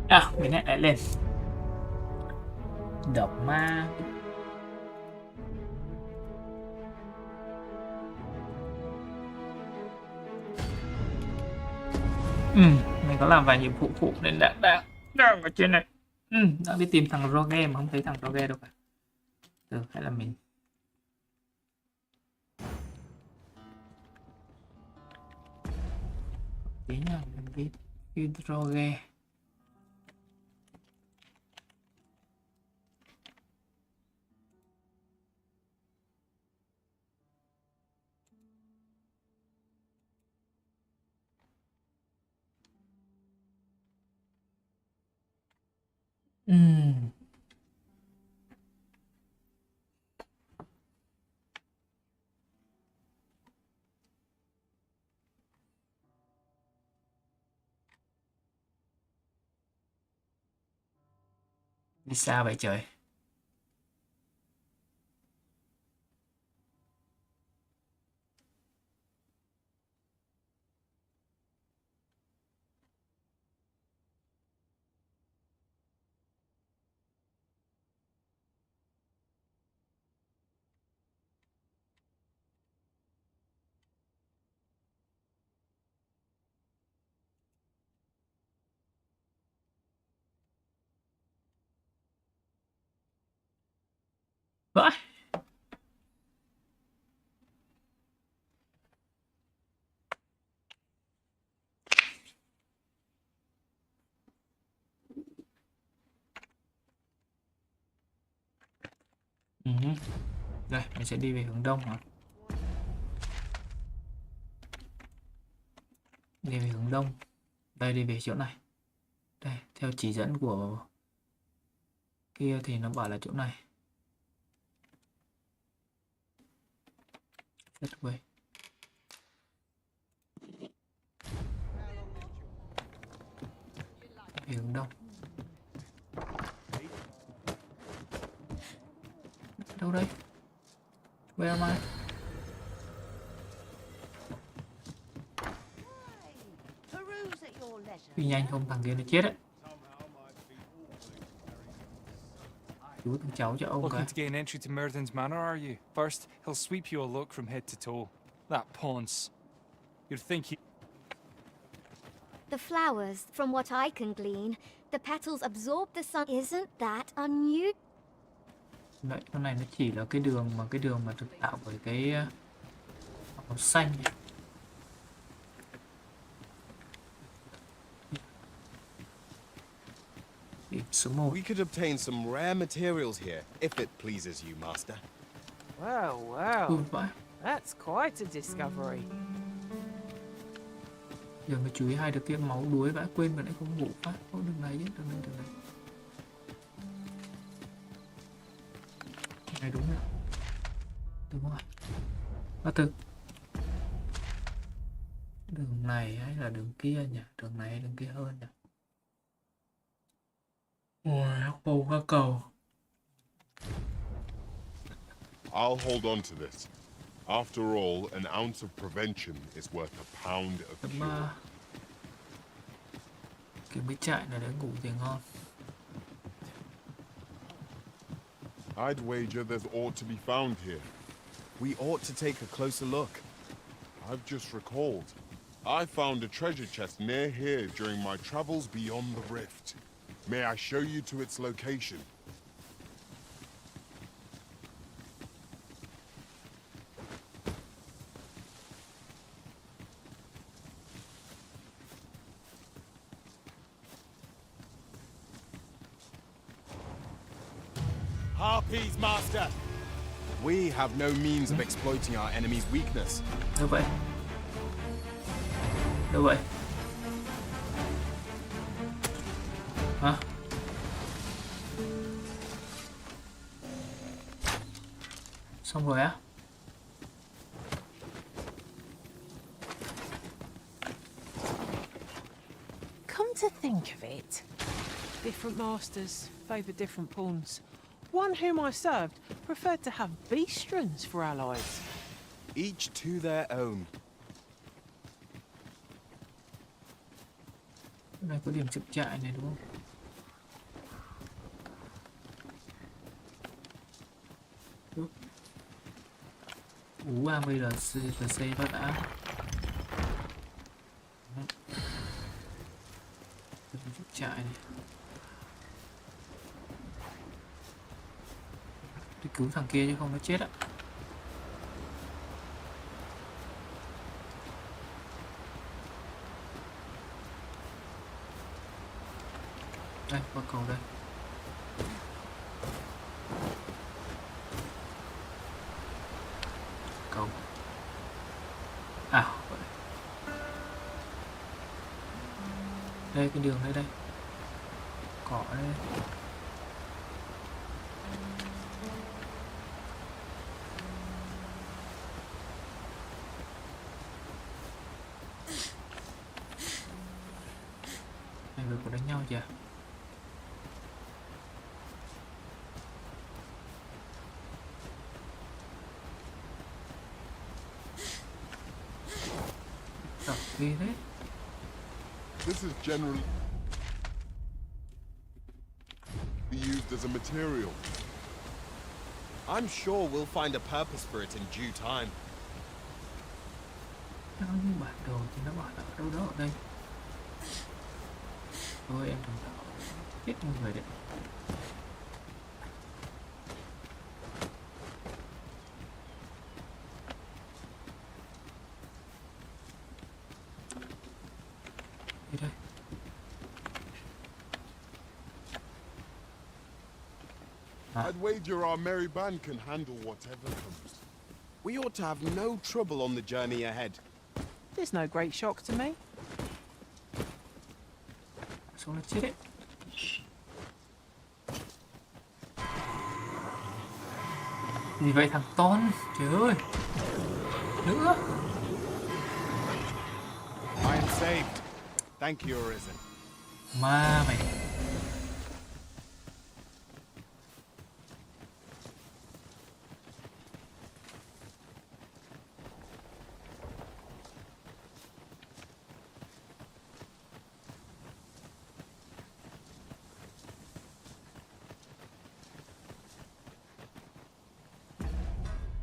À, mình lại lên. Dogma. Mình có làm vài nhiệm vụ phụ nên đang ở trên này. Đang đi tìm thằng Rogue mà không thấy thằng Rogue đâu cả. Hay là mình tí nha, mình đi Rogue. Đi xa vậy trời. Vãi. Đây, mình sẽ đi về hướng đông hả? Đi về hướng đông. Đây, đi về chỗ này. Đây, theo chỉ dẫn của kia thì nó bảo là chỗ này. That way. Về hướng đông. Đâu đây? Where am I? Đi nhanh không thằng kia nó chết đấy. Chú thằng cháu cho ông Looking cái. to gain entry to Murden's Manor, are you? First, he'll sweep you a look from head to toe. That paunce. You'd think he... The flowers, from what I can glean, the petals absorb the sun. Isn't that unusual? Đấy, con này nó chỉ là cái đường mà được tạo bởi cái màu xanh. Số 1. We could obtain some rare materials here, if it pleases you, Master. Well, well, Vãi. that's quite a discovery. Giờ mới chú ý hai đứa kia máu đuối vãi, quên vừa nãy không ngủ phát. Ô, đường này chứ, đường này. Này đúng rồi. Đúng rồi. Bắt từ. Đường này hay là đường kia nhỉ? Đường này hay đường kia hơn nhỉ? Ôi, bầu qua cầu. I'll hold on to this. After all, an ounce of prevention is worth a pound of cure. Kiếm cái trại này để ngủ thì ngon. I'd wager there's ought to be found here. We ought to take a closer look. I've just recalled. I found a treasure chest near here during my travels beyond the rift. May I show you to its location? Harpies, Master! We have no means of exploiting our enemy's weakness. Đâu vậy? Đâu vậy? Hả? Xong rồi á? Come to think of it, different masters favoured different pawns. One whom I served preferred to have beastrons for allies. Each to their own. Đây có điểm trực trại này đúng không? Ú 30 RC đó đã. Chạy này. Đi cứu thằng kia chứ không nó chết ạ. Đây, qua cầu đây. Cầu. À, đây cái đường đây đây. Cỏ đây. Hai người có đánh nhau chưa? Ghê thế. This is generally used as a material. I'm sure we'll find a purpose for it in due time. Nó như bản đồ thì nó bảo là ở đâu đó ở đây. Ôi em đừng đảo chết người đấy. Đi đây. I'd wager our merry band can handle whatever comes. We ought to have no trouble on the journey ahead. There's no great shock to me. Xuống là chết đấy. Gì vậy thằng Ton? Trời ơi. Nữa. I am saved. Thank you, Arisen. Ma mày.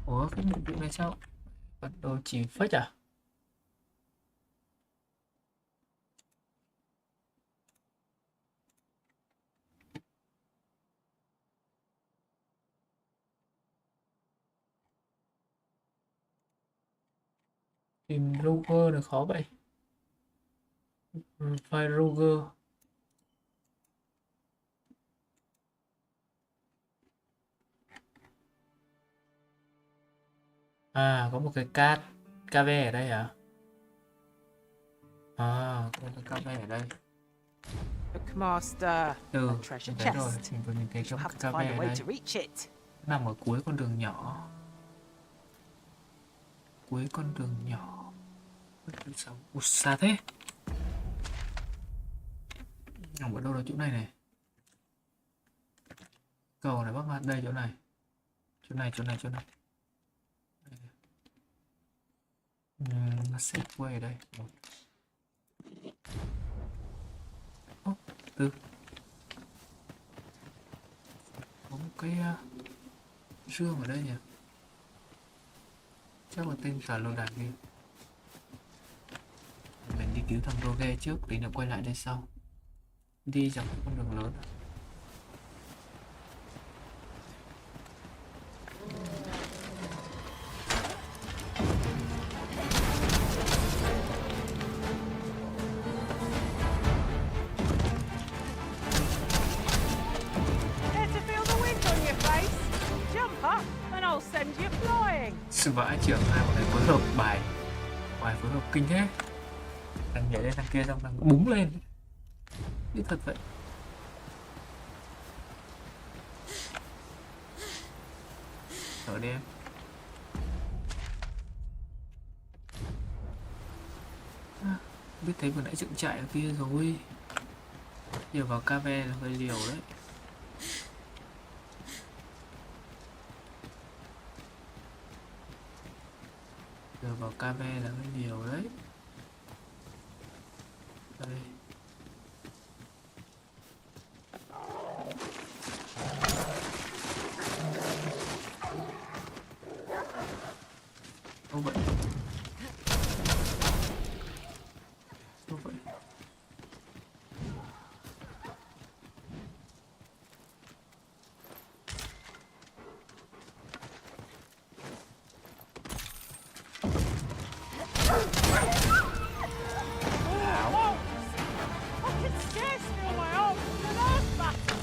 Ủa cái nhiệm vụ này sao? Bản đồ chỉ phết à? Tìm Roger là khó vậy. File Roger. À, có một cái KV ở đây hả? À, có một cái KV ở đây. Bookmaster. Ừ, A treasure đấy rồi, chest. mình vừa nhìn thấy You'll trong have cái to KV find a ở way đây. to reach it. Nằm ở cuối con đường nhỏ. Cuối con đường nhỏ. Ủa, xa thế. Nằm ở đâu là chỗ này này. Cầu này bác mặt đây chỗ này. Chỗ này. Nó sẽ quay ở đây. Ô, từ. Có một cái rương ở đây nhỉ. Chắc là tên cả lô đàn kia. Mình đi cứu thằng Roger trước, tí nữa quay lại đây sau. Đi dọc con đường lớn. Care to feel the wind on your face? Jump up and I'll send you flying. Sư vãi trưởng hai bọn này phối hợp bài phối hợp kinh thế. Thằng nhảy lên thằng kia xong thằng búng lên. Như thật vậy. Ở đây em. À, biết thấy vừa nãy dựng trại ở kia rồi. Giờ vào KV là hơi liều đấy. Giờ vào KV là hơi liều đấy. Đây. Đâu vậy? Đâu vậy? I can scarce feel my arms from an earth battle.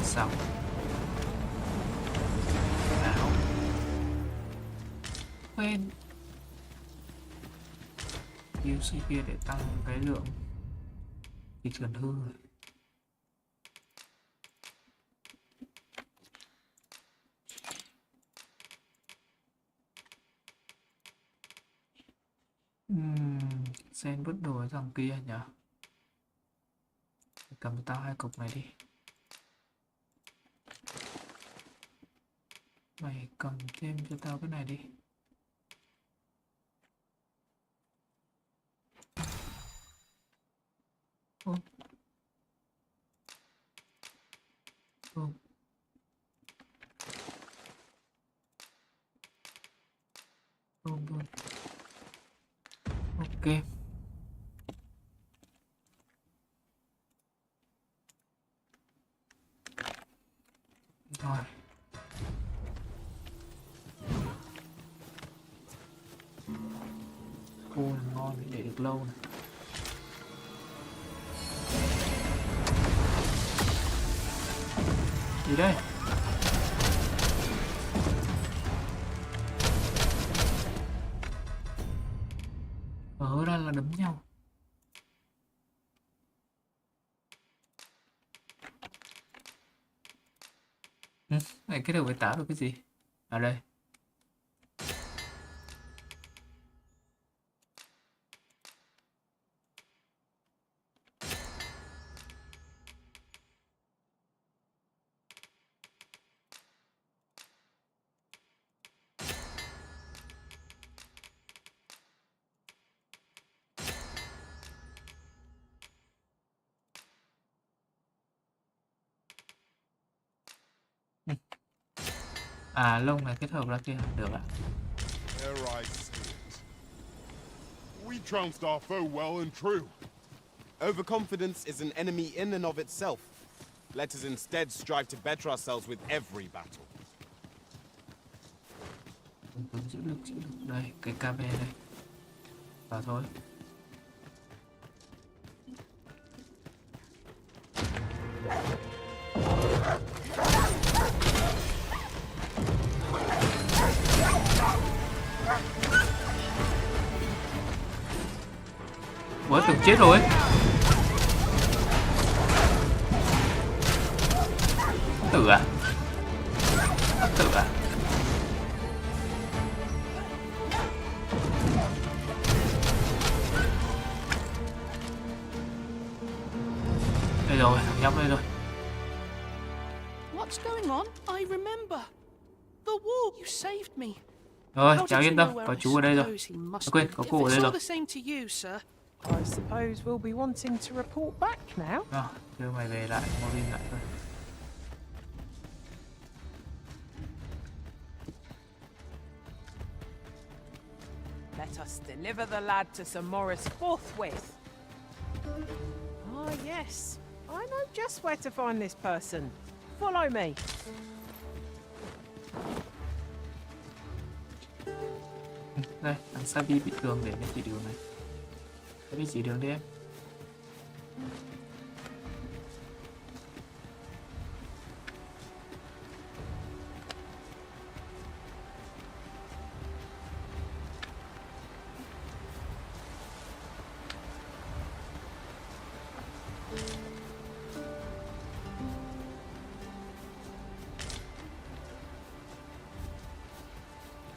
Sao? Áo. Quên. UC kia để tăng cái lượng thị trường hư. Sen vứt đồ ở dòng kia nhỉ? Cầm tao 2 cục này đi. Mày cầm thêm cho tao cái này đi. Ôm. Ôm. Ôm luôn. Ok. Rồi. Khô là ngon để được lâu này. Gì đây? Ở ra là đấm nhau. Này cái đầu với táo được cái gì? Ở đây. À, lông này kết hợp ra kia được ạ. There I see it. We trounced our foe well and true. Overconfidence is an enemy in and of itself. Let us instead strive to better ourselves with every battle. Giữ lực. Đây, cái KB đây. Vào thôi. Ủa, tưởng chết rồi. Tử à? Tử à? Đây rồi, thằng nhóc đây rồi. What's going on? I remember. The war. You saved me. Rồi, How cháu did yên you tâm, know where có I chú ở đây rồi. suppose he must Quên, be? có If cô ở đây it's rồi. all the same to you, sir. I suppose we'll be wanting to report back now. Rồi, đưa mày về lại, Morin lại thôi. Let us deliver the lad to Sir Morris forthwith. Ah, yes. I know just where to find this person. Follow me. Đây, thằng Sabi bị thương để nó chỉ đường này. Sabi chỉ đường đi em.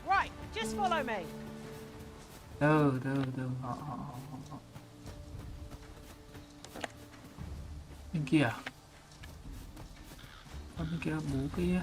Right, just follow me. Đâu, họ. Bên kia à? Con bên kia là bố kia.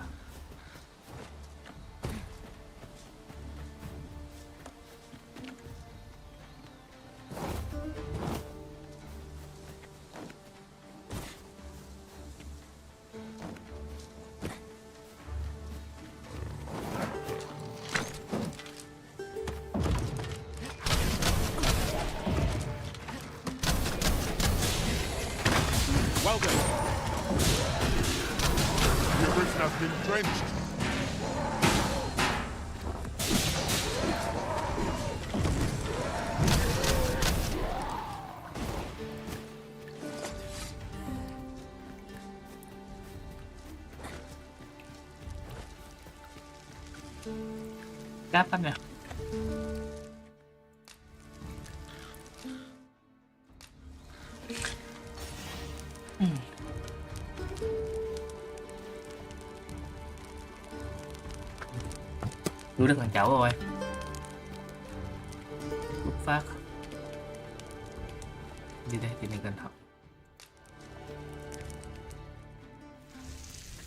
Well done. Your rift has been drenched. Cáp phát nè. Cứu được thằng cháu rồi. Bút phát. Đi đây thì mình cần học.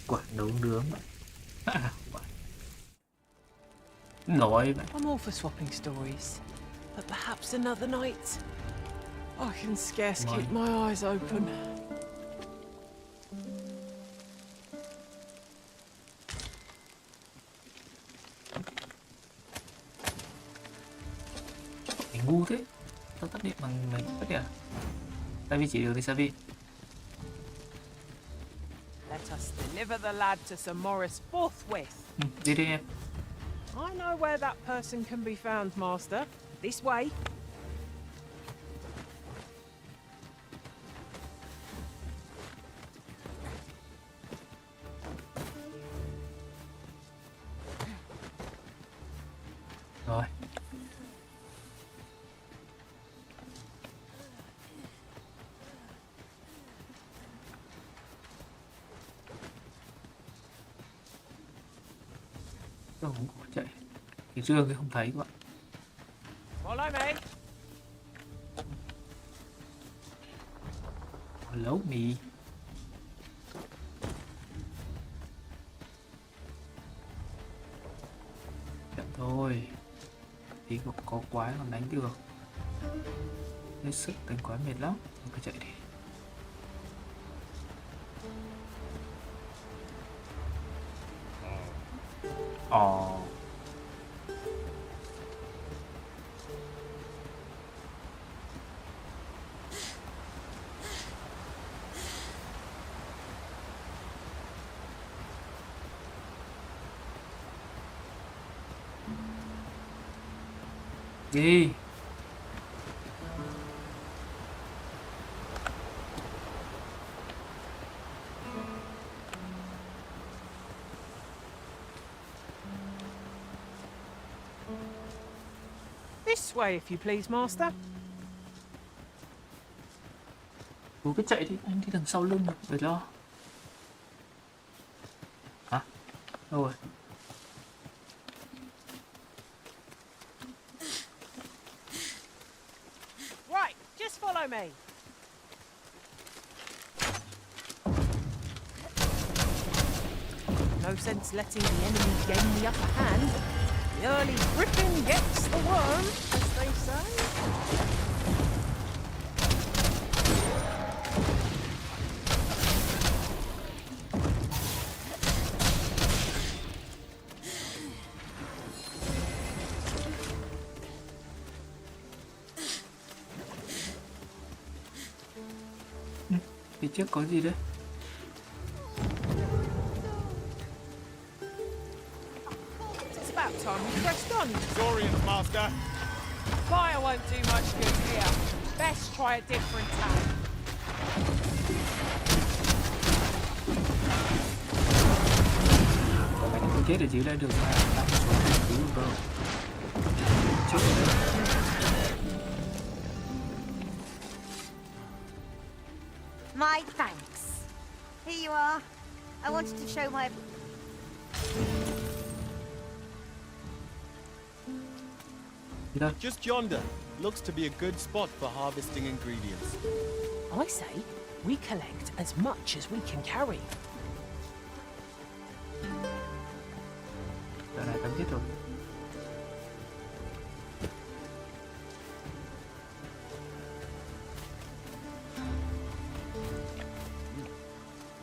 Quả nấu nướng. Nổi vậy. I'm all for swapping stories, but perhaps another night. I can scarce keep my eyes open. Mày ngu thế. Tao tắt điện bằng mày tắt điện à? Tại vì chỉ đường đi xa vi. Let us deliver the lad to Sir Morris forthwith. Đi đi em. I know where that person can be found, Master. This way. Rồi. Tôi không có chạy. Cái dương thì không thấy các bạn. Follow me. Hello me. Chậm thôi. Tí có quái còn đánh được. Hết sức đánh quái mệt lắm. Mình cứ chạy đi. Ồ. Đi. This way, if you please, Master. Cứ cứ chạy đi, anh đi đằng sau lưng rồi, đừng lo. Hả? Đâu rồi? Right, just follow me. No sense letting the enemy gain the upper hand. The early griffin gets the worm, as they say. Phía trước có gì đấy? It's about time we pressed on. Dorian, Master. Fire won't do much good here. Best try a different tack. Mày không chết ở dưới đây được mà. Tao không xuống để cứu được đâu. Trước ở đây. My thanks. Here you are. I wanted to show my... Đi đâu? Just yonder. Looks to be a good spot for harvesting ingredients. I say we collect as much as we can carry. Giờ này tao biết rồi.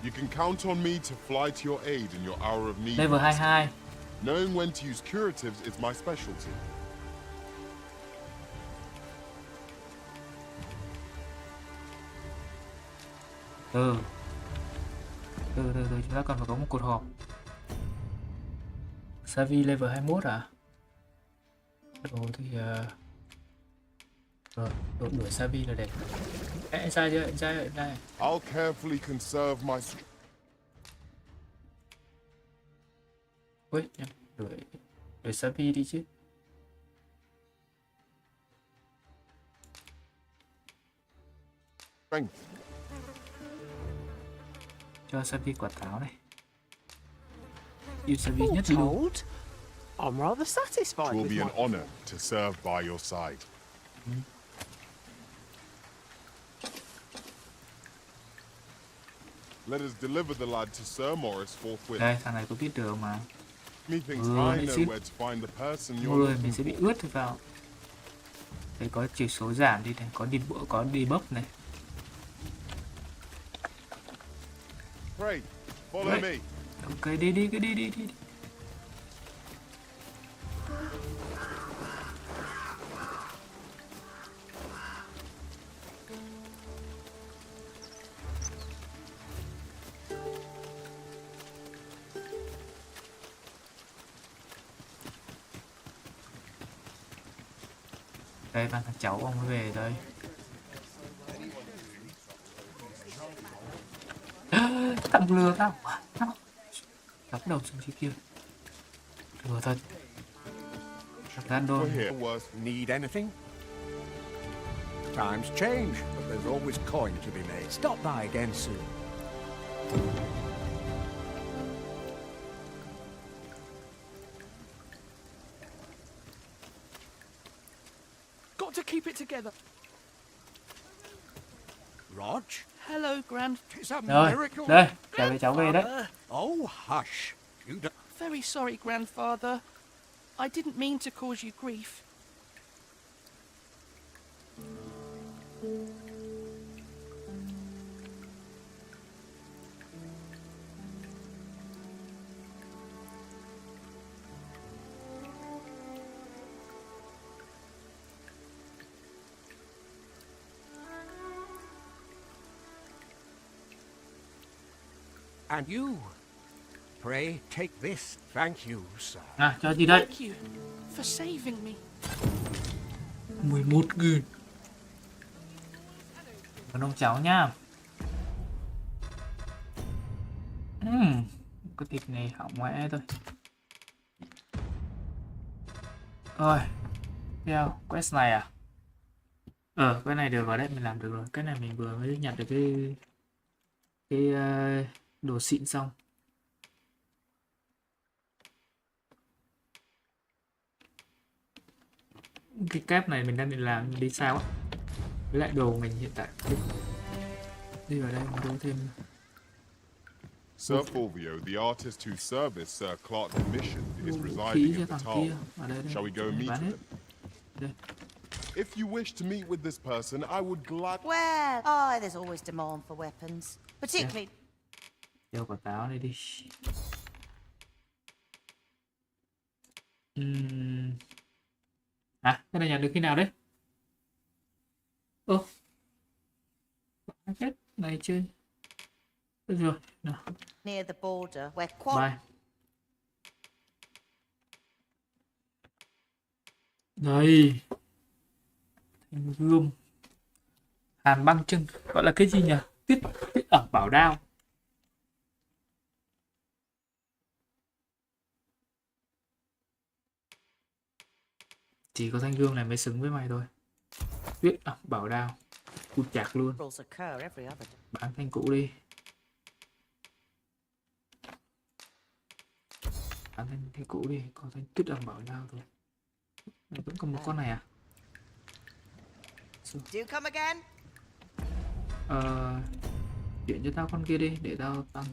You can count on me to fly to your aid in your hour of need. Level 22. Knowing when to use curatives is my specialty. từ chúng ta cần phải có một cuộc họp. Savi level 21 à? Đồ thì rồi đuổi Savi là đẹp. Anh sai chưa? Anh sai. I'll carefully conserve my Ui, đuổi Savi đi chứ. strength. Cho Savi quả táo này. Yêu Savi All nhất luôn. told, I'm rather satisfied It will with be my... an honor to serve by your side. Let us deliver the lad to Sir Morris forthwith. Đây, thằng này tôi biết đường mà. Methinks Ừ, I mày know xin. where to find the person you're Mưa mình looking sẽ bị for. ướt thì vào. Đây có chỉ số giảm đi này, có debuff này. Pray, follow Right. me. Ok, đi. Đây, thằng cháu ông mới về đây. Thằng lừa tao. Đập đầu xuống dưới kia. Lừa thật. Thằng đôn. We're here. Worth need anything? Times change, but there's always coin to be made. Stop by again soon. Got to keep it together. Rog, Hello, Grand. it's a Rồi, miracle. đây, chào với cháu về đấy. Oh, hush. You don't... Very sorry, Grandfather. I didn't mean to cause you grief. And you, pray take this. Thank you, sir. À, cho gì đây? Thank you for saving me. 11.000. Còn ông cháu nha. Cái thịt này hỏng mẹ thôi. Rồi, theo quest này à? Cái này được rồi đấy, mình làm được rồi. Cái này mình vừa mới nhặt được cái đồ xịn xong. Cái kép này mình đang định làm đi sao á? Với lại đồ mình hiện tại đi vào đây mình đổ thêm. Sir Fulvio, the artist whose service Sir Clark commissioned, is Vũ khí residing cho in the thằng tower. kia. Ở đây, Shall we go mình meet bán hết. him? Đây. If you wish to meet with this person, I would Well, there's always demand for weapons. Particularly... Đeo quả táo này đi. Cái này nhận được khi nào đấy? Cái này chơi. Được rồi. Nào. near the border where quite... Bye. Đây. Thành gươm. Hàn băng chân. Gọi là cái gì nhỉ? Tuyết ẩm bảo đao. Chỉ có thanh gươm này mới xứng với mày thôi. Tuyết ẩm bảo đao. Cút chạc luôn. rules occur every other day. Bán thanh cũ đi. Bán thanh cũ đi. Có thanh tuyết ẩm bảo đao thôi. Mày vẫn còn một con này à? Do you come again? Chuyển cho tao con kia đi để tao tăng.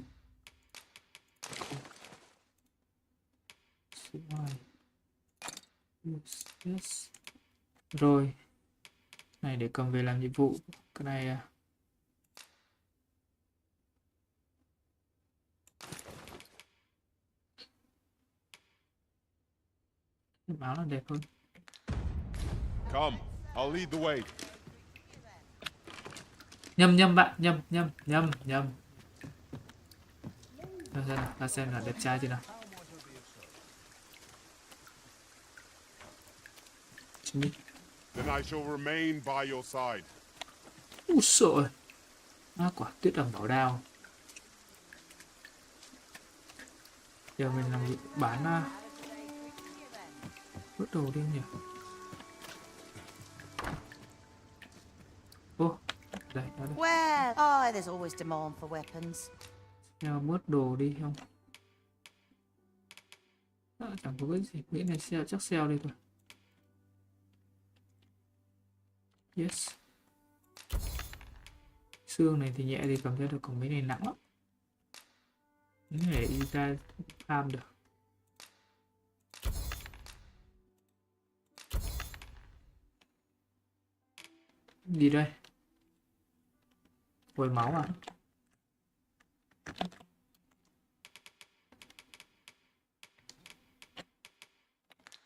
Yes. Rồi. Này để cầm về làm nhiệm vụ. Cái này à. Cái báo là đẹp hơn. Come, I'll lead the way. Nhầm bạn, nhầm. Ta xem là đẹp trai chưa nào. Then I shall remain by your side. Úi xội. Quả tuyết ẩm bảo đao. Giờ mình làm gì? Bán vứt đồ đi nhỉ? Ô, đây, nó đây. Well, there's always demand for weapons. Theo bớt đồ đi không? Chẳng có cái gì. Nghĩ này sale, chắc sale đây thôi. Yes. Xương này thì nhẹ thì cầm theo được, còn mấy này nặng lắm. Những này đi ra farm được. Gì đây? Hồi máu à?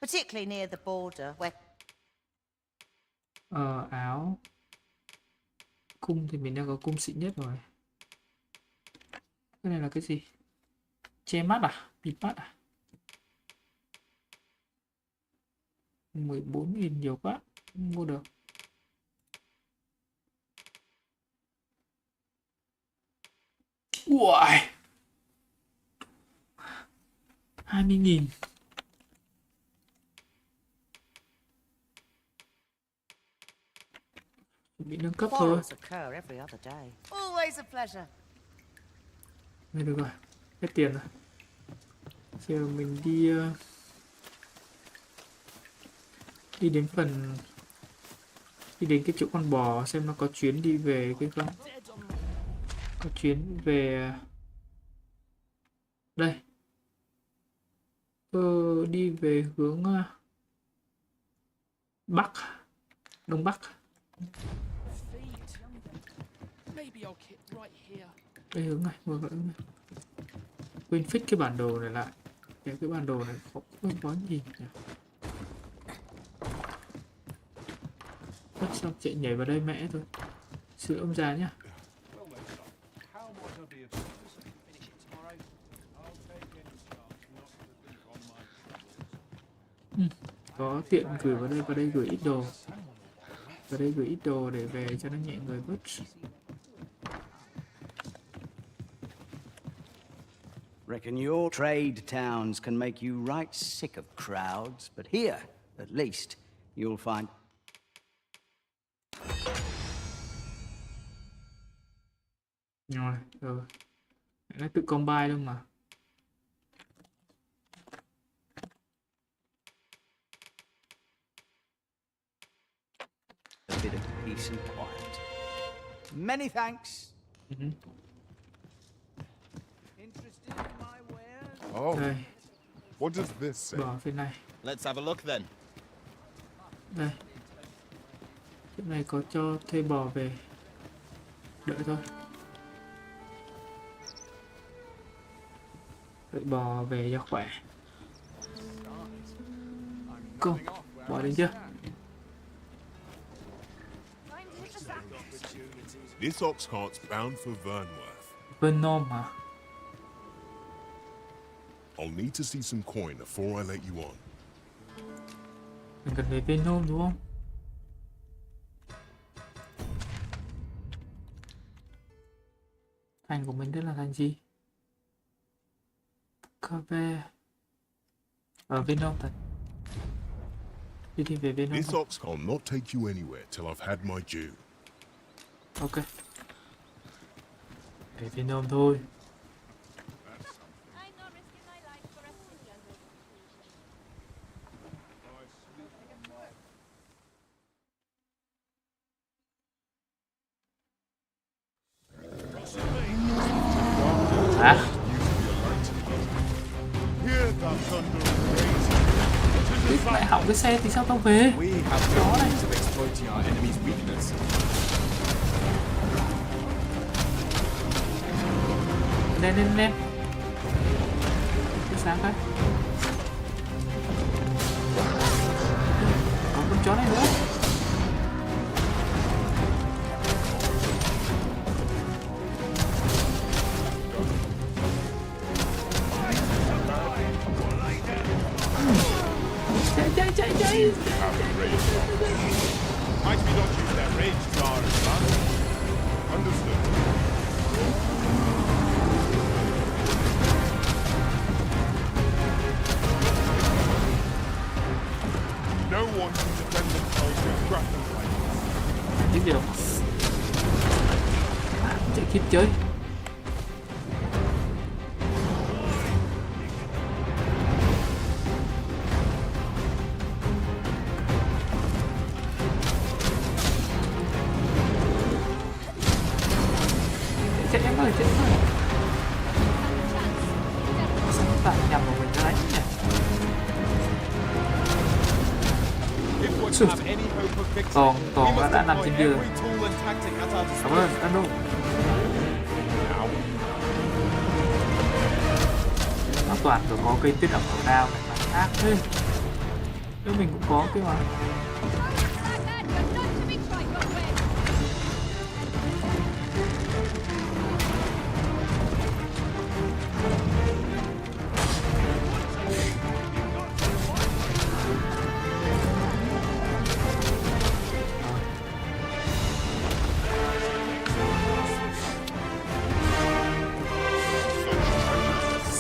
Particularly near the border, where Áo. Cung thì mình đang có cung xịn nhất rồi. Cái này là cái gì? Che mắt à? Bịt mắt à? 14.000 nhiều quá. Không mua được. Uầy. 20.000. Bị nâng cấp thôi. quarrels occur every other day. Always a pleasure. Đây được rồi. Hết tiền rồi. Giờ mình đi đến phần, đi đến cái chỗ con bò xem nó có chuyến đi về cái không. Có chuyến về đây. Đi về hướng Bắc, Đông Bắc. Maybe I'll keep right here. Đây hướng này, vừa hướng này. Quên fix cái bản đồ này lại. Cái bản đồ này không có gì nhỉ? Xong chạy nhảy vào đây mẹ thôi. Sửa ông già nhá. Có tiện gửi vào đây gửi ít đồ. Vào đây gửi ít đồ để về cho nó nhẹ người bớt. Reckon your trade towns can make you right sick of crowds, but here, at least, you'll find... Rồi. Nó tự combine luôn mà. a bit of peace and quiet. Many thanks. Interested in my wares? Oh, Đây, what does this say? bỏ phía này. Let's have a look then. Đây. Chỗ này có cho thuê bò về. Đợi thôi. Đợi bò về cho khỏe. Cô, bò đến chưa? This ox cart's bound for Vernworth. Venom hả? I'll need to see some coin before I let you on. Mình cần về Venom đúng không? Thành của mình đây là thành gì? Cave. Ở Venom thật. Đi về Venom. This ox cart'll not take you anywhere till I've had my due. Ok. Về Venom thôi. Hả? Biết lại hỏng cái xe thì sao tao về? Đó này. Lên. Cái sáng cái. Còn con chó này nữa. chạy em ơi, chạy em ơi. Sao nó toàn nhằm vào mình ra đánh nhỉ? If we're to have any hope of victory, Còn we must đã nằm employ trên đường. every tool and tactic at our Cảm ơn, disposal. ăn đâu. Nó toàn rồi có cây tiết ẩm màu đao này mà ác thế. Nếu mình cũng có cái mà.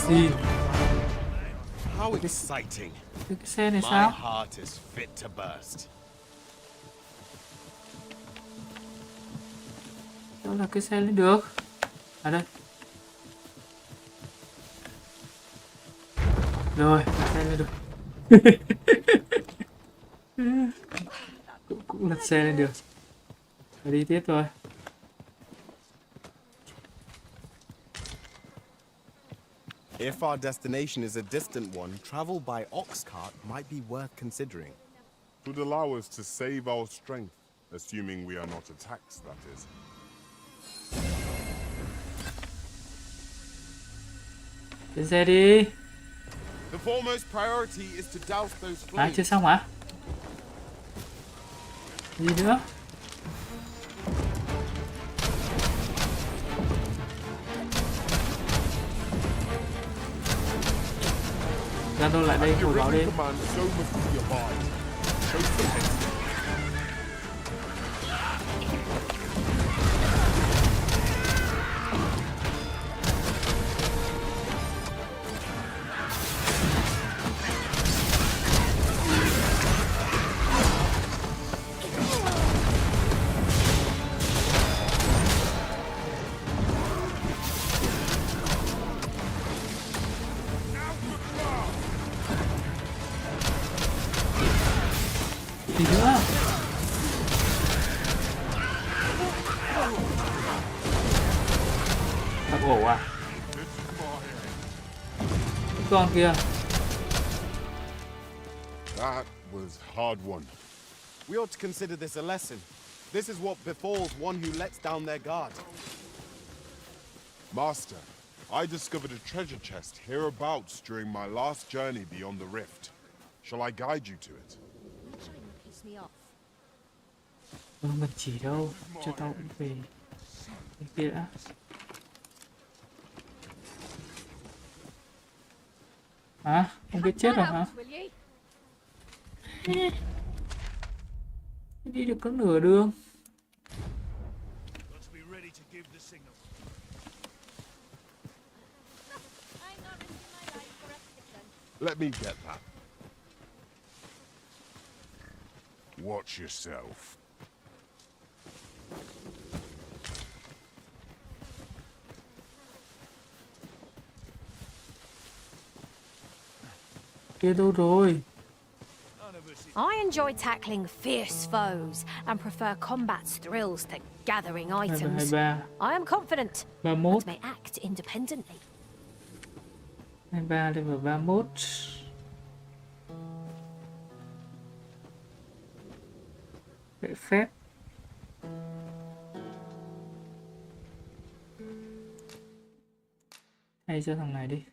Xin. How exciting! Cái xe này My sao? heart is fit to burst. Đâu là cái xe lên được? À đây. Rồi, xe lên được. cũng lật xe lên được. Phải đi tiếp thôi. If our destination is a distant one, travel by ox cart might be worth considering. It would allow us to save our strength, assuming we are not attacked, that is. Lên xe đi. The foremost priority is to douse those À, flames. chưa xong hả? Gì nữa? Ra đâu lại đây hồi báo đi. Command, so must we abide. Show some haste. Gì nữa? Thằng ổ à? Cái con kia. That was hard won. We ought to consider this a lesson. This is what befalls one who lets down their guard. Master, I discovered a treasure chest hereabouts during my last journey beyond the rift. Shall I guide you to it? Mình chỉ đâu, cho tao cũng về cái kia đã. Hả? Không biết chết rồi hả? Đi được có nửa đường. Let me get that. Watch yourself. Kia đâu rồi? I enjoy tackling fierce foes and prefer combat's thrills to gathering items. 23, I am confident 31, and may act independently. 23 level 31. Vệ phép. Thay cho thằng này đi.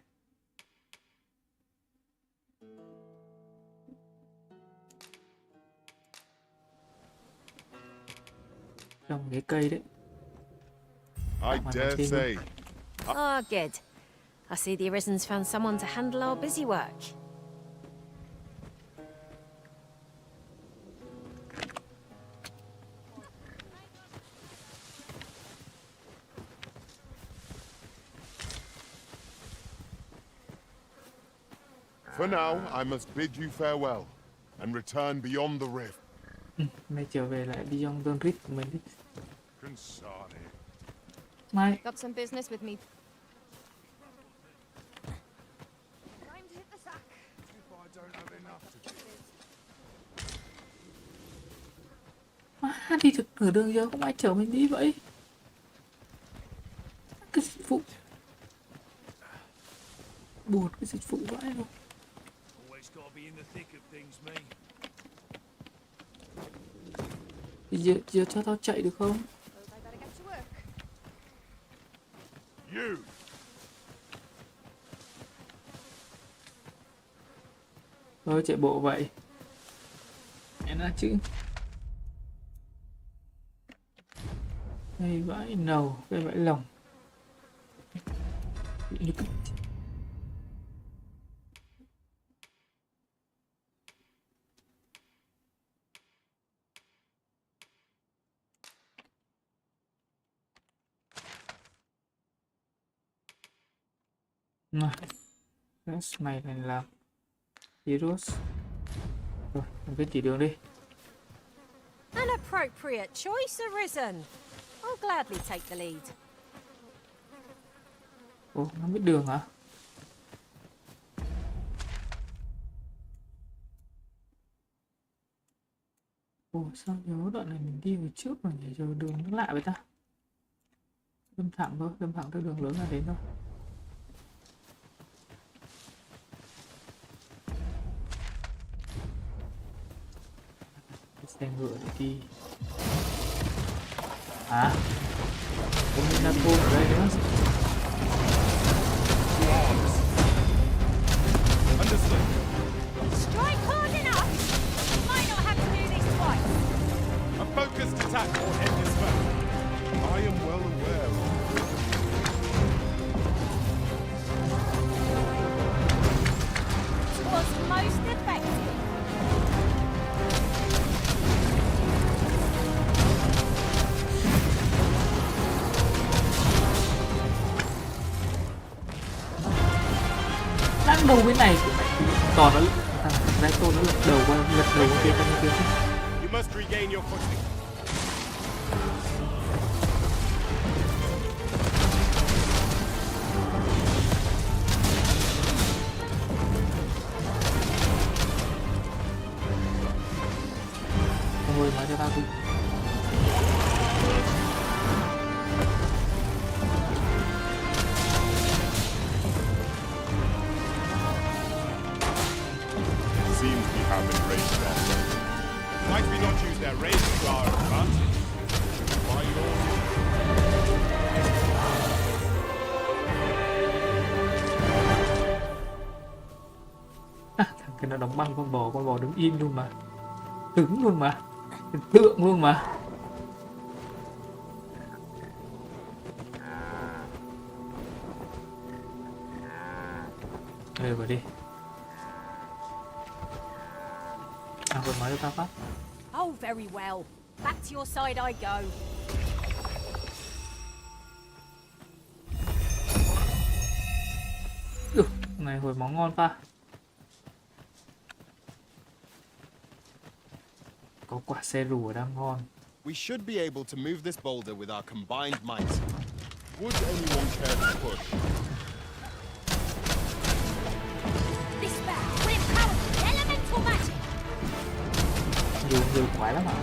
Trồng cái cây đấy. I dare say. Ah, good. I see the Arisen's found someone to handle our busy work. For now, I must bid you farewell and return beyond the rift. Mày trở về lại Beyond the Rift của mình đi. Consane. Mai. Got some business with me. If I don't have enough to do. Đi được nửa đường giờ không ai chở mình đi vậy. dịch vụ. Buồn cái dịch vụ vãi luôn. Giờ cho tao chạy được không? You! Thôi chạy bộ vậy. Em nói chứ. Đây vãi nầu, cái vãi lồng. Này, mày này làm virus. Rồi, làm cái chỉ đường đi. An appropriate choice arisen. I'll gladly take the lead. Ồ, nó biết đường hả? Ồ, sao nhớ đoạn này mình đi về trước mà giờ đường nó lạ vậy ta? Đâm thẳng thôi, đâm thẳng theo đường lớn là đến thôi. Xe ngựa để đi. Hả? Có mình là thôn ở đây nữa. Strike hard enough. Might not have to do this twice. A focused attack will end this battle. I am well aware. It was most effective. Đang đầu bên này tỏ nó ra tô nó lật đầu qua kia sang kia. You must regain your footing. Thôi nói cho tao đi. Seems we haven't raised our boat. Might we not use their range to our advantage? By your Thằng kia nó đóng băng con bò đứng im luôn mà. Đứng luôn mà. Tượng luôn mà. Đây vào đi. Vừa nói cho tao phát. Oh, very well. Back to your side I go. Được, này hồi món ngon ta. Có quả xe rùa đang ngon. We should be able to move this boulder with our combined might. Would anyone care to push? This battle will empower the elemental magic. Nhiều quái lắm hả?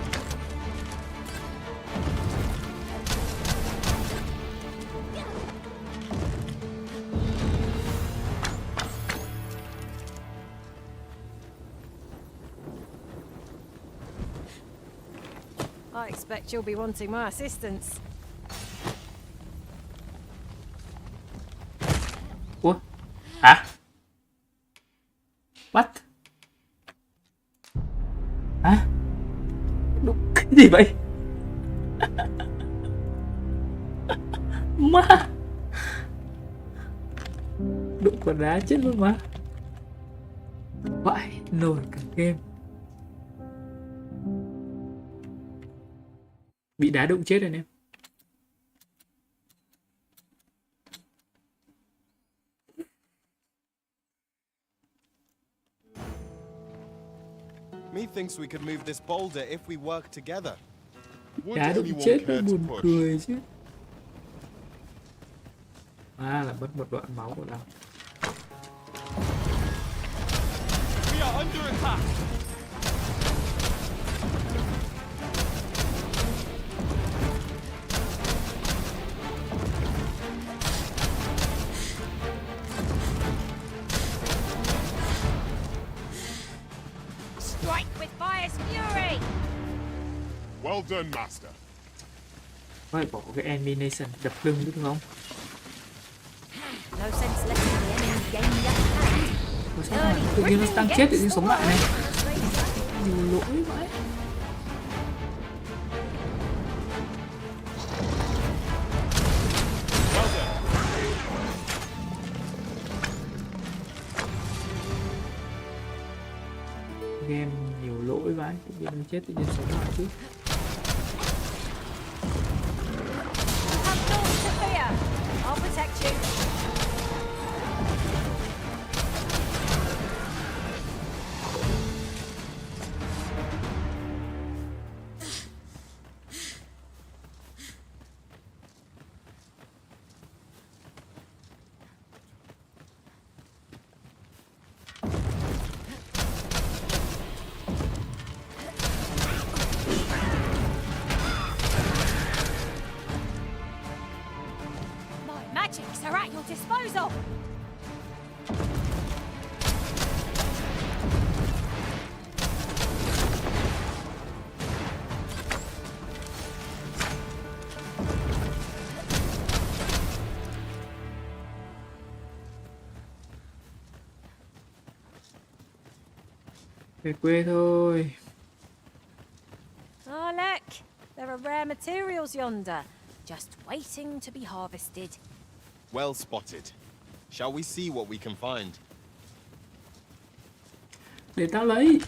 I expect you'll be wanting my assistance. Ủa? Hả? What? Hả? Đụng cái gì vậy? Ma! Đụng quả đá chết luôn mà. Vãi, nổi cả game. Bị đá đụng chết rồi em. Methinks we could move this boulder if we work together. Would Đá đụng anyone chết care mới to buồn push? cười chứ. À là mất một đoạn máu củaเรา. We are under attack. Well done, Master. Phải bỏ cái animation đập lưng đúng không? No sense letting the enemy gain the upper hand. Ủa sao mà tự nhiên nó đang chết tự nhiên sống lại này. Nhiều lỗi vậy. Game nhiều lỗi vãi, tự nhiên nó chết tự nhiên sống lại chứ. Have thoughts to fear. I'll protect you. Magics are at your disposal. Về quê thôi. Oh, look. There are rare materials yonder, just waiting to be harvested. Well spotted. Shall we see what we can find? Để tao lấy.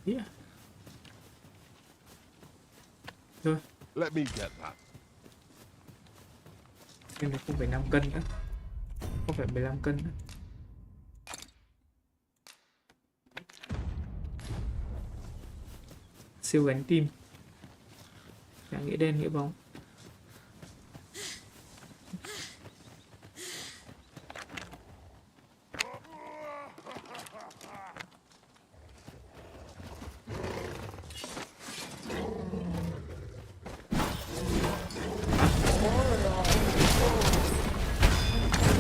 Yeah. Rồi, Let me get that. em này 0,5 cân nữa. 0,15 cân nữa. Siêu gánh tim. Cả nghĩa đen nghĩa bóng.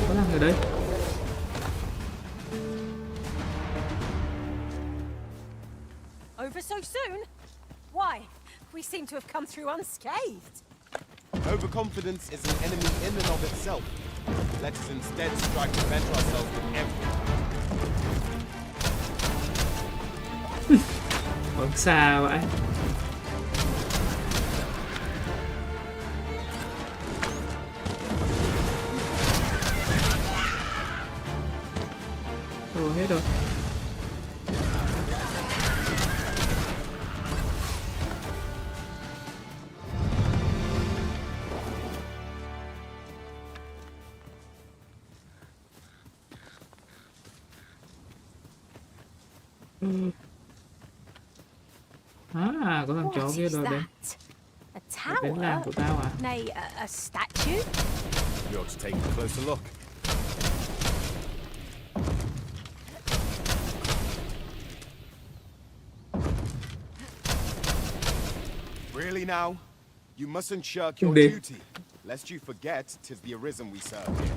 Có thằng ở đây. Over so soon? Why? We seem to have come through unscathed. Overconfidence is an enemy in and of itself. Let us instead strive to better ourselves with every Còn xa vậy. Rồi hết rồi. À, có thằng chó What kia is rồi đây. that? A Đến làng tower? của tao à? Nay, a statue? You ought to take a closer look. Really now? You mustn't shirk your Đi. duty, lest you forget 'tis the Arisen we serve here.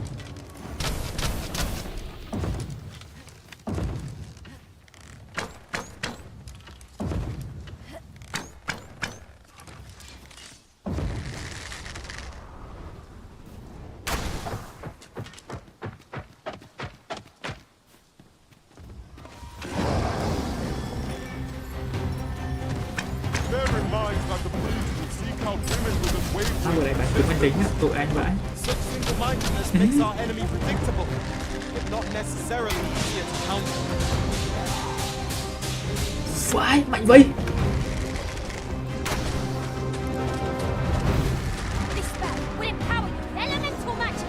Bear in mind that the police will seek out women with Sao unwavering vừa nãy bán tướng máy tính á, tội anh vãi. Such single-mindedness makes our enemy predictable, but not necessarily easier to counter. Vãi, mạnh vậy. This spell will empower you with elemental magic.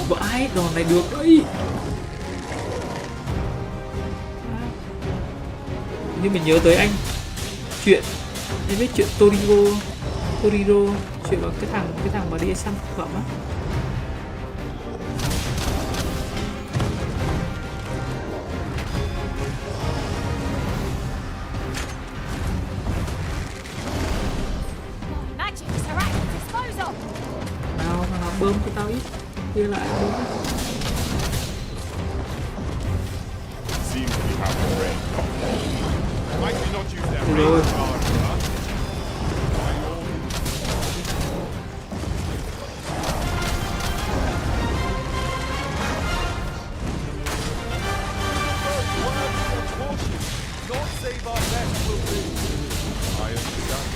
Vãi, đòn này được đấy. Nhưng mình nhớ tới anh chuyện em biết chuyện Toriro chuyện vào cái thằng mà đi săn thực phẩm á. Magics are at your disposal. Nào bơm cho tao ít kia lại bơm. seems we have the rain. Might we not use their Rồi. range guard, huh? Not save our best will do. I understand.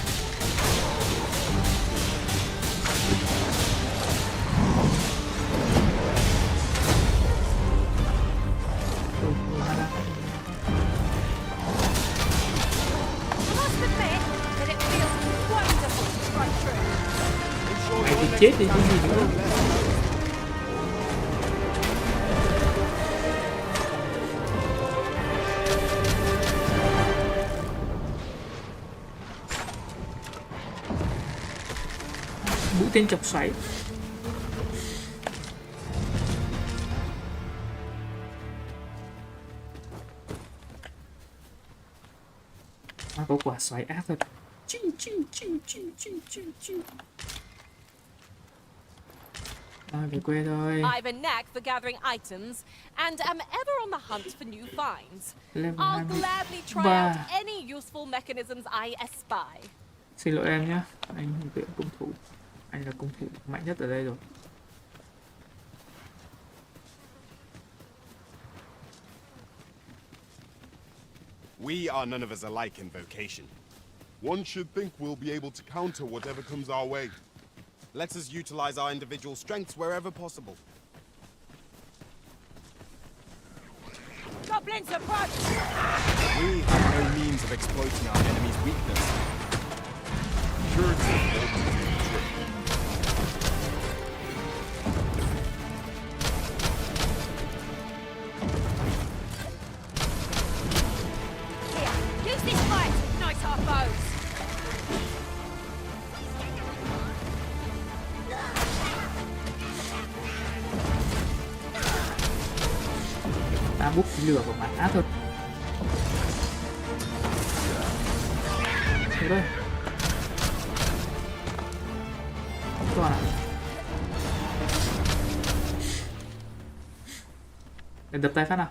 I must admit that it feels wonderful to strike through. Mày thì chết thì cái gì nữa. Mũi tên chọc xoáy. Nó có quả xoáy ác thật. Chiu, chiu, chiu, chiu, chiu, chiu, chiu. Thôi về quê thôi. I've a knack for gathering items and am ever on the hunt for new finds. Level I'll gladly try 23. out any useful mechanisms I espy. Xin lỗi em nhé. Anh viện cung thủ. Anh là cung thủ mạnh nhất ở đây rồi. We are none of us alike in vocation. One should think we'll be able to counter whatever comes our way. Let us utilize our individual strengths wherever possible. Goblins approach! We have no means of exploiting our enemy's weakness. Purity won't do the trick. Here, use this fire to ignite our foes. Ta bút lửa vào mặt ác thôi. Được rồi. Còn à? Để đập tay phát nào.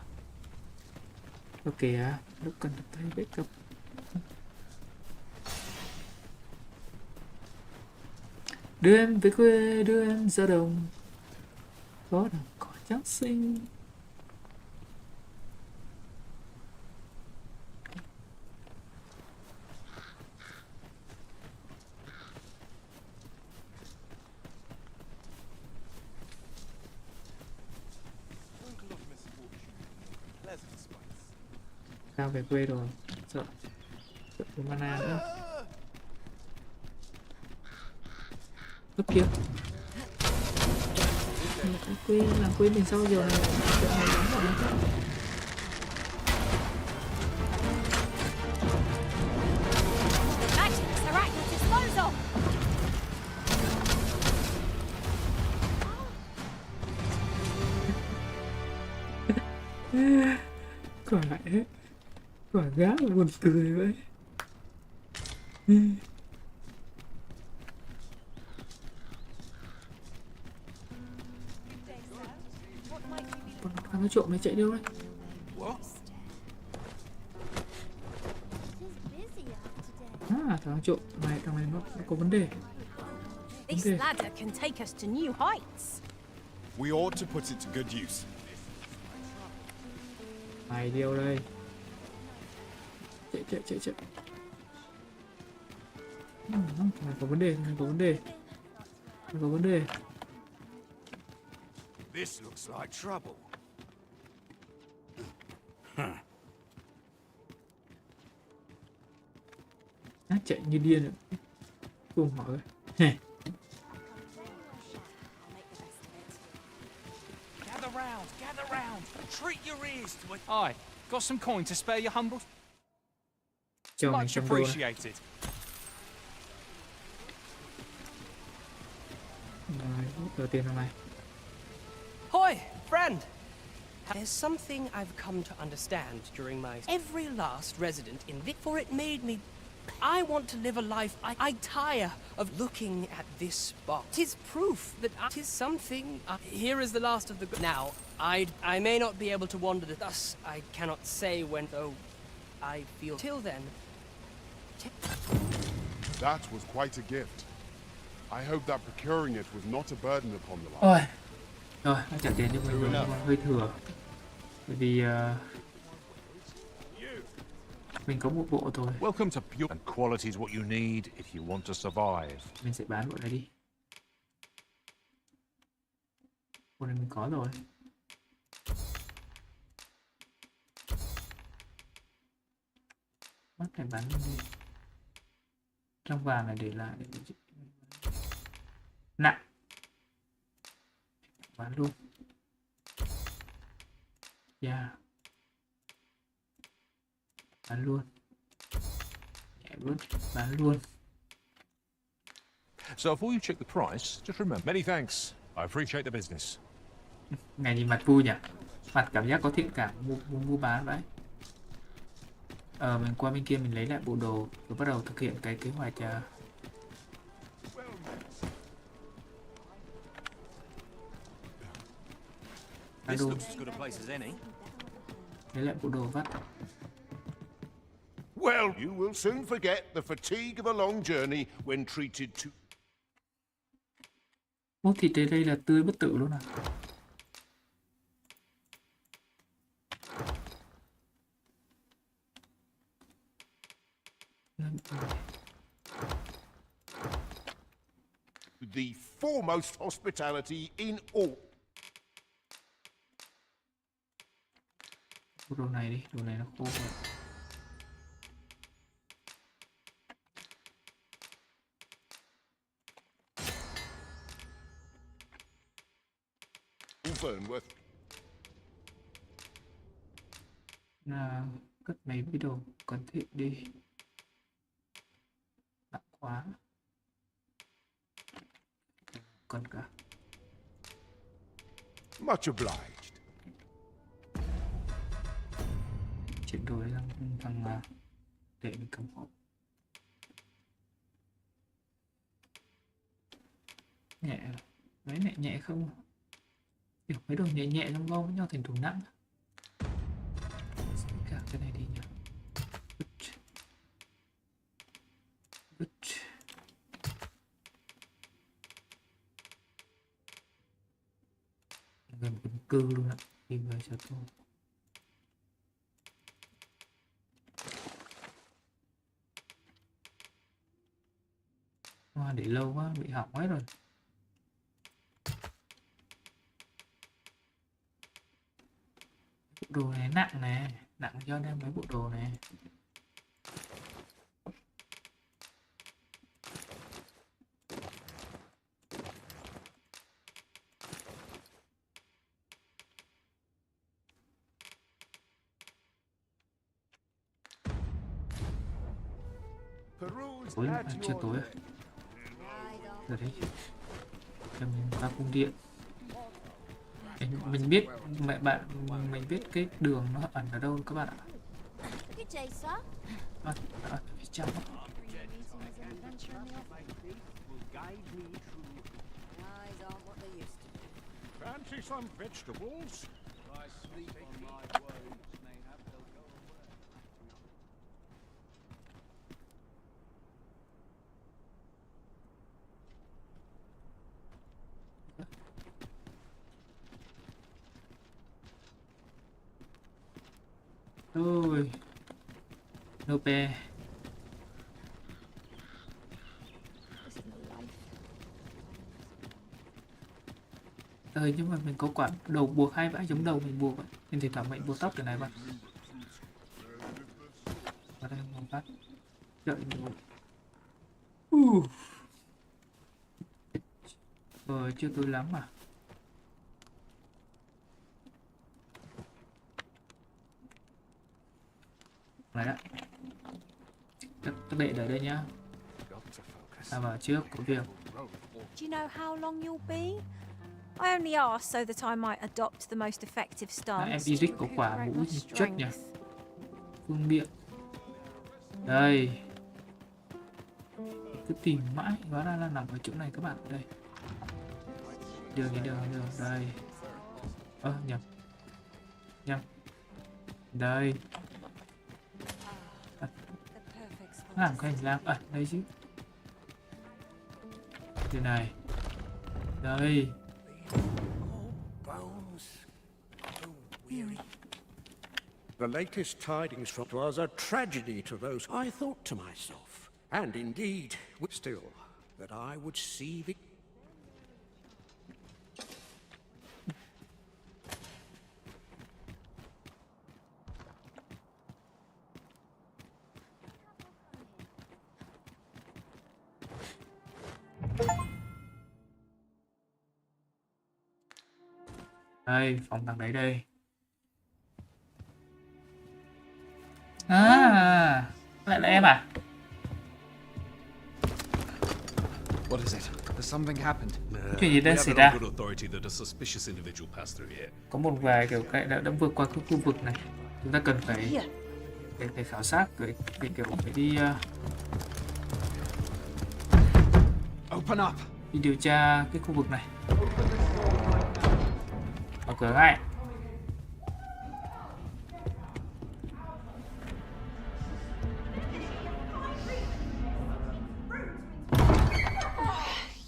Ok à, lúc cần đập tay bếp cập. Đưa em về quê, đưa em ra đồng. Có đồng cỏ trắng xinh. Tao về quê rồi, sợ thiếu mana nữa. Ướp kia. Làm quê mình sau giờ này chuyện này lắm rồi. Magic's are at your disposal. Còn lại hết. Quả gá là buồn cười vậy. Thằng nó trộm này chạy đâu đấy? À, thằng nó trộm này, thằng này nó có vấn đề. This ladder can take us to new heights. We ought to put it to good use. Mày điêu đây. Chạy. Thằng có vấn đề, thằng có vấn đề. Thằng có vấn đề. This looks like trouble. Nó chạy như điên rồi. Cùng hỏi. Heh. Gather round. Treat your ears to it. Aye, got some coin to spare your humble? Cho mình Much trong đô này. appreciated. Rồi, đầu tiên thằng này. Hoi, friend! There's something I've come to understand during my every last resident in Vic, for it made me. I want to live a life I tire of looking at this box. 'Tis proof that 'tis something. Here is the last of the. Now, I may not be able to wander. Thus, I cannot say when. Though, I feel. Till then. That was quite a gift. I hope that procuring it was not a burden upon the Ôi, lad. rồi nó trả tiền cho mình rồi, nhưng mà hơi thừa. Bởi vì mình có một bộ thôi. Welcome to Pure, and quality is what you need if you want to survive. Mình sẽ bán bộ này đi. Bộ này mình có rồi. Mất phải bán đi. Trong vàng này để lại. Nặng. Bán luôn. Yeah. Bán luôn. Nhẹ luôn. Bán luôn. So before you check the price, just remember. Many thanks. I appreciate the business. Ngày nhìn mặt vui nhỉ. Mặt cảm giác có thiện cảm mua bán vậy. Mình qua bên kia mình lấy lại bộ đồ rồi bắt đầu thực hiện cái kế hoạch This looks as good a place as any. lấy lại bộ đồ vắt. Well, you will soon forget the fatigue of a long journey when treated to... Ô, thịt đến đây là tươi bất tử luôn à. The foremost hospitality in all... Bộ đồ này đi, đồ này nó khô rồi. Fernworth. Là cất mấy cái đồ cần thiết đi. Nặng quá. Cần cả. Much obliged. Chuyển đổi thằng để mình cầm hộ. Nhẹ. Mấy này nhẹ không? Kiểu mấy đồ nhẹ nhẹ trong gom với nhau thành đồ nặng. Cả cái này đi nhỉ. Gần một cư luôn ạ. Đi về cho tôi. Hoa để lâu quá bị hỏng hết rồi. Bộ đồ này nặng nè, nặng cho đem mấy bộ đồ này. Tối à, chưa tối à? Rồi đấy. Cho mình qua cung điện. Mình biết mẹ bạn mình biết cái đường nó ẩn ở đâu các bạn ạ. Phía trong. Fancy some vegetables? Ôi. Nope. Nhưng mà mình có quản đầu buộc hai vãi giống đầu mình buộc vậy. Nên thỉnh thoảng mình buộc tóc cái này bạn. Ở đây một phát. Đợi một. Rồi chưa tối lắm à. Này đó. Các đệ ở đây nhá. Vào trước có việc. Do you know how long you'll be? I only asked so that I might adopt the most effective stance. Em Eric có quả mũ chất nhỉ? Phương miệng. Đây. Cứ tìm mãi, hóa ra là nằm ở chỗ này các bạn. Đây. Đường. Đây. Nhầm. Đây. Làm cái hành lang à đây chứ. Đây này. Đây. The latest tidings from was a tragedy to those. I thought to myself, and indeed, still, that I would see the. Đây, phòng thằng đấy đây. À, lại là em à? What is it? Has something happened? Chuyện gì We đang have xảy it ra? on good authority that a suspicious individual passed through here. Có một vài kiểu cái đã vượt qua cái khu vực này. Chúng ta cần phải khảo sát, cái kiểu phải đi Open up. đi điều tra cái khu vực này. Mở cửa ngay.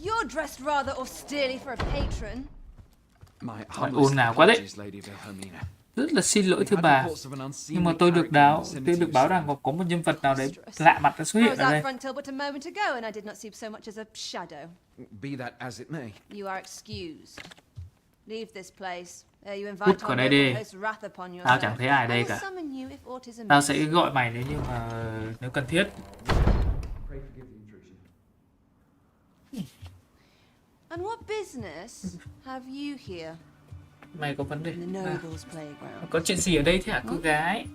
You're dressed rather austerely for a patron. My ồn ào quá đấy. apologies, Lady Wilhelmina. Rất là xin lỗi thưa bà. Nhưng mà tôi được báo rằng có một nhân vật nào đấy lạ mặt đã xuất I hiện was ở đây. out front till but a moment ago, and I did not see so much as a shadow. Be that as it may. You are excused. Leave this place. You invite Cút khỏi đây đi. wrath upon yourself. Tao chẳng thấy ai ở đây I will cả. summon you if aught is amiss. Tao sẽ gọi mày nếu cần thiết. And what business have you here? Mày có vấn đề. In the nobles' playground. Có chuyện gì ở đây thế hả cô gái?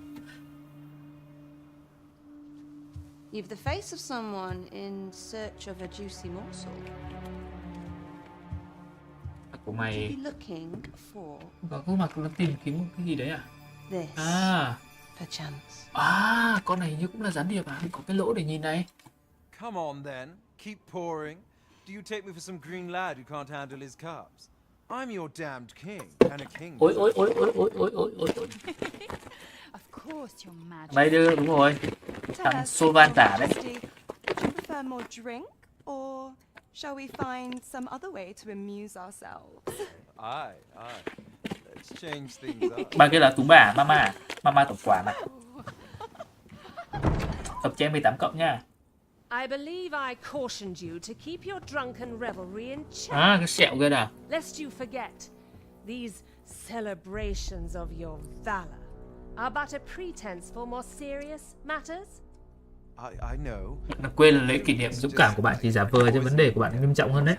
You've the face of someone in search of a juicy morsel. Của You'd mày be looking for có khuôn mặt nó tìm kiếm cái gì đấy à? this. Perchance. Con này hình như cũng là gián điệp à? Có cái lỗ để nhìn này. Come on then, keep pouring. Do you take me for some green lad who can't handle his cups? I'm your damned king, and a king. Ôi. Of course, Your Majesty. Đây đưa đúng rồi. Thằng Sovan tả đấy. Would you prefer more drink, or shall we find some other way to amuse ourselves? Aye. Let's change things up. Bà kia là Tú bà, mama tổng quản này. Tập cho em 18 cộng nha. I believe I cautioned you to keep your drunken revelry in check. Cái sẹo kia nào. Lest you forget, these celebrations of your valor are but a pretense for more serious matters. I know. Bạn quên là lễ kỷ niệm dũng cảm của bạn chỉ giả vờ cho vấn đề của bạn nghiêm trọng hơn đấy.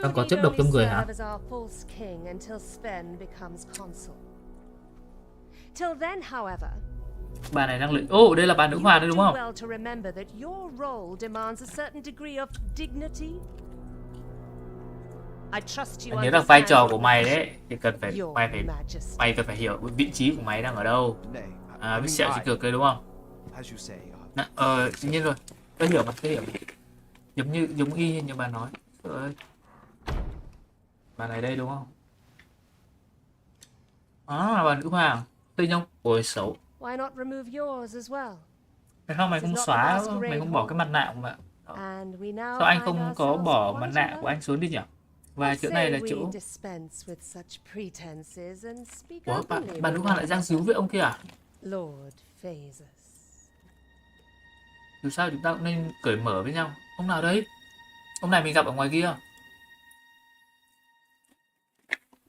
Đang có chất độc trong người hả? Till then, however, Bà này đang luyện. Đây là bà nữ hoàng đấy đúng không? well to remember that your role demands a certain degree of dignity. I trust you Nhớ là vai trò của understand mày đấy thì cần phải Your mày cần phải hiểu vị trí của mày đang ở đâu. Biết sẹo trên cửa kia đúng không? As you say. Tự nhiên rồi. Tôi hiểu mà. Giống y như bà nói. Bà này đây đúng không? Bà nữ hoàng. Tinh không? Ôi xấu. Why not remove yours as well? Mày không xóa, mày không bỏ cái mặt nạ của bạn. Sao anh không có bỏ mặt nạ của anh xuống đi nhỉ? Và chỗ này là chỗ. Ủa, bà nữ hoàng lại giang díu với ông kia à? Lord Phases. Dù sao chúng ta cũng nên cởi mở với nhau. Ông nào đấy? Ông này mình gặp ở ngoài kia.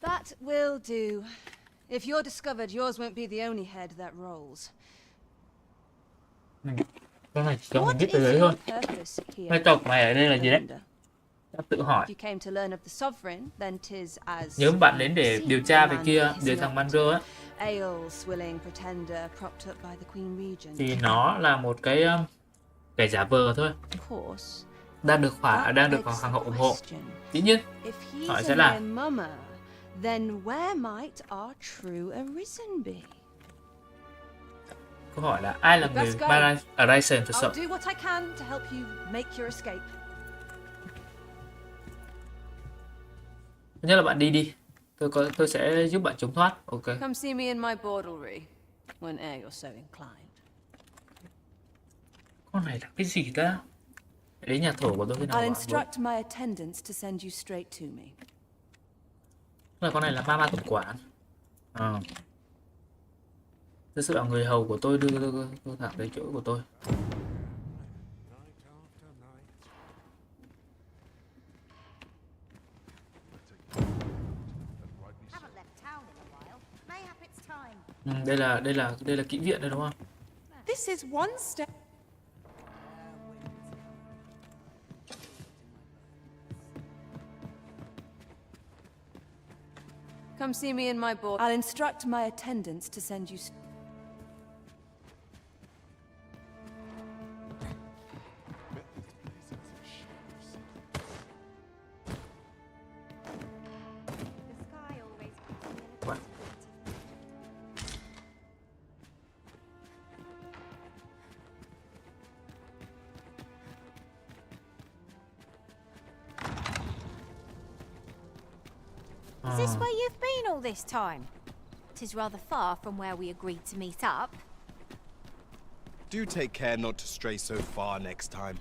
That will do. If you're discovered, yours won't be the only head that rolls. Cái này chỉ cho mình biết từ đấy thôi. Vai trò của mày ở đây là gì đấy? Ta tự hỏi. Nhớ bạn đến để điều tra về kia, về thằng Mandro á. Thì nó là một cái kẻ giả vờ thôi. Đang được hoàng hậu ủng hộ. Dĩ nhiên, hỏi sẽ là then where might our true arisen be? câu hỏi là ai là người Arisen thực sự? I'll do what I can to help you make your escape. Thứ nhất là bạn đi. Tôi sẽ giúp bạn trốn thoát. Ok. Come see me in my bordlery whene'er you're so inclined. Con này là cái gì ta? Đấy nhà thổ của tôi khi nào I'll bảo instruct my attendants to send you straight to me. là con này là ma tổng quản. Thực sự là người hầu của tôi đưa thẳng tới chỗ của tôi. Đây là kỹ viện đây đúng không? This is one step. Come see me in my board. I'll instruct my attendants to send you. Is this where you've been all this time? 'Tis rather far from where we agreed to meet up. Do take care not to stray so far next time.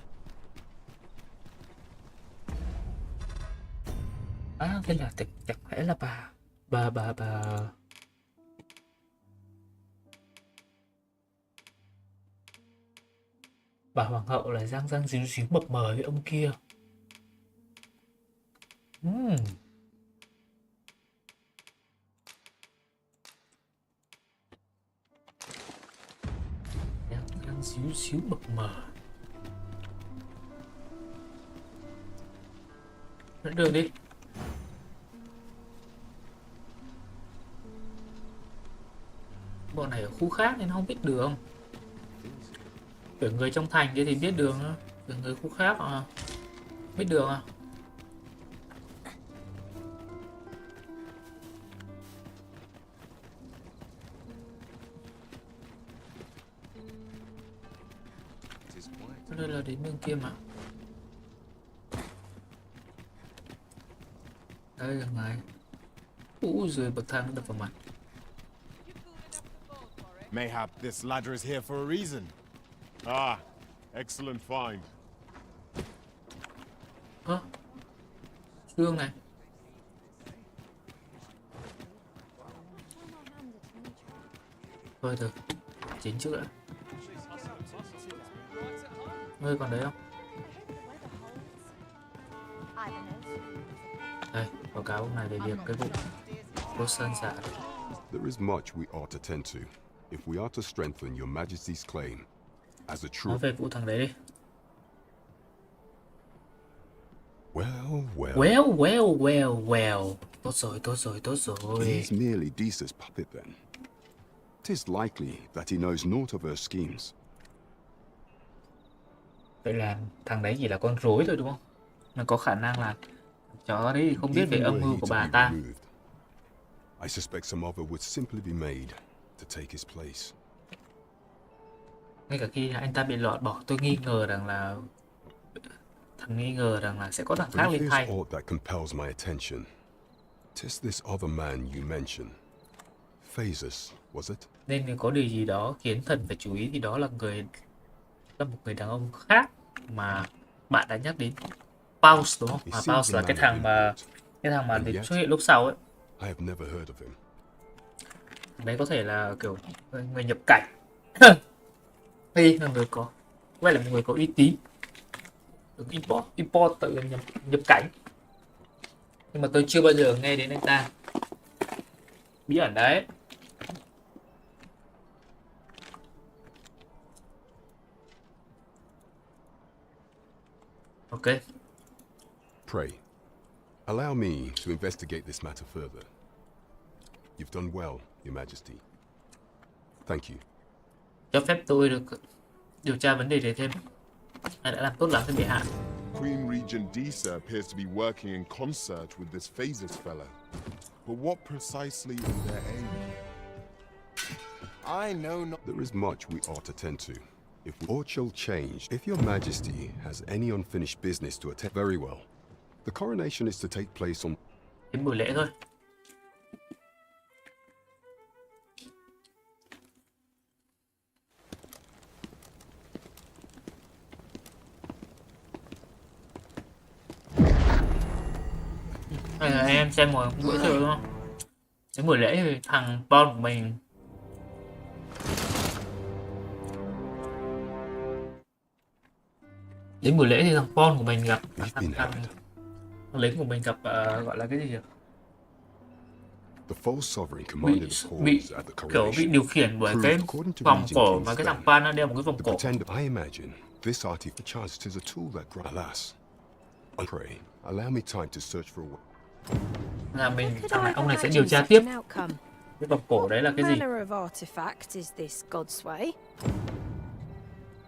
Thế là chẳng lẽ là bà hoàng hậu là răng díu díu mập mờ với ông kia. Răng díu díu mập mờ. Dẫn đường đi. Bọn này ở khu khác nên không biết đường. Tưởng người trong thành kia thì biết đường nữa. Tưởng người khu khác biết đường à. Đây là đến bên kia mà. Đây là này. Úi giời, bậc thang nó đập vào mặt. Mayhap this ladder is here for a reason. Ah, excellent find. Xương này. Thôi thôi, chính trước đã. Ngươi còn đấy không? Đây, báo cáo ông này về việc cái vụ đốt sơn giả. There is much we ought to tend to if we are to strengthen your Majesty's claim as a true. Nói về vụ thằng đấy đi. Well. Tốt rồi. He's merely Disa's puppet then. 'Tis likely that he knows naught of her schemes. Vậy là thằng đấy chỉ là con rối thôi đúng không? Nó có khả năng là chó đấy thì không biết về âm mưu của bà ta. I suspect some other would simply be made to take his place. Ngay cả khi anh ta bị lọt bỏ, tôi nghi ngờ rằng là sẽ có thằng khác lên thay. Aught that compels my attention. 'Tis this other man you mentioned. Phases, was it? Nên nếu có điều gì đó khiến thần phải chú ý thì đó là một người đàn ông khác mà bạn đã nhắc đến. Paus đúng không? Mà Paus là cái thằng mà đến xuất hiện lúc sau ấy. I have never heard of him. Đấy có thể là kiểu người nhập cảnh. Đây là người có, vậy là một người có uy tín. Được import tự nhập cảnh. Nhưng mà tôi chưa bao giờ nghe đến anh ta. Bí ẩn đấy. Okay. Pray, allow me to investigate this matter further. You've done well, Your Majesty. Thank you. Cho phép tôi được điều tra vấn đề này thêm. Anh đã làm tốt lắm thưa bệ hạ. Queen Regent Disa appears to be working in concert with this Phases fellow. But what precisely is their aim? I know not. There is much we ought to tend to. If we or shall change, if Your Majesty has any unfinished business to attend, very well. The coronation is to take place on. Đến buổi lễ thôi. Đây là em xem một bữa chơi đúng không? Đến buổi lễ thì thằng Bon của mình đến buổi lễ thì thằng Bon của mình gặp thằng lính của mình gặp gọi là cái gì nhỉ? The false sovereign commanded a bị pause at the kiểu bị coronation. điều khiển bởi cái Proved, according to vòng Regent cổ King mà cái thằng Spain, Pan nó đeo một cái vòng the cổ. pretender, I imagine this artifact charged is a tool that alas. I pray, allow me time to search for a way. Là mình ông này sẽ điều tra tiếp cái vòng cổ đấy là cái gì. Manner of artifact is this God's way?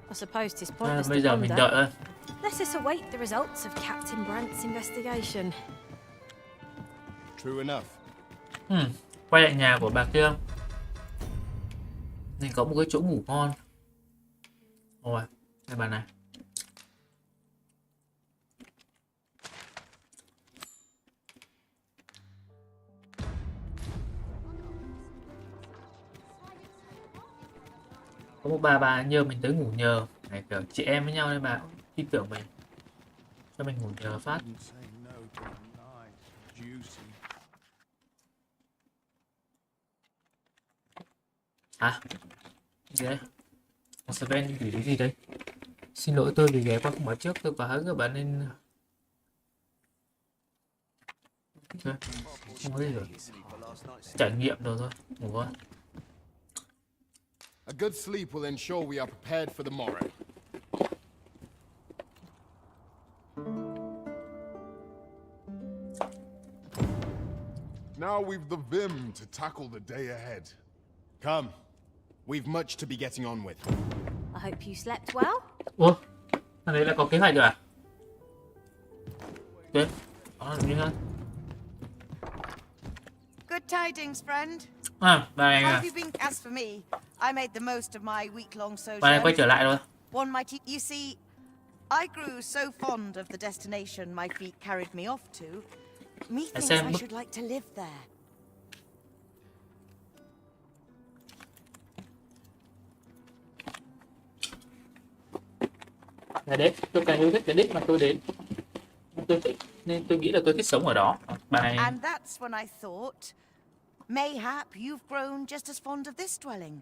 I suppose 'tis pointless Bây to giờ mình đợi ponder. thôi. Let us await the results of Captain Brant's investigation. True enough. Quay lại nhà của bà kia. Mình có một cái chỗ ngủ ngon. Rồi, đây bà này. Có một bà nhờ mình tới ngủ nhờ. Này kiểu chị em với nhau nên bà tin tưởng mình. Cho mình ngủ nhờ phát. À, gì đấy? Một Sven gửi cái gì đấy? Xin lỗi tôi vì ghé qua không báo trước, tôi quá các bạn nên không có gì rồi. Trải nghiệm rồi thôi, ngủ thôi. A good sleep will ensure we are prepared for the morrow. Now we've the vim to tackle the day ahead. Come. We've much to be getting on with. I hope you slept well. Ủa? Thằng đấy là có kế hoạch rồi à? Ok. Đó, như thế. Good tidings, friend. À, bà này How à. have you been? As for me, I made the most of my week-long Bà này quay sojourn. trở lại rồi. One mighty. You see, I grew so fond of the destination my feet carried me off to. Methinks I should like to live there. Là đấy, tôi càng yêu thích cái đích mà tôi đến. Tôi thích, nên tôi nghĩ là tôi thích sống ở đó. Bà này... And that's when I thought, mayhap you've grown just as fond of this dwelling.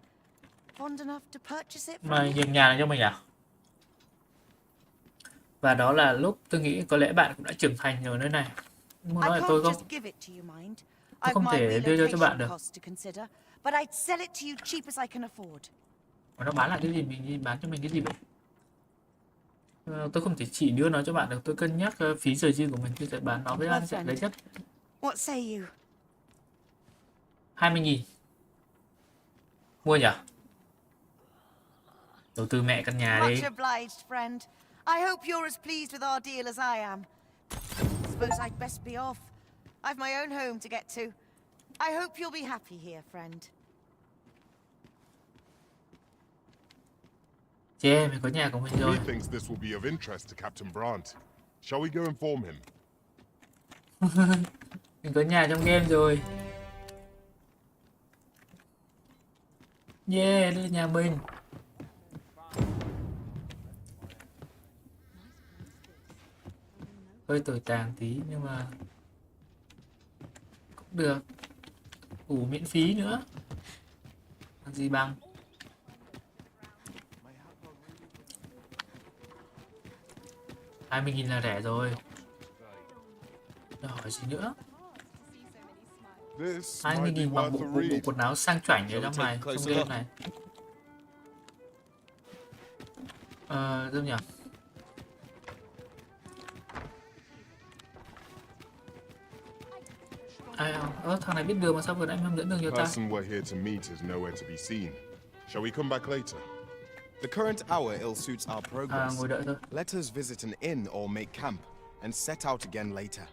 Fond enough to purchase it Mà from me. nhường nhà này cho mình à? Và đó là lúc tôi nghĩ có lẽ bạn cũng đã trưởng thành ở nơi này. Muốn nói là tôi không thể đưa cho bạn được. Mà nó bán lại cái gì, mình đi bán cho mình cái gì vậy? Tôi không thể chỉ đưa nó cho bạn được, tôi cân nhắc phí rời riêng của mình, tôi sẽ bán nó với ai sẽ lấy nhất. 20.000. Mua nhỉ? Đầu tư mẹ căn nhà đi. Much obliged, friend. I hope you're as pleased with our deal as I am. Suppose I'd best be off. I've my own home to get to. I hope you'll be happy here, friend. Yeah, mình có nhà của mình rồi. Methinks this will be of interest to Captain Brant. Shall we go inform him? Mình có nhà trong game rồi. Yeah, đây là nhà mình. Hơi tồi tàn tí nhưng mà cũng được. Ngủ miễn phí nữa. Làm gì bằng. $20.000 là rẻ rồi. Đòi hỏi gì nữa. 20.000 bằng bộ quần áo sang chảnh ở trong này, trong game này. Đâu nhỉ? Thằng này biết đường mà sao vừa nãy em dẫn đường cho ta? Person we're here to meet is nowhere to be seen. Shall we come back later? The current hour ill suits our progress. Ngồi đợi thôi. Let us visit an inn or make camp and set out again later.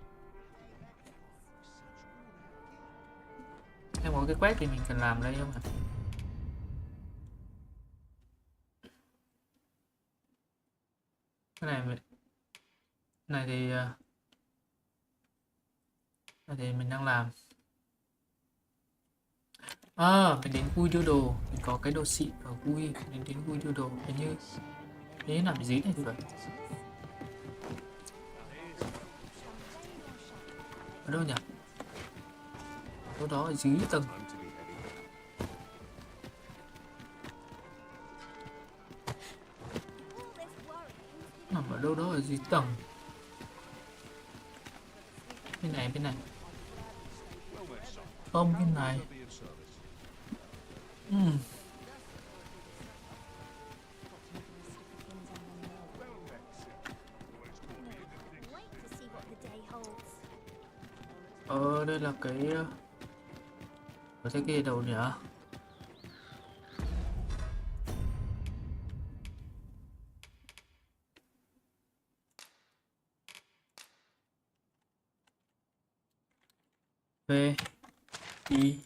Em có cái quét thì mình cần làm đây không ạ? Cái này thì mình đang làm. Mình đến vui đưa đồ, mình có cái đồ xịn ở vui, mình đến vui đưa đồ, hình như thế làm gì này thì phải. ở đâu nhỉ? Chỗ đó ở dưới tầng. Nằm ở đâu đó ở dưới tầng. Bên này, bên này. Không, bên này. Đây là cái có cái kia đâu nhỉ? V I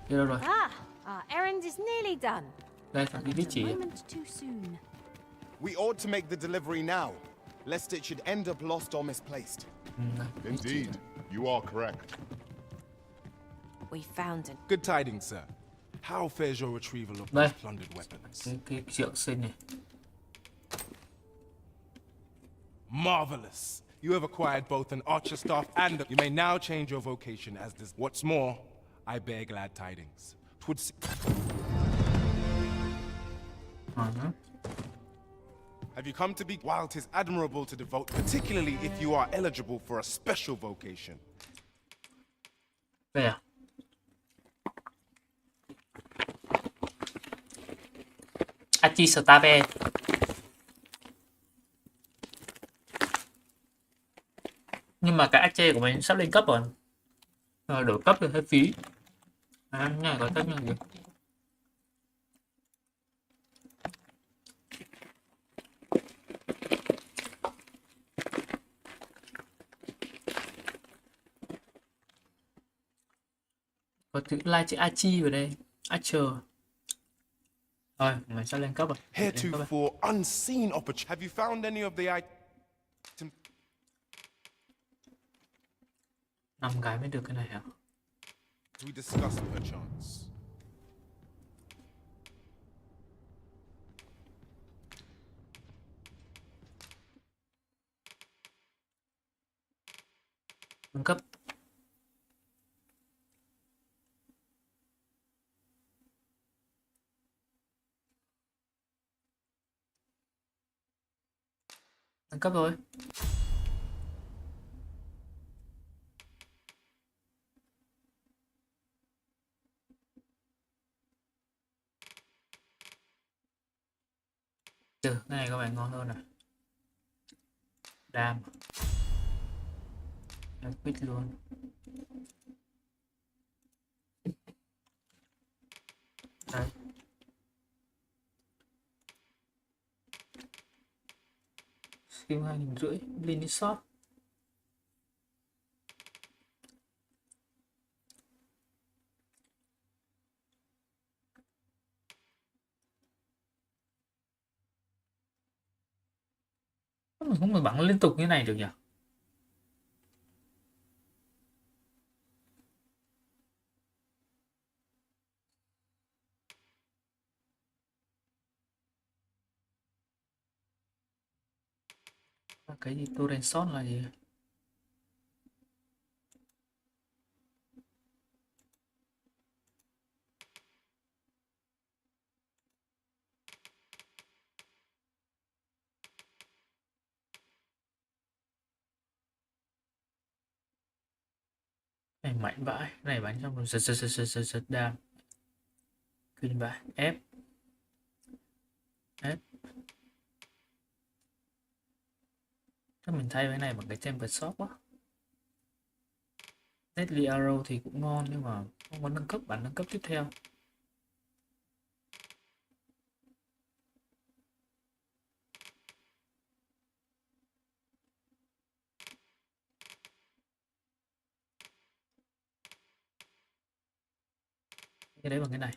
đâu rồi? Our errand is nearly done. Đây phải đi địa chỉ. We ought to make the delivery now, lest it should end up lost or misplaced. Indeed, you are correct. We found it. Good tidings, sir. How fares your retrieval of Đây. those plundered weapons? Cái triệu sinh này. Marvelous. You have acquired both an archer staff and you may now change your vocation as this. What's more, I bear glad tidings. 'Twould Have you come to be? While 'tis admirable to devote, particularly if you are eligible for a special vocation. Đây à? Achi Stave. Nhưng mà cái Ache của mình sắp lên cấp rồi. Đổi cấp thì hơi phí. Này có tất nhiên gì? Có chữ like chữ Achi vào đây. Archer. Rồi, mình sắp lên cấp rồi. Heretofore unseen opportunity. Have you found any of the items? 5 cái mới được cái này hả? We discuss perchance. Nâng cấp. Nâng cấp rồi. Cái này các bạn ngon hơn này. Đam. Quýt luôn. Đấy. Skill 2.500 Blinding Shot. Mình không thể bắn liên tục như này được nhỉ? Cái gì torrent shot là gì? Này mạnh vãi, này bắn trong rồi giật đam. Kinh vãi, ép. Chắc mình thay cái này bằng cái temper shot quá. Deadly Arrow thì cũng ngon nhưng mà không có nâng cấp, bản nâng cấp tiếp theo. Cái đấy bằng cái này.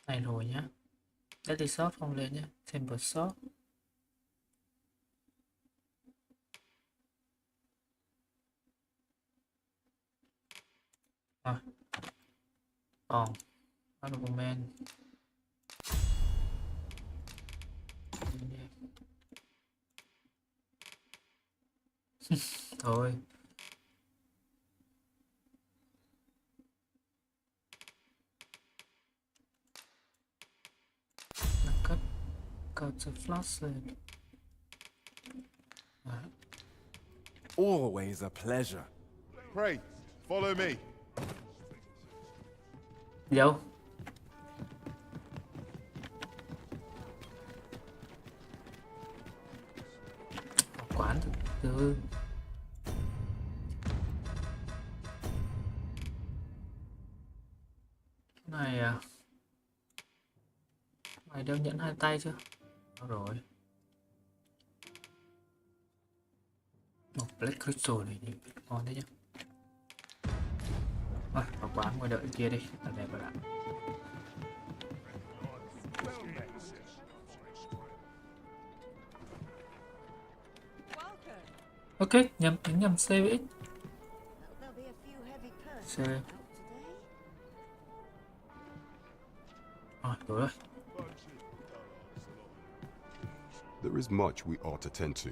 Này rồi nhá. Deadly Shot không lên nhá. Temper Shot. À. Còn Honorable thôi. Cut the flash lên. Always a pleasure. Pray, follow me. Đi đâu? Quán từ từ. Cái này à? Mày đeo nhẫn 2 tay chưa? Đó rồi. Một Black Crystal này ngon đấy nhá. Rồi, vào quán ngồi đợi kia đi, tạm biệt các bạn. Ok, nhầm C với X. C. Rồi, tối rồi. There is much we ought to tend to,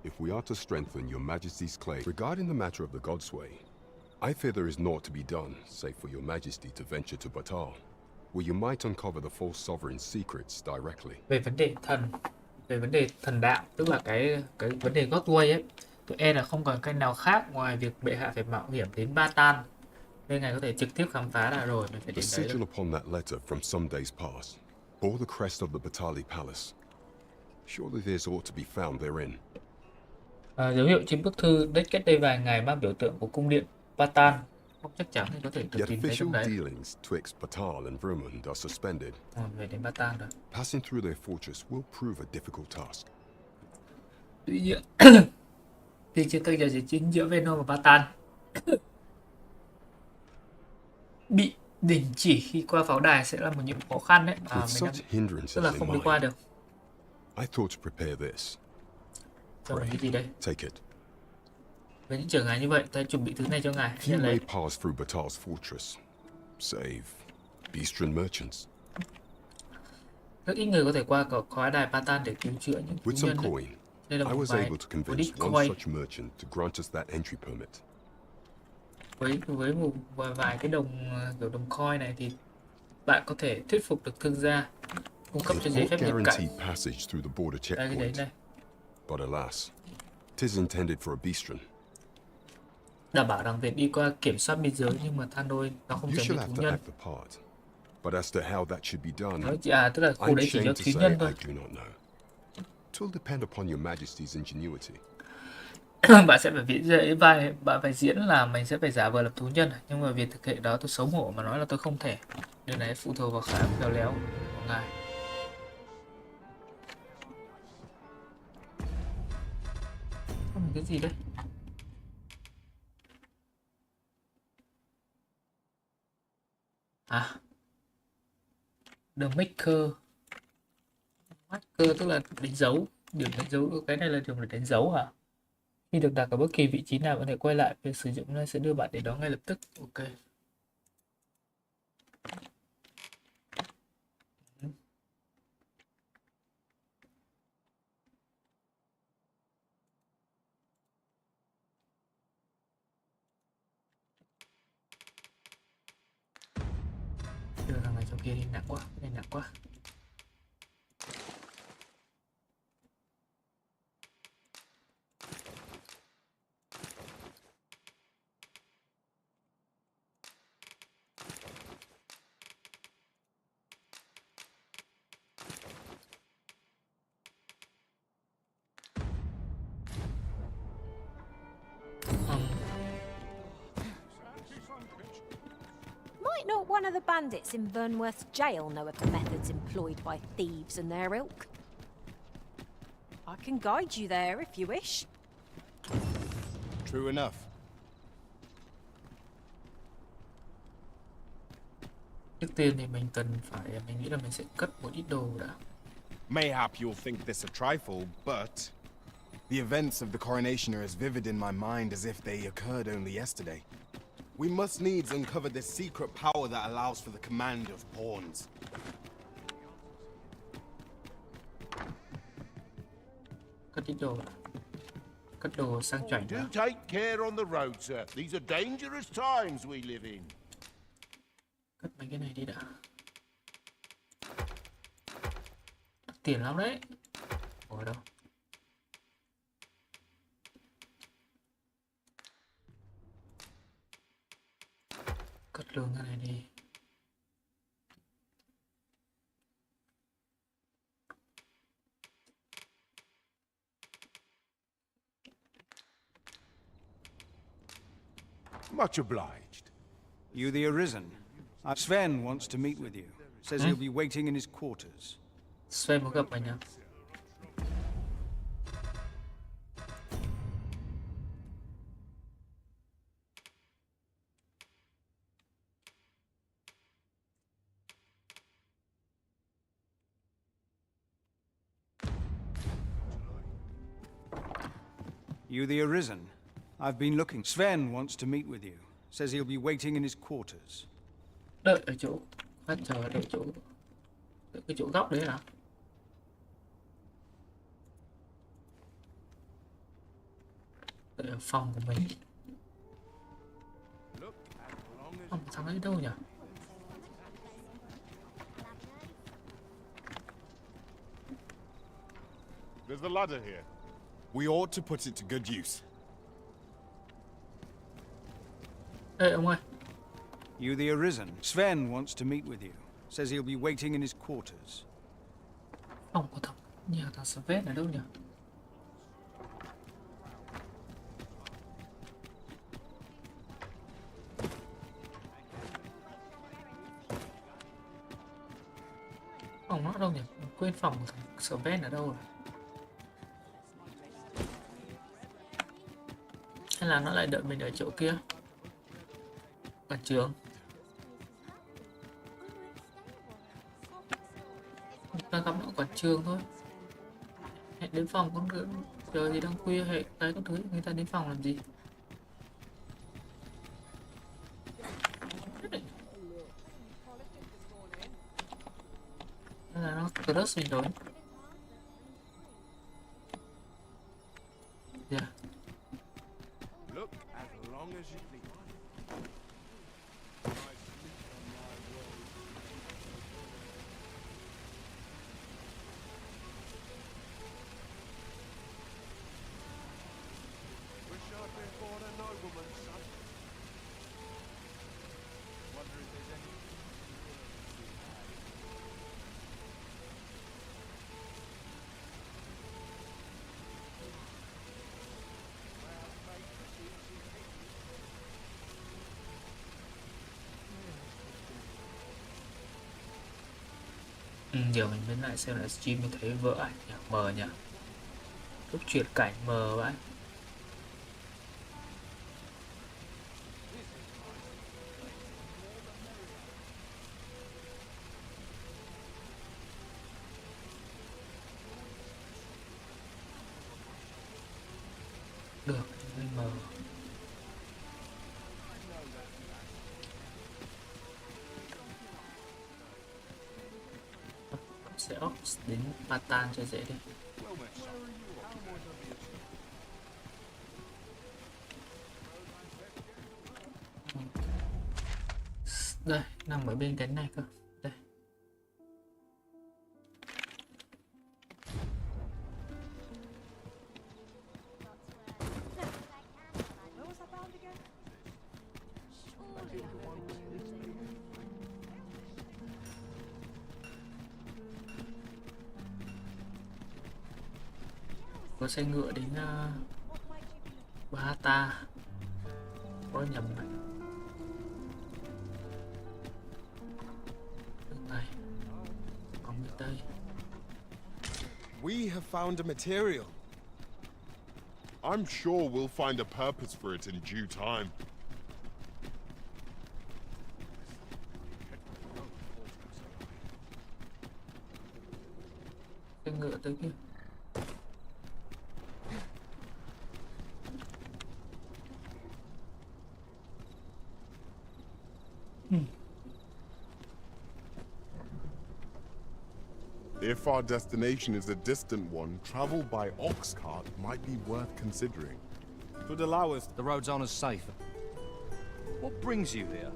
if we are to strengthen your Majesty's claim. Regarding the matter of the Godsway, I fear there is naught to be done, save for your Majesty to venture to Batal, where you might uncover the false sovereign's secrets directly. Về vấn đề thần đạo, tức là cái vấn đề Godsway ấy, tụi em là không còn cách nào khác ngoài việc bệ hạ phải mạo hiểm đến Batan, nên ngài có thể trực tiếp khám phá ra rồi, mình phải The đến đấy. sigil upon that letter from some days past bore the crest of the Batali Palace. Surely there's ought to be found therein. Dấu hiệu trên bức thư cách đây vài ngày mang biểu tượng của cung điện Batan. Không chắc chắn thì có thể được Yet tìm thấy trong official đấy. dealings twixt Batal and Vermund are suspended. Về đến Batan rồi. Passing through their fortress will prove a difficult task. Tuy nhiên, trên các giao dịch chính giữa Venom và Batan bị đình chỉ khi qua pháo đài sẽ là một nhiệm vụ khó khăn đấy. With such hindrances tức là in không đi mind, qua được. I thought to prepare this. Cho mình cái gì đây? Take it. Với những trở ngại như vậy, ta chuẩn bị thứ này cho ngài. Few may pass through Batal's fortress, save Beastren merchants. Rất ít người có thể qua khóa đài Batan để cứu chữa những With tù some nhân đấy. coin, Đây là I một was able vài to convince one coin. such merchant to grant us that entry permit. Với một vài cái đồng kiểu đồng coin này thì bạn có thể thuyết phục được thương gia cung cấp cho giấy phép nhập cảnh. Guaranteed passage through the border Đây cái đấy checkpoint. này. But alas, 'tis intended for a Beastren. Đảm bảo rằng việc đi qua kiểm soát biên giới, nhưng mà than đôi nó không You giống shall như have thú to nhân. act the part. But as to how that should be done, Tức là khu I'm đấy chỉ cho ashamed to thú say nhân thôi. I do not know. It will depend upon your Majesty's ingenuity. Bạn sẽ phải diễn bạn phải diễn là mình sẽ phải giả vờ làm thú nhân, nhưng mà việc thực hiện đó tôi xấu hổ mà nói là tôi không thể. Điều này phụ thuộc vào khả năng khéo léo của ngài. Không cái gì đấy? À, The Maker. Maker tức là đánh dấu. Điểm đánh dấu, cái này là điểm để đánh dấu hả? Khi được đặt ở bất kỳ vị trí nào, có thể quay lại, việc sử dụng này sẽ đưa bạn đến đó ngay lập tức. Ok. Đưa thằng này cho kia đi, nặng quá, cái này nặng quá. Might not one of the bandits in Vernworth's jail know of the methods employed by thieves and their ilk? I can guide you there if you wish. True enough. Trước tiên thì mình nghĩ là mình sẽ cất một ít đồ đã. Mayhap you'll think this a trifle, but the events of the coronation are as vivid in my mind as if they occurred only yesterday. We must needs uncover this secret power that allows for the command of pawns. Cất đồ sang chảnh Do đã. take care on the road, sir. These are dangerous times we live in. Cất mấy cái này đi đã. Tiền lắm đấy. Ở đâu? Cất lương cái này đi. Much obliged. You the Arisen? Sven wants to meet with you. Says he'll be waiting in his quarters. Sven muốn gặp mình nhá. You the Arisen? I've been looking. Sven wants to meet with you. Says he'll be waiting in his quarters. Đợi ở chỗ. Bắt chờ đợi chỗ. Đợi cái chỗ góc đấy hả? Đợi ở phòng của mình. Phòng thằng ấy đâu nhỉ? There's a ladder here. We ought to put it to good use. Ê ông ơi. You the Arisen? Sven wants to meet with you. Says he'll be waiting in his quarters. Phòng của thằng nhà thằng Sven ở đâu nhỉ? Phòng nó ở đâu nhỉ? Quên phòng của thằng Sven ở đâu rồi? Hay là nó lại đợi mình ở chỗ kia? Quảng trường. Ta gặp nó quảng trường thôi. Hẹn đến phòng con nữa. Giờ thì đang khuya, hẹn cái con thứ người ta đến phòng làm gì? Hay là nó crush mình rồi. Yeah. Look as long as you please. Wish I'd been born a nobleman's son. Wonder if there's any. Giờ mình bên lại xem lại stream mới thấy vỡ ảnh nhỉ? Mờ nhỉ? Lúc chuyển cảnh mờ vậy. Được, hơi mờ. Sẽ ops đến Patan cho dễ đi. Đây, nằm ở bên cánh này cơ. Đây. Có xe ngựa đến Bahata. Có nhầm này. Đường này. Còn bên đây. We have found a material. I'm sure we'll find a purpose for it in due time. Xe ngựa tới kia. If our destination is a distant one, travel by ox cart might be worth considering. Could allow us. The roads aren't as safe. What brings you here?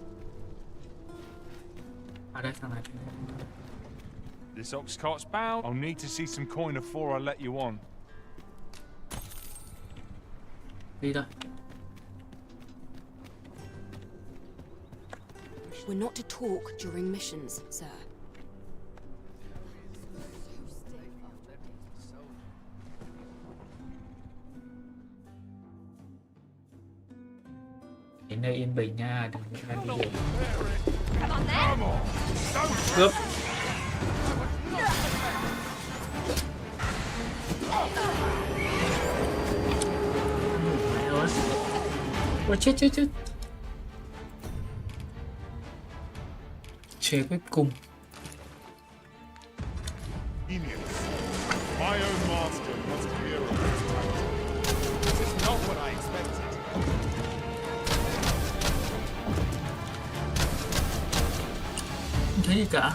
This ox cart's bound. I'll need to see some coin before I let you on. Đi thôi. We're not to talk during missions, sir. Đến nơi yên bình nha, đừng có đi đường. Come on, Cướp. Mày ơi. Ôi chết. Chế cuối cùng. My own master must hear of this tactic. This is not what I expected. Không thấy gì cả.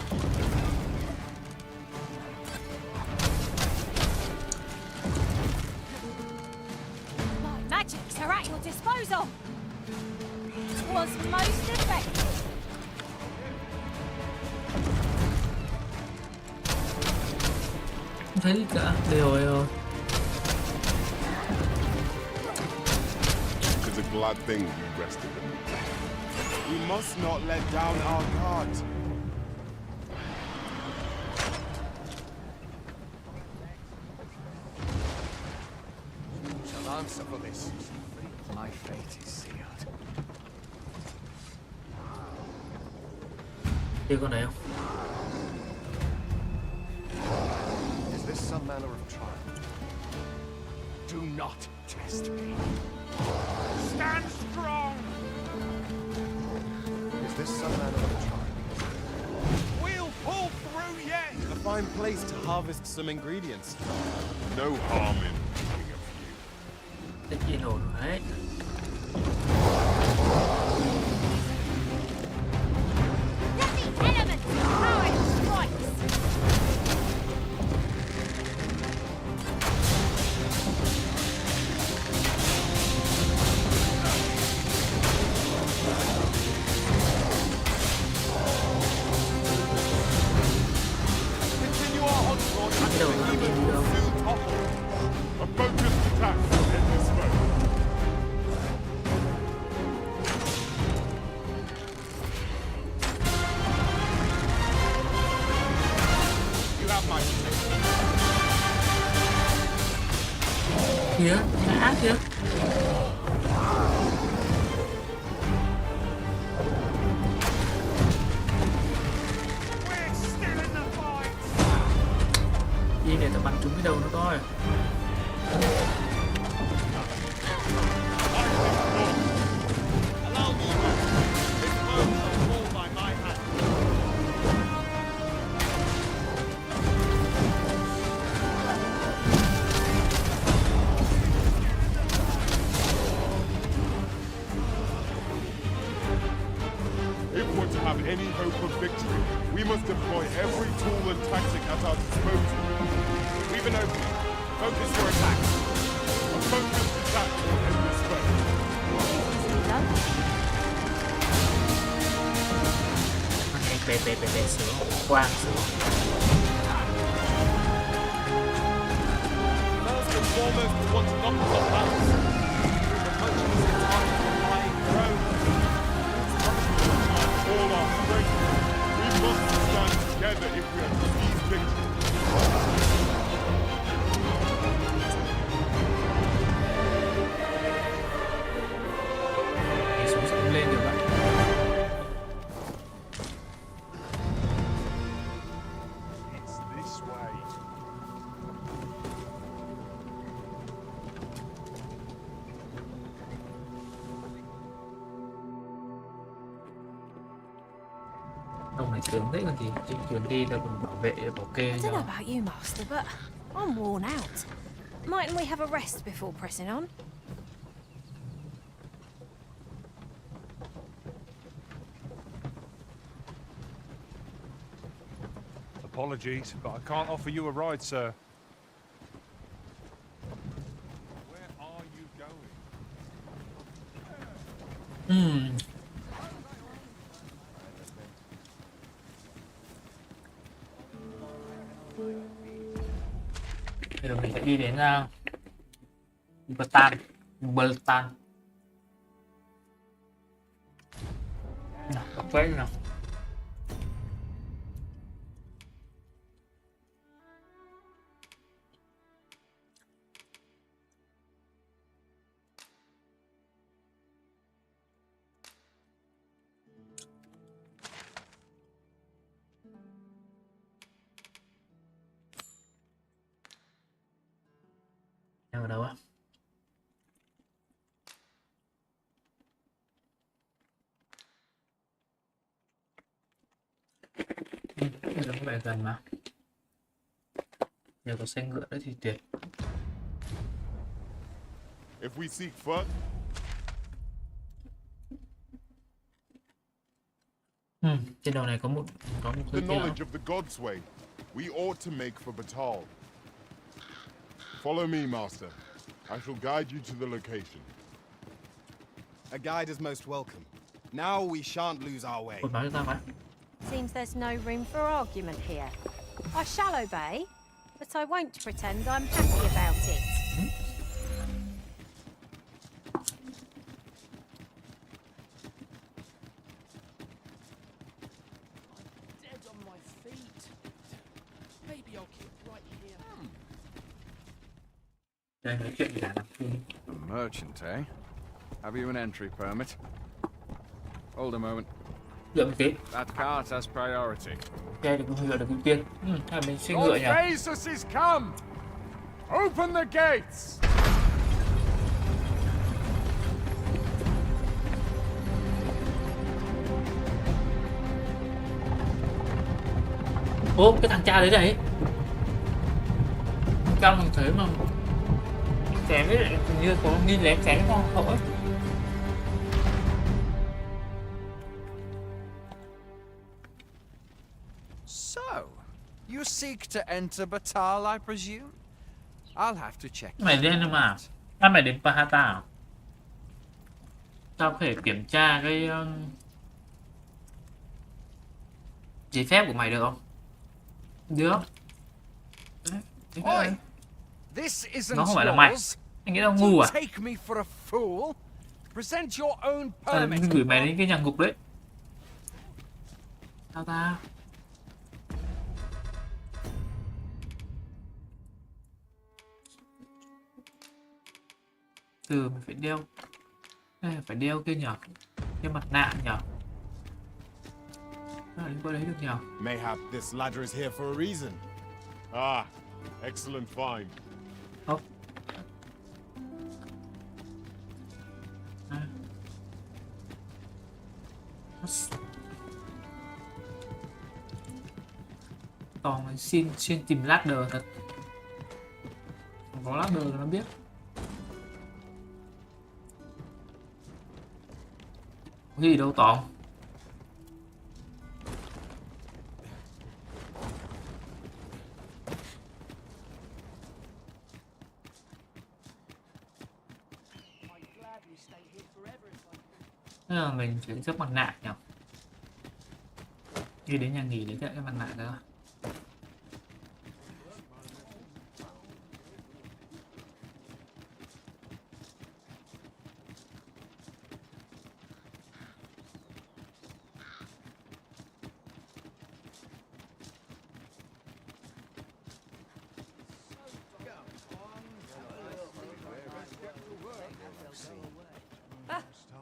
My magics are at your disposal. It was most effective. Không thấy gì cả. Rồi. It's a glad thing we rested them. We must not let down our guard. Shall answer for this. My fate is sealed. Chưa con này không? Is this some manner of trial? Do not test me. Stand strong! Is this some manner of trial? We'll pull through yet! A fine place to harvest some ingredients. No harm in thinking of you. Tất nhiên ổn rồi đấy. Let the elements power strikes. Continue our onslaught and Cái đầu the nó demon đi will đâu? soon topple. A focused attack will end this foe. You have my protection. Kìa, ngã kìa. We're still in the fight! Đi để tao bắn trúng cái đầu nó coi. Allow me, master. His foes shall fall by my hand. If we're to have any hope of victory, we must deploy every tool and tactic at our disposal. Leave an opening. Focus your attacks. A focused attack will end this foe. Con này bè xuống, quang xuống. First and foremost, we want to knock them off balance. The much easier time for lying prone. All our strength. We must stand together if we are to seize victory. Đi xuống không lên được bạn. It's this way. Ông này sướng thế còn gì. Trên chuyến đi là còn bảo vệ bảo kê I don't know cho. about you, Master, but I'm worn out. Mightn't we have a rest before pressing on? Apologies, but I can't offer you a ride, sir. Where are you going? Bây giờ mình sẽ đi đến Bertan. Nào, đọc quét nào. Em ở đâu á? Bây giờ các bạn gần mà. Nếu có xe ngựa đấy thì tuyệt. If we seek further, Trên đầu này có một the cái knowledge of the God's way, we ought to make for Batal. Follow me, Master. I shall guide you to the location. A guide is most welcome. Now we shan't lose our way. Ủa, nói ra vậy? Seems there's no room for argument here. I shall obey, but I won't pretend I'm happy about it. Dead on my feet. Maybe I'll keep right here. Đây nói chuyện cả làm phim. A merchant, eh? Have you an entry permit? Hold a moment. Dựa một tí. That cart has priority. Đây được ngựa được ưu tiên. Hai bên xe ngựa nhỉ? Jesus is come! Open the gates! Ô, cái thằng cha đấy này. Trong thằng thế mà chém với lại như có nghi lén chém con hậu ấy. So, you seek to enter Batal, I presume? I'll have to check. Mày lên đâu mà? Mày đến Pahata à? Tao có thể kiểm tra cái giấy phép của mày được không? Được. Oi! This Nó isn't không phải là mày. yours. Anh nghĩ tao ngu à? Take me for a fool. Present your own Tao permit. gửi mày đến cái nhà ngục đấy. Sao ta? Từ mình phải đeo. Đây phải đeo kia nhở? Cái mặt nạ nhở? Đi qua đấy được nhở? Mayhap this ladder is here for a reason. Ah, excellent find. Không. Còn xin tìm ladder thật. Không có ladder nó biết. Có gì đâu Toàn. Thế là mình phải chấp mặt nạ nhỉ? Đi đến nhà nghỉ lấy cái mặt nạ đó.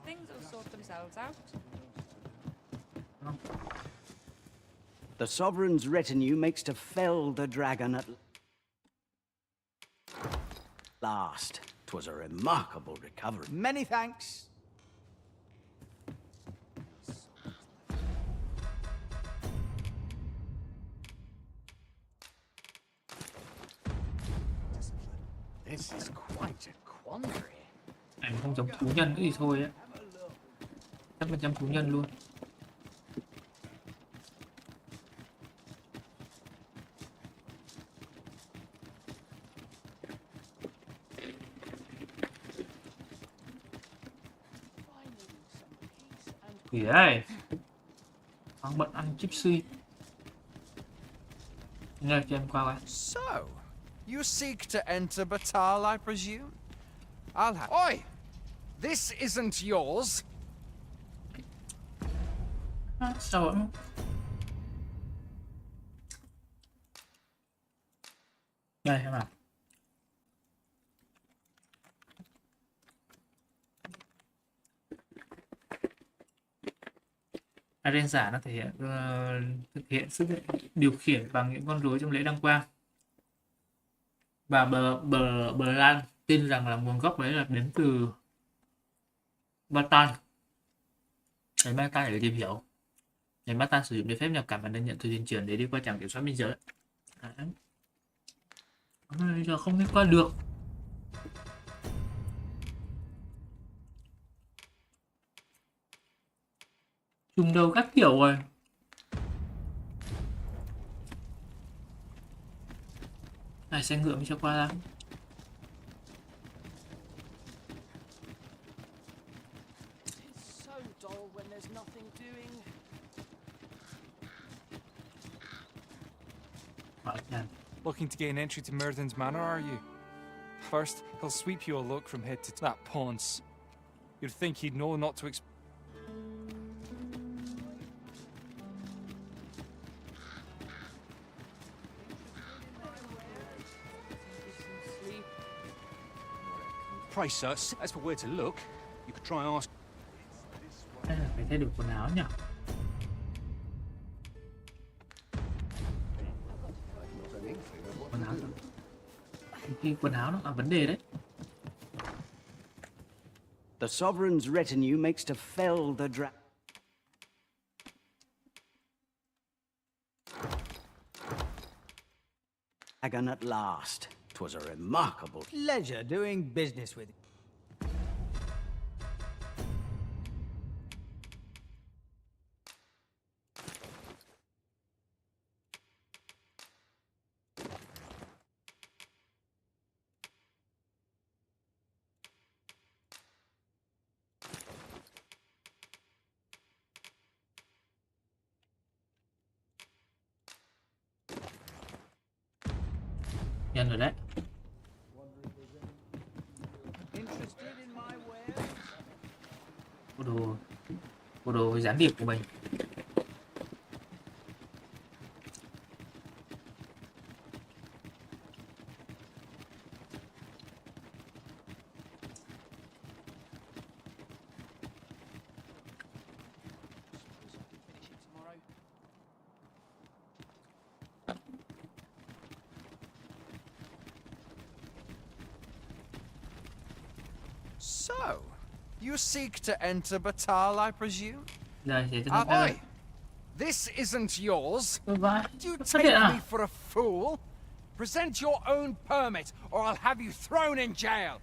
Things will sort themselves out. The Sovereign's retinue makes to fell the dragon at last. 'Twas a remarkable recovery. Many thanks. This is quite a quandary. Ảnh không giống thú nhân nữa thì thôi á. 100% thú nhân luôn. Quỷ ơi, đang bận ăn chip suy. Nghe cho em qua coi. So, you seek to enter Batal, I presume? I'll have. Oi! This isn't yours. Sao vậy? Đây xem nào. Aren giả nó thể hiện thực hiện sức điều khiển bằng những con rối trong lễ đăng quang. Và bờ Lan tin rằng là nguồn gốc đấy là đến từ Batan. Để Batan để tìm hiểu. Để Batan sử dụng giấy phép nhập cảnh và nên nhận từ thuyền trưởng để đi qua trạm kiểm soát biên giới. Đấy. Bây giờ không đi qua được. Trùng đầu các kiểu rồi. Này xe ngựa mới cho qua ra. Looking to gain entry to Myrddin's manor, are you? First, he'll sweep you a look from head to that ponce. You'd think he'd know not to Pray, sir, as for where to look, you could try ask. Đây là phải thay đổi quần áo nhỉ? Quần áo rồi. Cái quần áo nó là vấn đề đấy. The Sovereign's retinue makes to fell the dragon at last. 'Twas a remarkable pleasure doing business with you. Nhân rồi đấy. Bộ đồ gián điệp của mình. So, you seek to enter Batal, I presume? Đây, thì Oi! This isn't yours. Do you take me for a fool? Present your own permit, or I'll have you thrown in jail.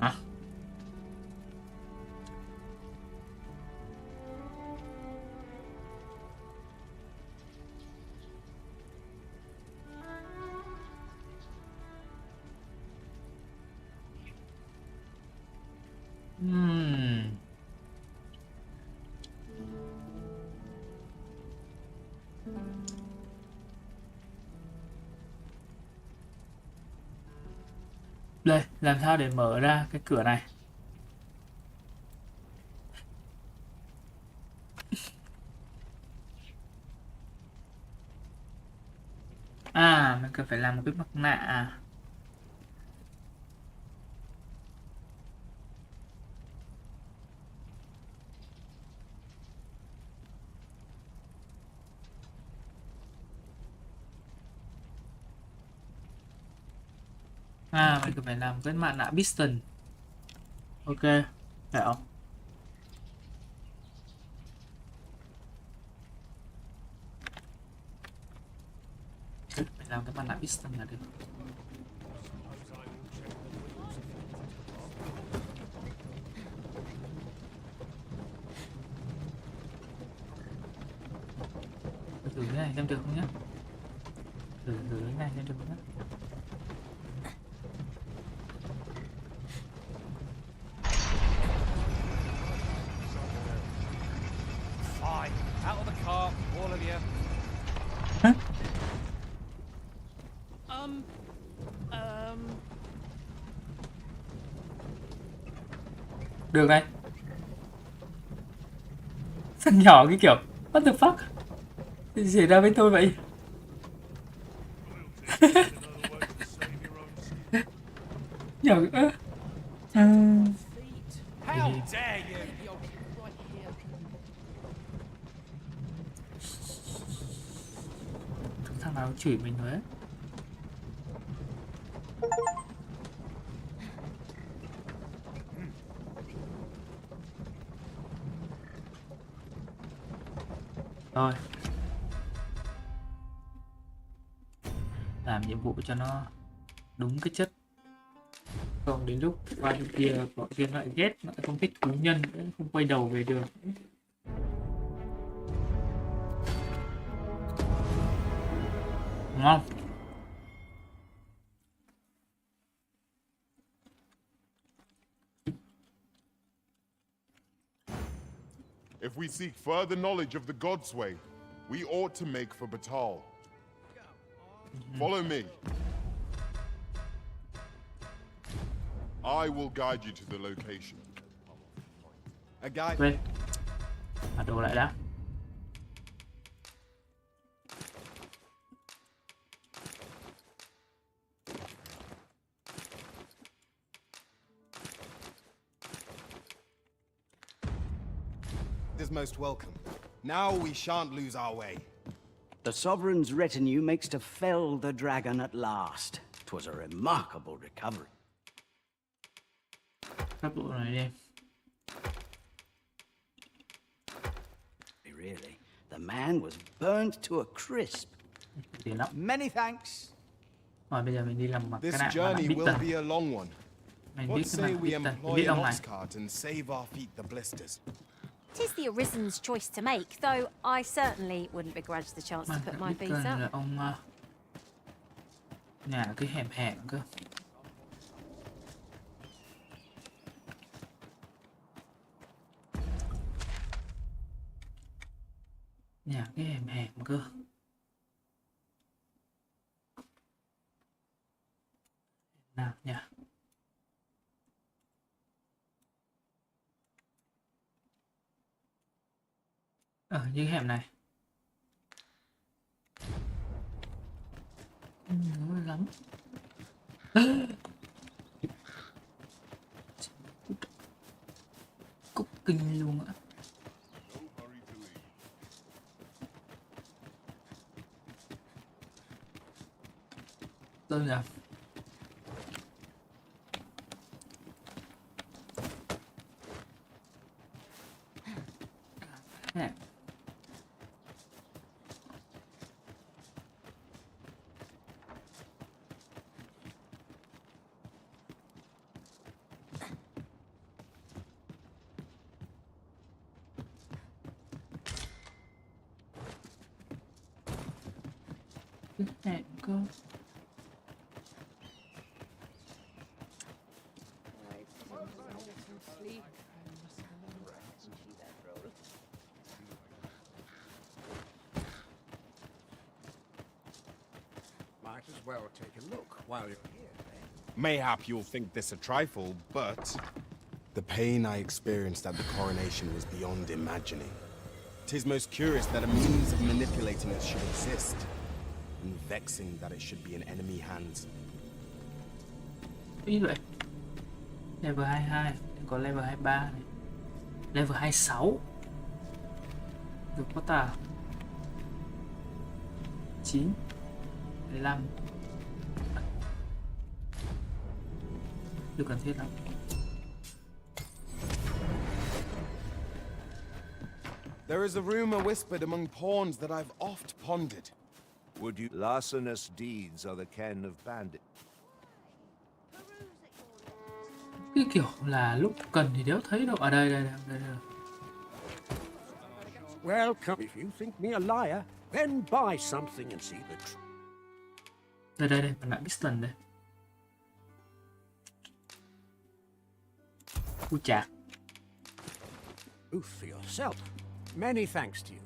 À. Đây, làm sao để mở ra cái cửa này? Mình cần phải làm một cái mặt nạ. Mình cần phải làm cái mặt nạ piston. Ok, phải không? Phải làm cái mặt nạ piston là được. Thử cái này xem được không nhé. Thử cái này xem được không nhé. Fine. Out of the car, all of you. Được này. Thằng nhỏ cái kiểu what the fuck gì xảy ra với tôi vậy? Nhỏ How dare you? thằng nào chửi mình rồi ấy. Rồi, làm nhiệm vụ cho nó đúng cái chất, còn đến lúc qua bên kia bọn kia lại ghét, nó lại không thích cứu nhân, không quay đầu về được. Đúng không? If we seek further knowledge of the God's way, we ought to make for Batal. Follow me. I will guide you to the location. A guide. Về. Đồ lại đã. Is most welcome. Now we shan't lose our way. The Sovereign's retinue makes to fell the dragon at last. 'Twas a remarkable recovery. Các bộ này đi. Really, the man was burnt to a crisp. Many thanks. Rồi bây giờ mình đi làm mặt This cái journey will piston. be a long one. Mình What biết cái say mặt we piston. Mình employ biết an ông này. ox cart and save our feet the blisters? It is the Arisen's choice to make, though I certainly wouldn't begrudge the chance to put my feet Là up. ông nhà cái hẻm hẻm cơ. Nhà cái hẻm hẻm cơ. Nào nhà. Ở như hẻm này. Ngon lắm. Cúc kinh luôn ạ. Đâu nhỉ? Nè. Hẹn cơ. Might as well take a look while you're here, then. Mayhap you'll think this a trifle, but the pain I experienced at the coronation was beyond imagining. 'Tis most curious that a means of manipulating us should exist. and vexing that it should be in enemy hands. Ít vậy. Level 22, có level 23 này. Level 26. Được có tà 9 15. Được cần thiết lắm. There is a rumor whispered among pawns that I've oft pondered. Would you... Larcenous deeds are the ken of bandit. Cái kiểu là lúc cần thì đéo thấy đâu. À đây. Welcome. If you think me a liar, then buy something and see the truth. Đây, mặt nạ piston đây. Ui chà. Oof for yourself. Many thanks to you.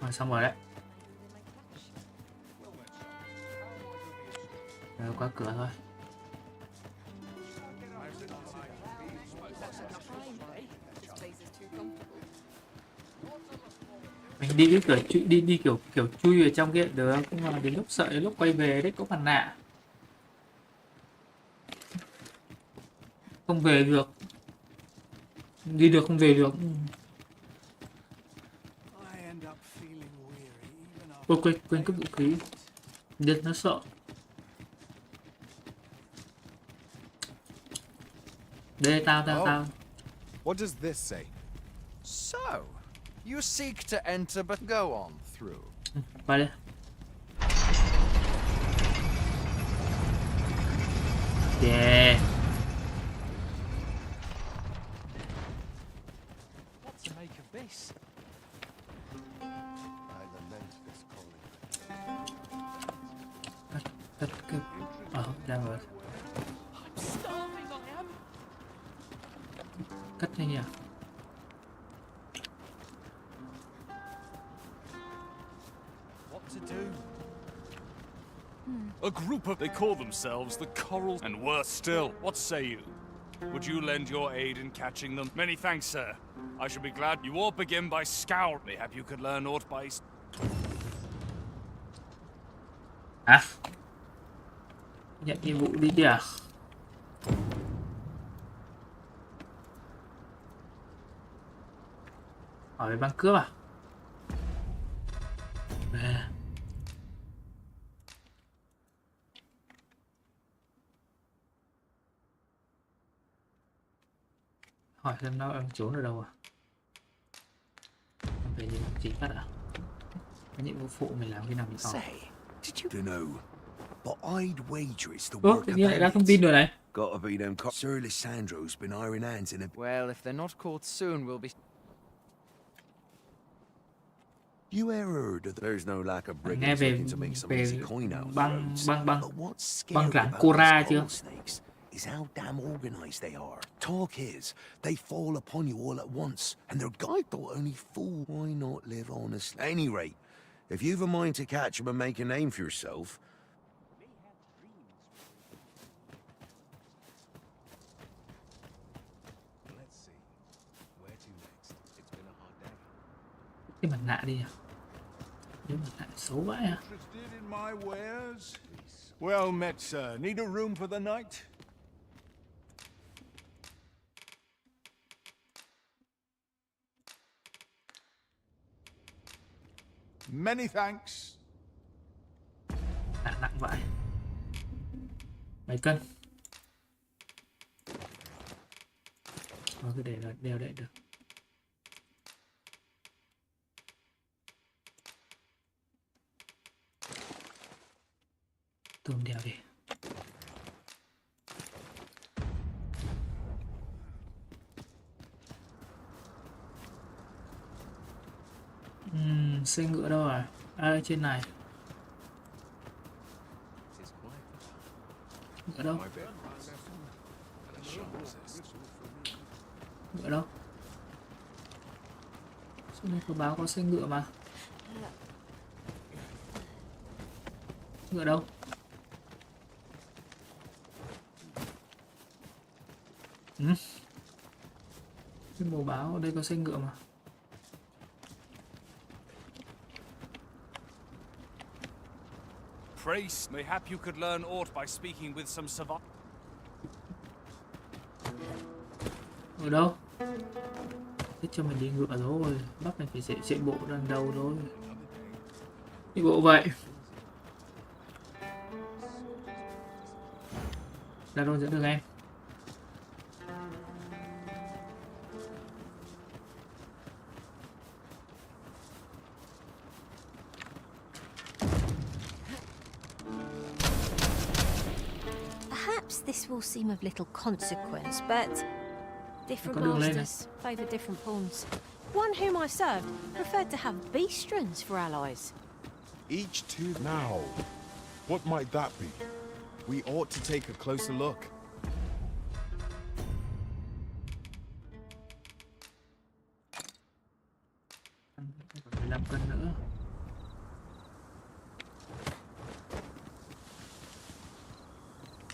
Rồi xong rồi đấy. Rồi qua cửa thôi. Mình đi cái cửa đi kiểu chui ở trong kia được, nhưng mà đến lúc sợ đến lúc quay về đấy có mặt nạ. Không về được. Đi được không về được. Ôi quên cướp vũ khí. Điên nó sợ. Đây tao. What does this say? So, you seek to enter but go on through. Vào đây. Yeah. What to make of this? I lament this calling. Cất. Ra rồi. I'm starving, I am. Cất nhanh nhỉ. What to do? A group of... They call themselves the Coral... And worse still, what say you? Would you lend your aid in catching them? Many thanks, sir. I should be glad you all begin by scouring. Mayhap you could learn aught by... À? Nhận nhiệm vụ đi kìa. Hỏi về băng cướp à? Về. Hỏi xem nó đang trốn ở đâu à? Về nhiệm vụ chính phát à? Cái nhiệm vụ phụ mình làm khi nào mình xong? Did you know? But I'd wager it's the Ủa, work tự of nhiên lại ra thông tin bandits. rồi này. Gotta be them Sir Lissandro's been iron hands in a... Well, if they're not caught soon, we'll be... You ever heard of... There's no lack of Nghe brigands về looking to make some easy coin out of the băng roads. băng But what's băng scary rắn about Cora these chưa? coral snakes is how damn organized they are. Talk is, they fall upon you all at once, and their guide thought only fool. Why not live honestly? At any rate, if you've a mind to catch them and make a name for yourself... Let's see. Where to next? It's been a hard day. Cái mặt nạ đi à? Cái mặt nạ xấu vãi à? Interested in my wares? Well met, sir. Need a room for the night? Many thanks. Nặng vãi. Mấy cân? Cứ để là đeo đậy được. Tôm đeo đi. Xe ngựa đâu rồi? À, trên này. Ngựa đâu? Ngựa đâu? Xuống đây có báo có xe ngựa mà. Ngựa đâu? Cái màu báo ở đây có xe ngựa mà. Crace, mayhap you could learn aught by speaking with some savant. Ở đâu? Thế cho mình đi ngựa rồi, bắt mình phải chạy bộ đằng đầu thôi. Đi bộ vậy. Ra đâu dẫn đường em? Perhaps this will seem of little consequence, but different masters favor different pawns. One whom I served preferred to have beastrons for allies. Each to now. What might that be? We ought to take a closer look. Còn 15 cân nữa.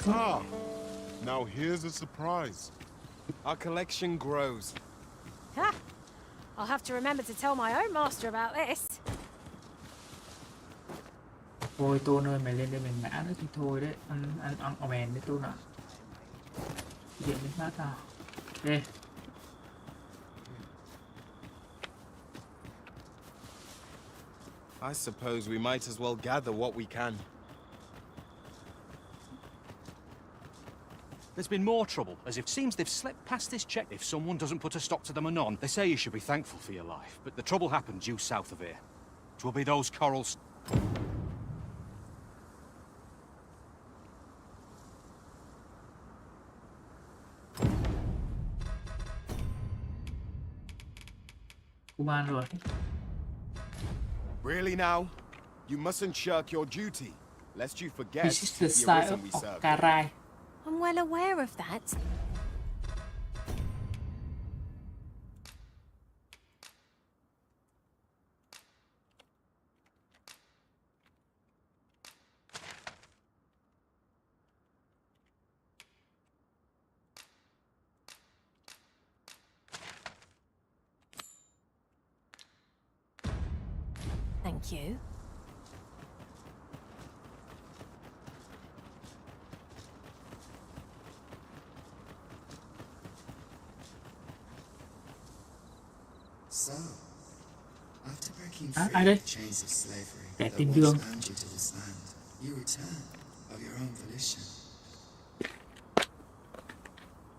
Ah, now here's a surprise. Our collection grows. Ha! I'll have to remember to tell my own master about this. Thôi Tôn ơi, mày lên đây mày ngã nữa thì thôi đấy. Ăn mèn đấy Tôn ạ. Điện đến phát nào. Đây. I suppose we might as well gather what we can. There's been more trouble, as it seems they've slipped past this check. If someone doesn't put a stop to them anon, they say you should be thankful for your life. But the trouble happened due south of here. 'Twill be those corals. Kuman rồi. Really now? You mustn't shirk your duty, lest you forget This is the the style arisen we of served. Karai. I'm well aware of that. Thank you. So, after breaking ai free đây? of the chains of slavery Kẻ that tìm once đường. bound you to this land, you return of your own volition.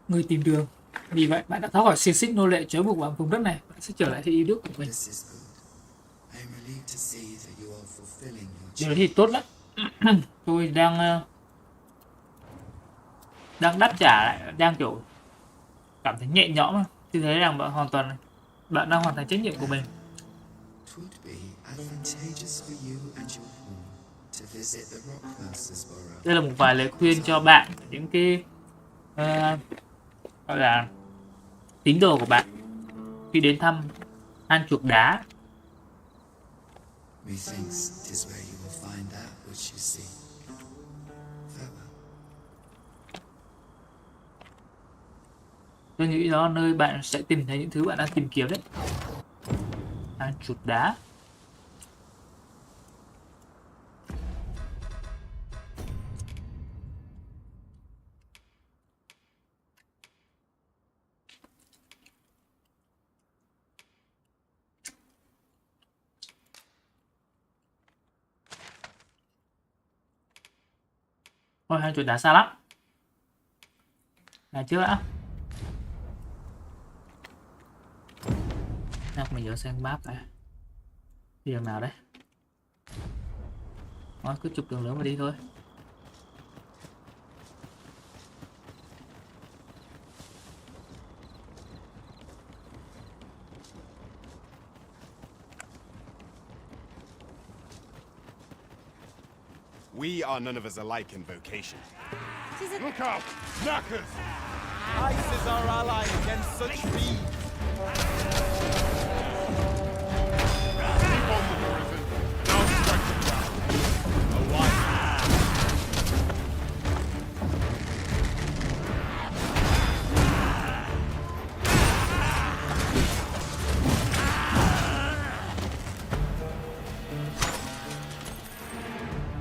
Người tìm đường. Vì vậy, bạn đã thoát khỏi xiềng xích nô lệ trói buộc vào vùng đất này. Bạn sẽ trở lại với yêu nước của mình. This is good. I am relieved to see that you are fulfilling your Điều đó thì tốt lắm. Tôi đang đáp trả lại, đang kiểu cảm thấy nhẹ nhõm. Tôi thấy rằng bạn đang hoàn thành trách nhiệm của mình. It would be advantageous for you and your pawn to visit the Rockmasters Borough. Đây là một vài lời khuyên cho bạn, những cái gọi là tín đồ của bạn khi đến thăm hang chuộc đá. Methinks 'tis where you will find that which you seek. Farewell. Tôi nghĩ đó là nơi bạn sẽ tìm thấy những thứ bạn đang tìm kiếm đấy. Hang chuột đá. Ôi, hang chuột đá xa lắm. Là chưa đã. Nhắc mình nhớ xem map này. Đi đường nào đấy? Thôi, cứ chụp đường lớn mà đi thôi. We are none of us alike in vocation. Look out! Knackers! Ice is our ally against such speed. Keep on the horizon. Now strike the ground. A wise.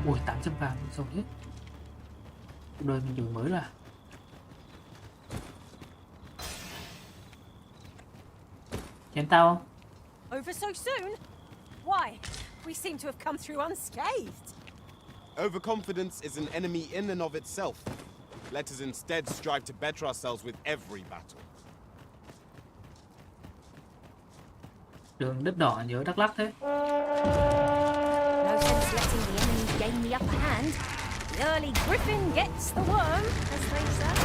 Ui, 8 châm vàng rồi hết. Cuộc đời mình đổi mới là chém tao không? Over so soon? Why? We seem to have come through unscathed. Overconfidence is an enemy in and of itself. Let us instead strive to better ourselves with every battle. Đường đất đỏ nhớ Đắk Lắk thế. No sense letting the enemy gain the upper hand. The early griffin gets the worm, as they say.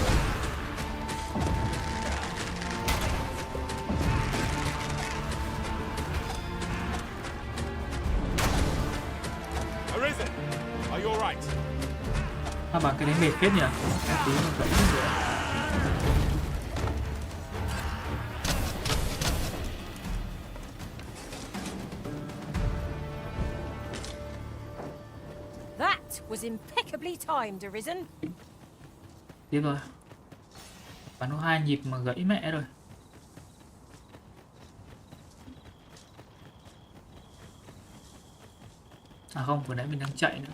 Arisen, are you all right? Bà cái đấy mệt phết nhỉ? Cái tí nó gãy rồi. That was impeccably timed, Arisen. Tiếp rồi. Bắn có 2 nhịp mà gãy mẹ rồi. À không, vừa nãy mình đang chạy nữa.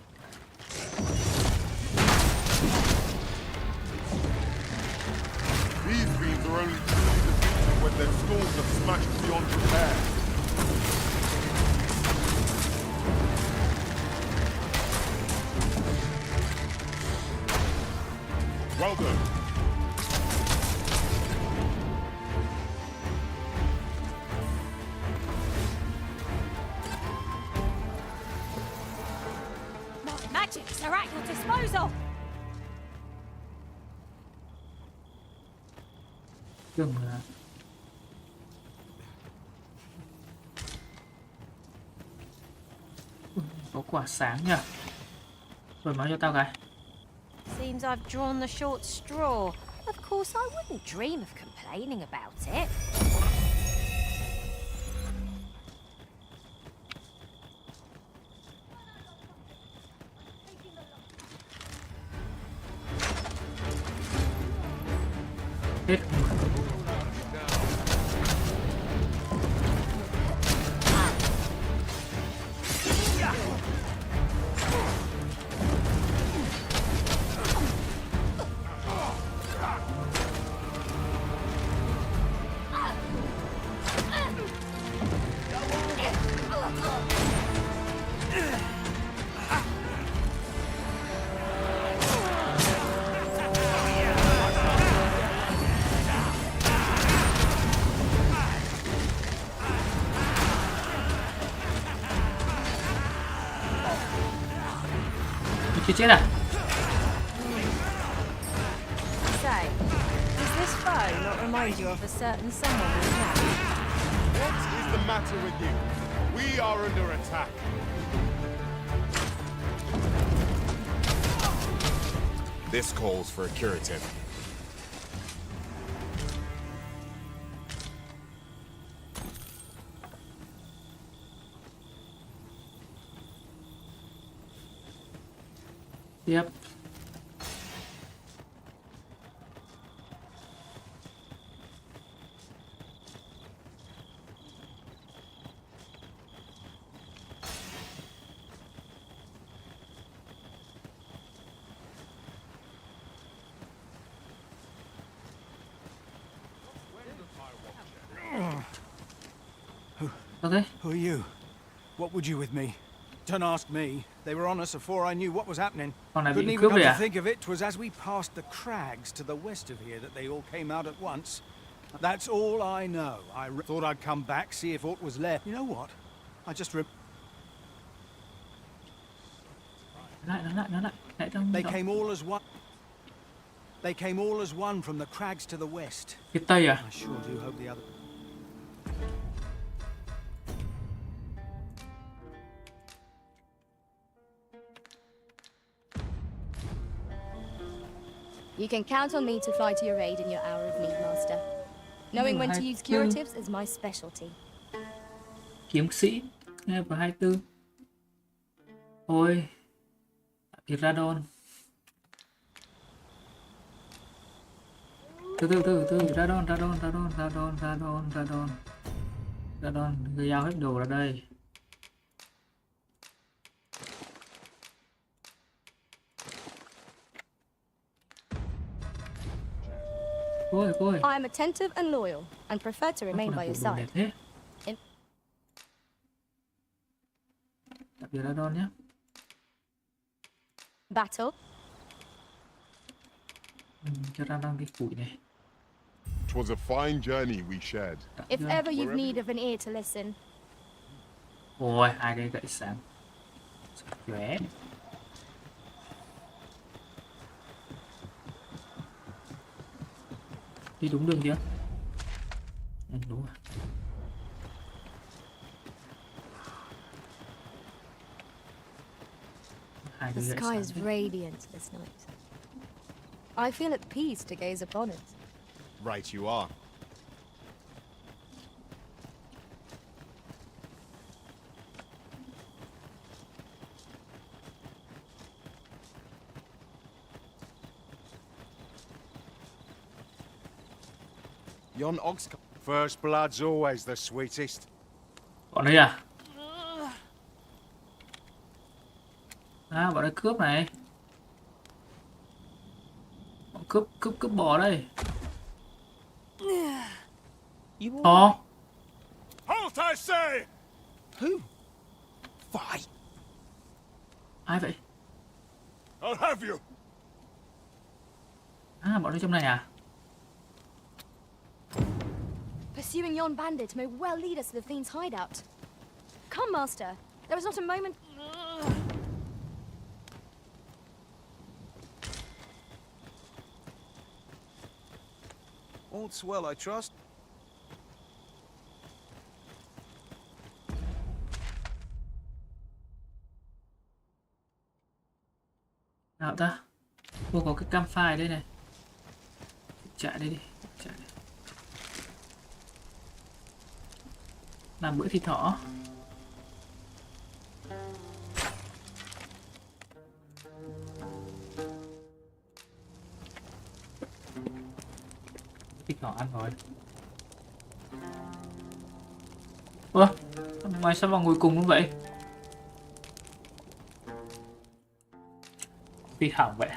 These beams are only truly defeated when their skulls are smashed beyond repair. Well done. My magics are at your disposal. Tưởng là có quả sáng nhỉ? Rồi máu cho tao cái. Seems I've drawn the short straw. Of course, I wouldn't dream of complaining about it. Hết. Chết à? Say, does this foe not remind you of a certain someone we know? What is the matter with you? We are under attack. This calls for a curative. Tiếp. Okay. Who are you? What would you with me? Don't ask me. They were on us before I knew what was happening. Couldn't even come to think of it. 'Twas as we passed the crags to the west of here that they all came out at once. That's all I know. I thought I'd come back, see if aught was left. You know what? I just They came all as one. They came all as one from the crags to the west. Phía tây à? I sure do hope the other. You can count on me to fly to your aid in your hour of need, Master. Knowing when to use curatives is my specialty. Kiếm sĩ, nghe vào 24. Ôi, biệt radon. Từ radon, người giao hết đồ ra đây. I'm attentive and loyal, and prefer to remain by your side. Đặc biệt là đòn nhé. Battle. Cho ra đang đi củi này. 'Twas a fine journey we shared. If ever you've need of an ear to listen. Ôi, hai cây gậy sáng. Chóe. Đi đúng đường chưa? Đúng rồi. The sky is radiant this night. I feel at peace to gaze upon it. Right you are. Yon ox. First blood's always the sweetest. Bọn đây à? À, bọn đây cướp này. Bọn cướp bò đây. Ồ. Halt, I say! Who? Fight. Ai vậy? I'll have you. À, bọn đây trong này à? Pursuing yon bandit may well lead us to the fiend's hideout. Come, Master. There is not a moment. All's well, I trust. Nào ta? Cô có cái campfire đây này. Chạy đây đi. Chạy đây. Làm bữa thịt thỏ. Thịt thỏ ăn rồi. Ủa? Mày sao vào ngồi cùng như vậy? Thịt hỏng vậy.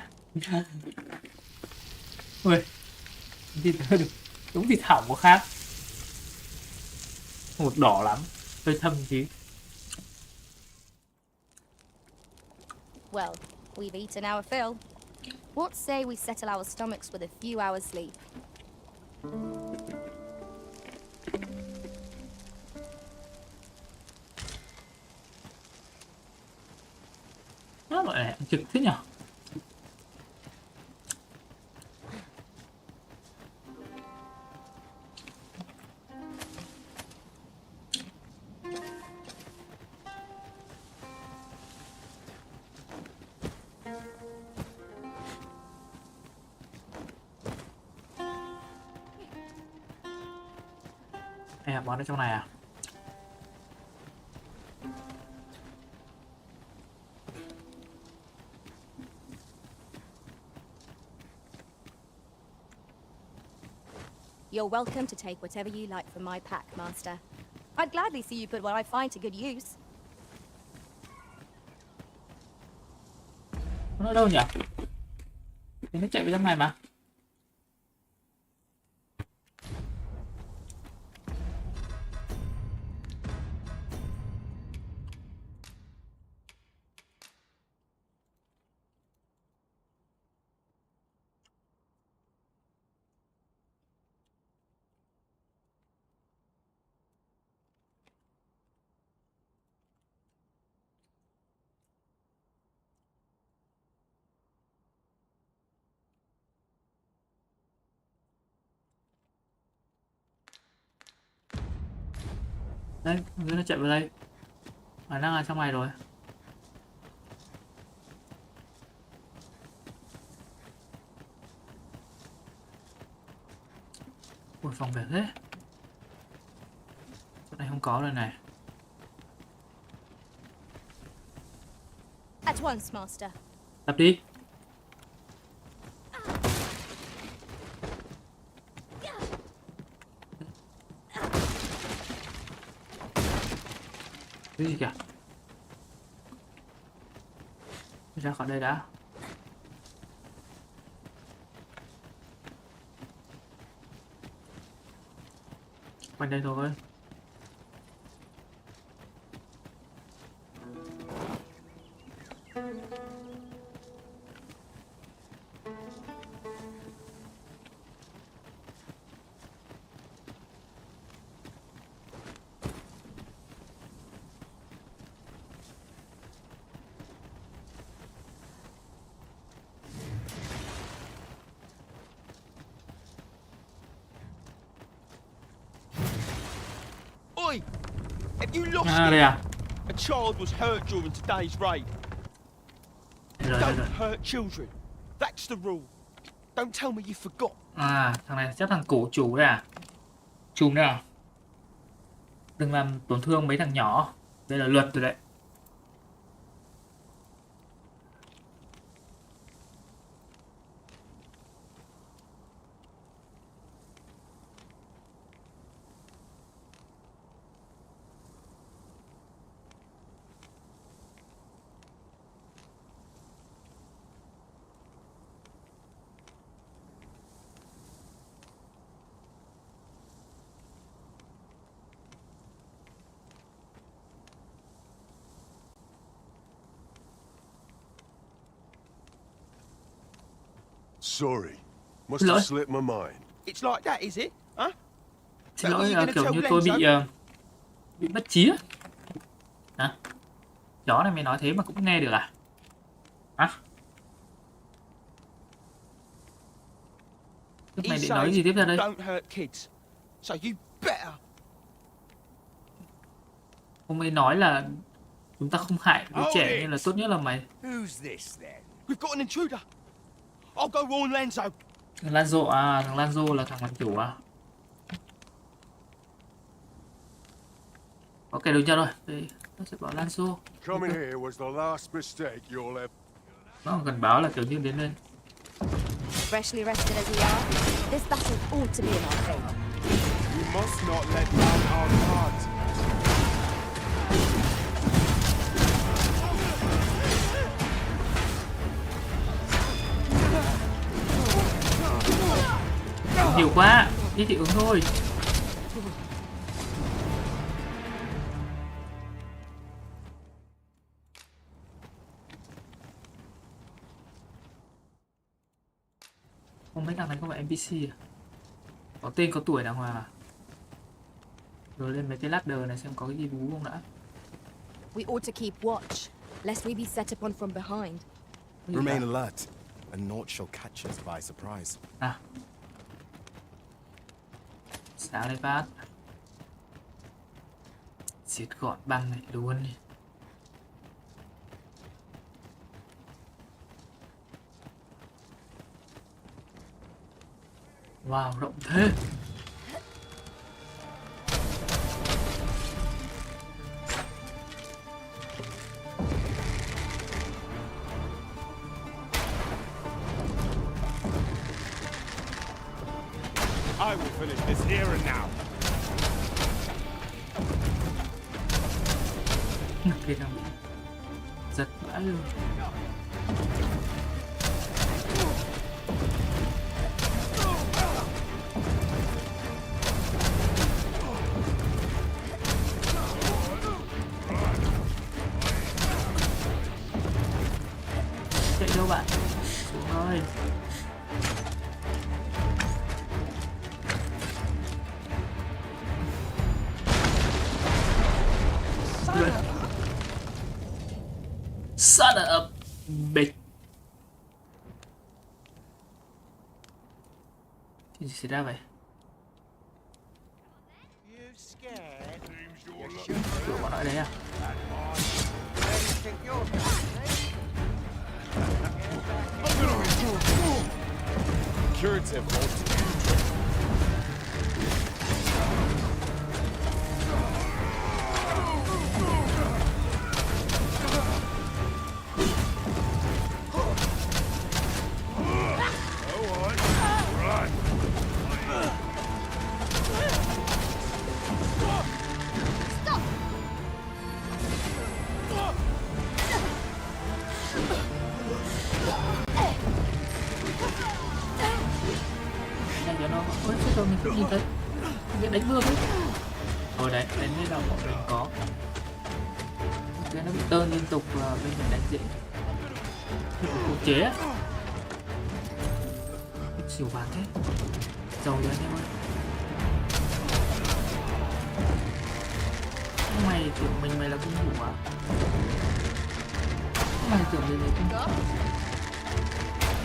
Ui. Thịt đúng thịt hỏng có khác. Một đỏ lắm, hơi thâm tí. Well, we've eaten our fill. What say we settle our stomachs with a few hours sleep? Nó gọi là trực thế nhỉ? Món ở trong này à? You're welcome to take whatever you like from my pack, Master. I'd gladly see you put what I find to good use. Nó ở đâu nhỉ? Thì nó chạy vào trong này mà. Đây, nó chạy vào đây. Khả năng là trong này rồi. Ui, phòng vẻ thế. Chỗ này không có rồi này. At once, Master. Đập đi. Cái gì kìa? Ra khỏi đây đã. Quanh đây thôi. Oi! Have you lost đây it? à? A child was hurt during today's raid. Don't hurt children. That's the rule. Don't tell me you forgot. Thằng này chắc thằng cổ chủ đấy à? Trùm đấy à? Đừng làm tổn thương mấy thằng nhỏ. Đây là luật rồi đấy. Sorry. Must have slipped my mind. It's like that, is it? Huh? Xin lỗi, kiểu như tôi bị mất trí á. Hả? Chó này mày nói thế mà cũng nghe được à? Hả? Lúc này định nói gì tiếp ra đây? Don't hurt kids. So you better. Ông ấy nói là chúng ta không hại đứa trẻ nên là tốt nhất là mày. Who's this then? We've got an intruder. I'll go warn Lenzo. Thằng Lanzo à? Thằng Lanzo là thằng làm chủ à? Ok, được chưa rồi? Đây, nó sẽ bảo Lanzo. Coming here was the last mistake you'll ever. Nó gần báo là kiểu như đến lên. Freshly rested as we are, this battle ought to be in our favor. You must not let down our guard. Nhiều quá, ít dị ứng thôi. Không, mấy thằng này không phải NPC à? Có tên có tuổi đàng hoàng à? Rồi lên mấy cái ladder này xem có cái gì bú không đã. We ought to keep watch, lest we be set upon from behind. Remain alert, and naught shall catch us by surprise. À. Sáng lên phát. Diệt gọn băng này luôn đi. Wow, rộng thế. I will finish this here and now. Cái thằng giật vãi luôn. Chạy đâu bạn? Xuống thôi. Son of a bitch. Cái gì xảy ra vậy? Tụi bọn nó ở đấy à? Curative ultimate. Này cho nó, ôi chết rồi, mình không nhìn thấy. Mình đánh mưa đấy. Rồi đấy, đến hết là bọn mình có. Cái nó bị tơn liên tục là bên mình đánh dễ. Khống chế á. Xỉu vàng thế. Giàu rồi anh em ơi. Mày tưởng mày là cung thủ à? Mày tưởng mình là cung thủ.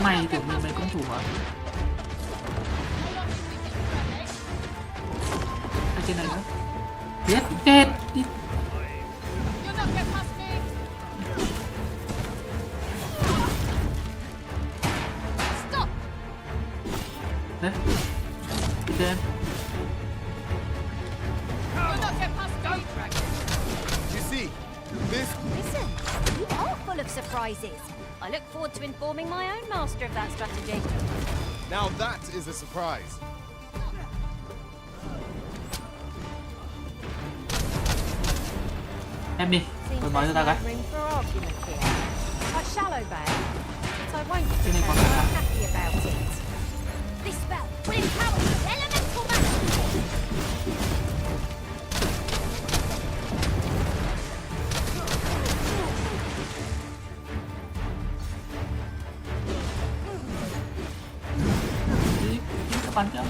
Mày tưởng mày cung thủ à? Ở trên này nữa. Chết chết đi. Đấy. Đi xem. You see, this... Listen, you are full of surprises. I look forward to informing my own master of that strategy. Now that is a surprise. Em đi, tôi nói cho ta cái. Room for argument here. A shallow bay, but I won't Cái này be còn happy about it. This spell will empower the elemental magic. Đi, các bạn nhá.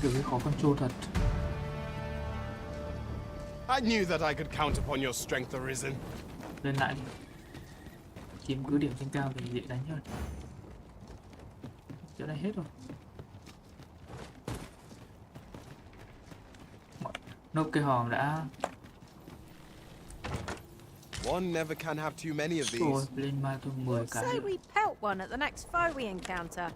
Kiểu cái khó control thật. I knew that I could count upon your strength, Arisen. Lên lại đi. Chiếm cứ điểm trên cao thì dễ đánh hơn. Chỗ này hết rồi. Nộp cái hòm đã. One never can have too many of these. Rồi, lên ma tôi 10 cái. So we pelt one at the next foe we encounter.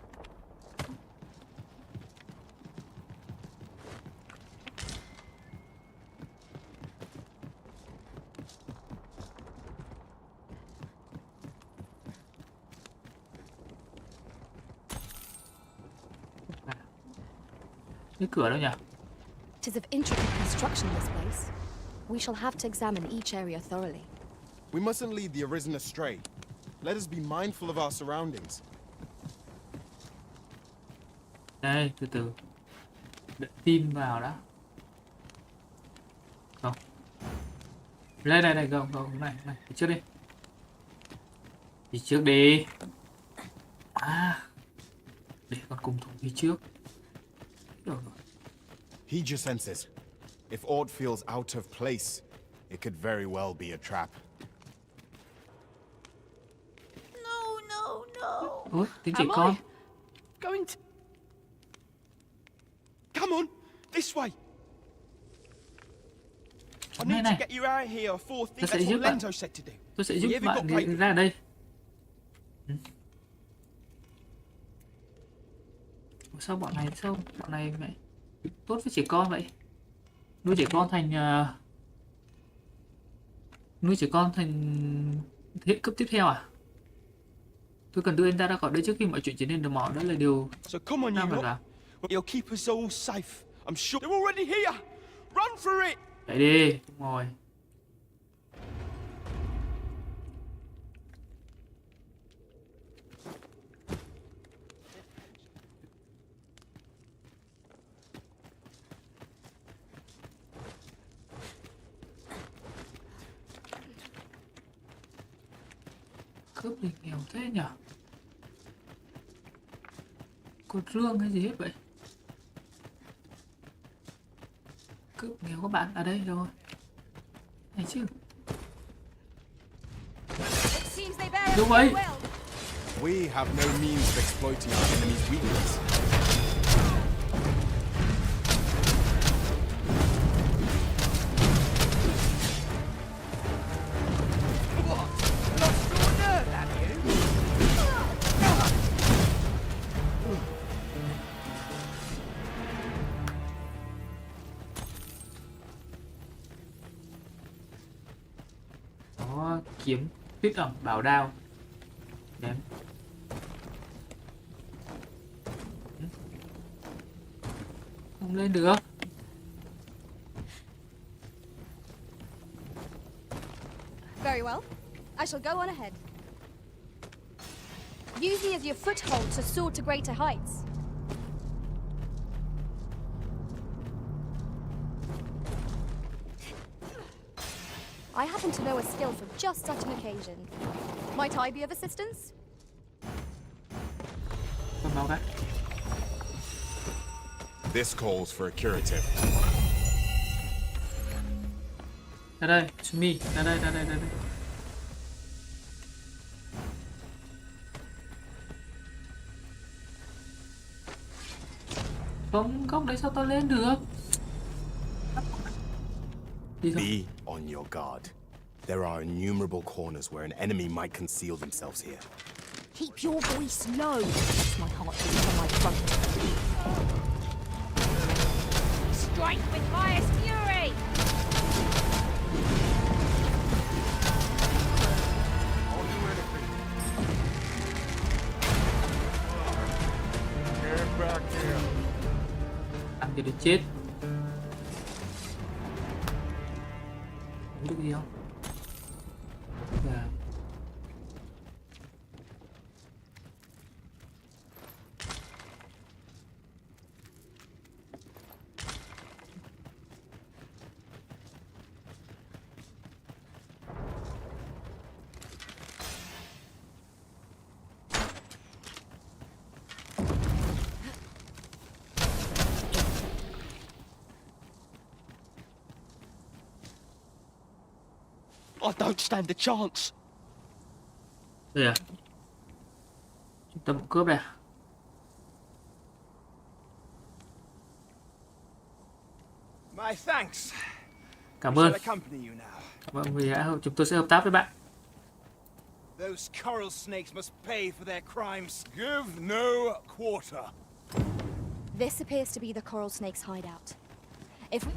Cái cửa đâu nhỉ? It is of intricate construction, this place. We shall have to examine each area thoroughly. We mustn't lead the Arisen astray. Let us be mindful of our surroundings. Đây, từ từ. Đợi tim vào đã. Không. Đây, go, này, đi trước đi. Đi trước đi. À. Để con cung thủ đi trước. Được rồi. Heed your senses. If aught feels out of place, it could very well be a trap. No. Ủa, tiếng trẻ con. Going to... Come on, this way. I need to get you out of here before things. That's what Lenzo said to do. Tôi sẽ giúp bạn đi ra đây. Sao bọn này mẹ tốt với trẻ con vậy? Nuôi trẻ con thành hệ cấp tiếp theo à? Tôi cần đưa anh ta ra khỏi đây trước khi mọi chuyện trở nên đờ mỏ. Đó là điều đang phải làm. You'll keep us all safe. I'm sure they're already here. Run for it. Chạy đi, đúng rồi. Cướp linh nghèo thế nhở? Có rương hay gì hết vậy? Cướp nghèo các bạn. À đây rồi. Này chứ. Đúng vậy. We have no means of exploiting our enemy's weakness. Kiếm tuyết ẩm bảo đao. Đếm. Không lên được. Very well. I shall go on ahead. Use me as your foothold to soar to greater heights. I happen to know a skill for just such an occasion. Might I be of assistance? This calls for a curative. Ra đây, it's me. Ra đây. Không, góc đấy sao tao lên được? Be on your guard. There are innumerable corners where an enemy might conceal themselves here. Keep your voice low. It's my heart beats on my front. Strike with highest fury! Get back here. Ăn cho được chết. Không được gì không? Dạ. I don't stand a chance. Đây à? Trung tâm cướp đây. My thanks. Cảm We ơn. shall accompany you now. Cảm ơn vì chúng tôi sẽ hợp tác với bạn. Those coral snakes must pay for their crimes. Give no quarter. This appears to be the coral snake's hideout. If we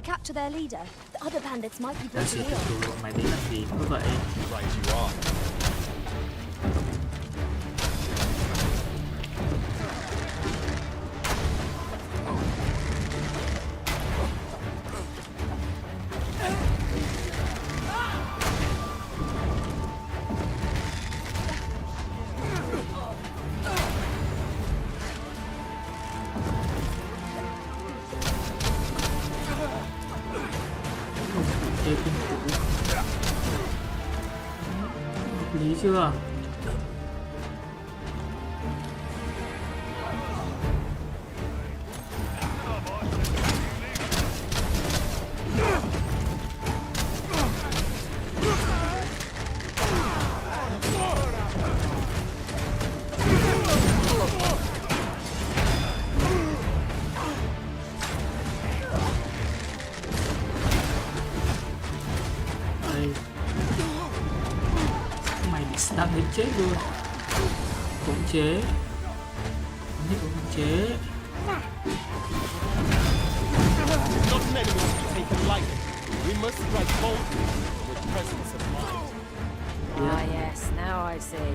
capture their leader, the other bandits might be brought to heel. Mày đến làm gì như vậy? Right you are. Hợp lý chưa? Đang đến chết luôn. Khống chế. Khống chế. Not an enemy to be taken lightly. We must strike boldly with presence of mind. Ah, yes, now I see.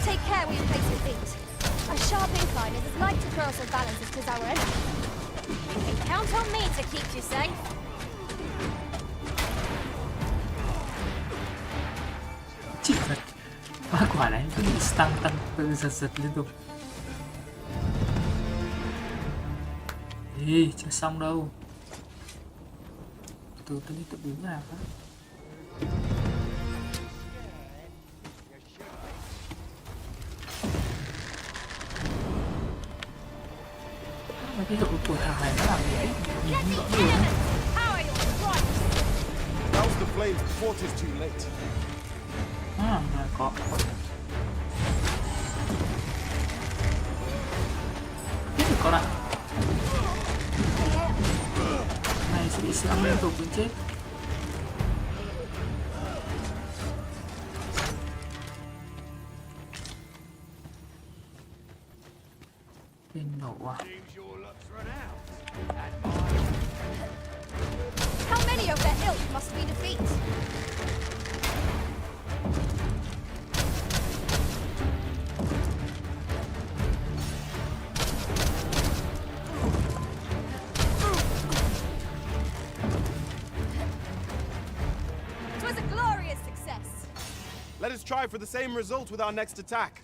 Take care where you place your feet. A sharp incline is as light to throw us off balance as 'tis our enemy. You can count on me to keep you safe. Chỉ thật. Quá quả đấy, cứ tăng tự giật liên tục. Ê, chưa xong đâu. Từ từ đi tự biến nào đó. Mà cái hiệu của thằng này nó làm gì nhìn không rõ đường. That was the flames before it is too late. Có. Tiếp được con ạ. Này sẽ bị slam liên tục đến chết. Tên nổ à? Let us try for the same result with our next attack.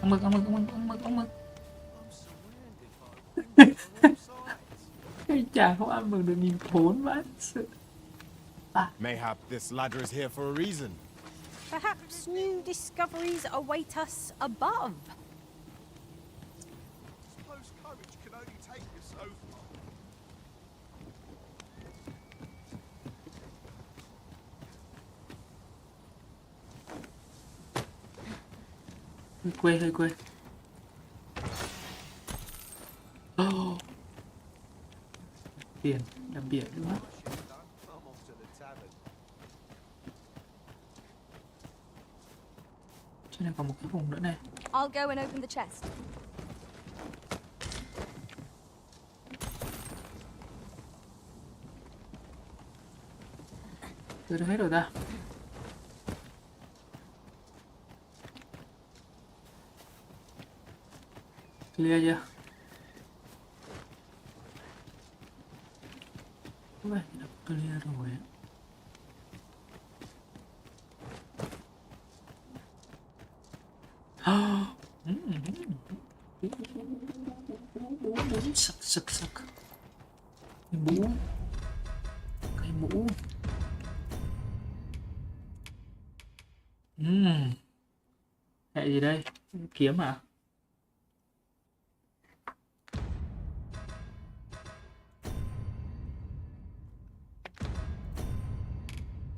Ông mực. Cái chàng không ăn mừng được nhìn khốn vãi sự. Mayhap this ladder is here for a reason. Perhaps new discoveries await us above. Suppose courage can only take you so far. Hơi quê. Oh. Biển, đầm biển đúng không? Trên này còn một cái vùng nữa này. I'll go and open the chest. Tôi đã hết rồi ta. Clear chưa? Có vẻ như là clear rồi ấy. Sắc. Cái mũ. Hệ gì đây? Kiếm à?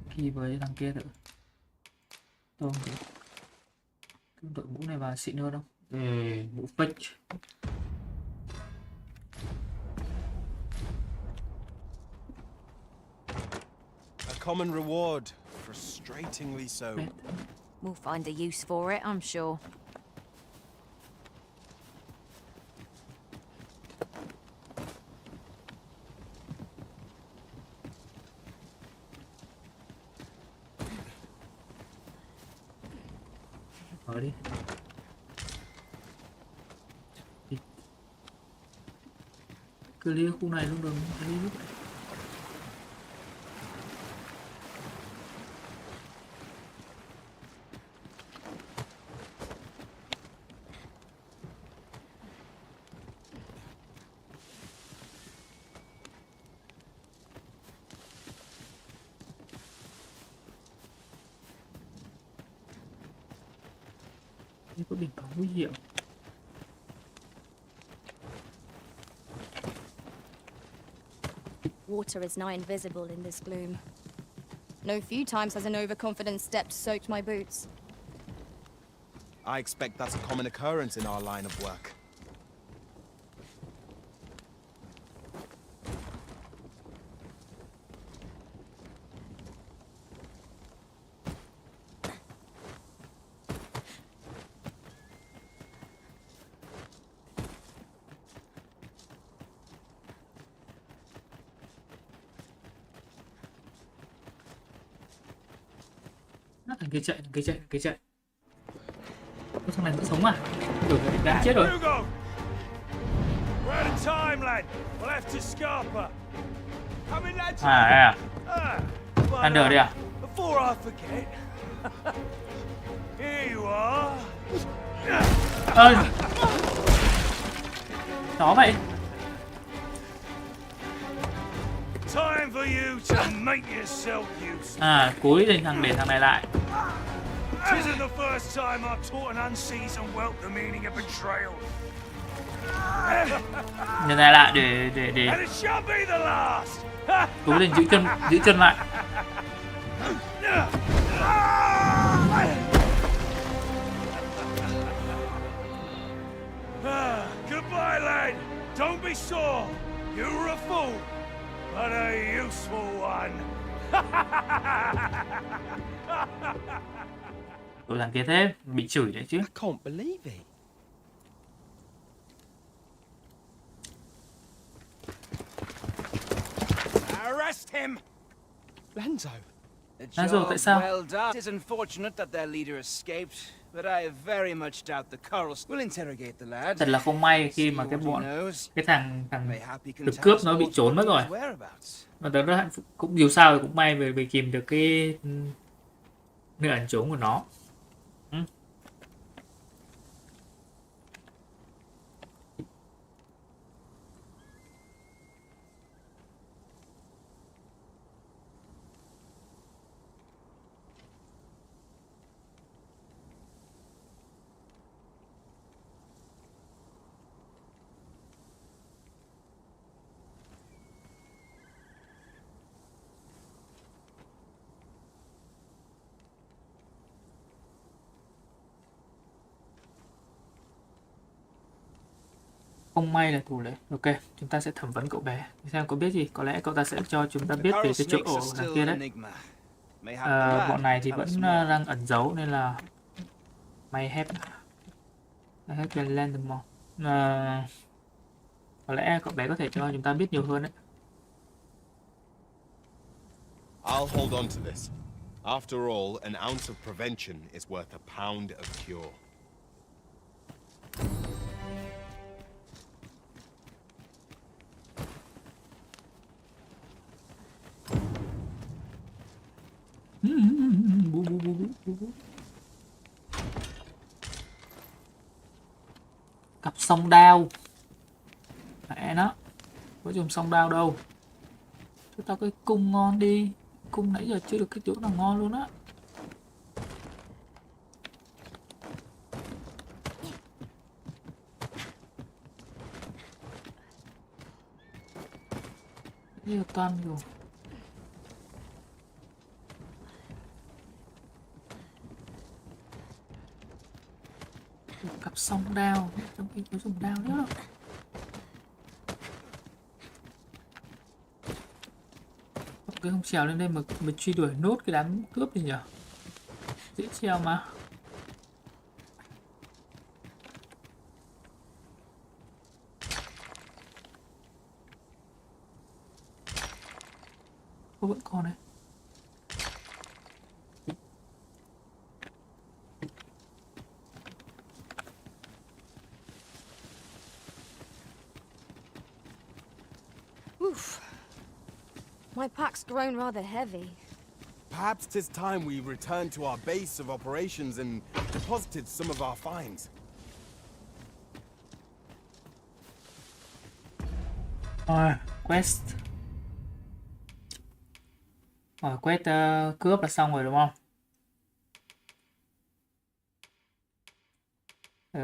Khi với thằng kia thử. Tôm thử. Cái đội mũ này vào xịn hơn không? Mũ fake. A common reward, frustratingly so. We'll find a use for it, I'm sure. Mở đi. Cứ lia khu này luôn, đừng thấy lúc này. Có biển báo nguy hiểm. Water is nigh invisible in this gloom. No few times has an overconfident step soaked my boots. I expect that's a common occurrence in our line of work. Thằng kia chạy. Ôi, thằng này vẫn sống à? Tưởng là đã chết rồi. À? Under đi à? Đó vậy. À, cúi để thằng này lại. Tisn't the first time I've taught an unseasoned whelp the meaning of betrayal. Nhân này lại để And it shall be the last. cúi lên giữ chân lại. Goodbye, lad. Don't be sore. You were a fool, but a useful one. Tôi thằng kia thế, bị chửi đấy chứ. I can't believe it. him. Lenzo. A Lenzo, tại sao? well done. It is unfortunate that their leader escaped, but I very much doubt the Corals will interrogate the lad. Thật là không may khi mà cái thằng được cướp nó bị trốn mất rồi. Mà tớ rất cũng dù sao thì cũng may vì kìm được cái nơi ẩn trốn của nó. Không may là thủ lĩnh. Ok, chúng ta sẽ thẩm vấn cậu bé xem có biết gì. Có lẽ cậu ta sẽ cho chúng ta biết về cái chỗ ổ đằng kia đấy. Bọn này thì vẫn đang ẩn giấu nên là may have the landmark. Có lẽ cậu bé có thể cho chúng ta biết nhiều hơn đấy. I'll hold on to this. After all, an ounce of prevention is worth a pound of cure. Cặp song đao. Mẹ nó. Có dùng song đao đâu. Cho tao cái cung ngon đi. Cung nãy giờ chưa được cái chỗ nào ngon luôn á. Nhiều toàn rồi. Cặp song đao, trong khi có dùng đao nữa. Cái không trèo lên đây mà truy đuổi nốt cái đám cướp đi nhỉ? Dễ treo mà. Cô vẫn còn đấy. Oof. My pack's grown rather heavy. Perhaps 'tis time we returned to our base of operations and deposited some of our finds. Quest. Quest cướp là xong rồi đúng không?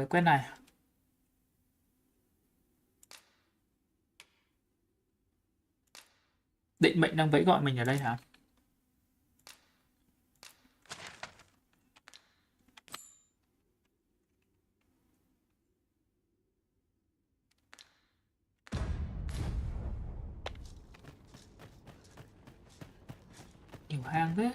Quest này. Định mệnh đang vẫy gọi mình ở đây hả? Nhiều hang thế.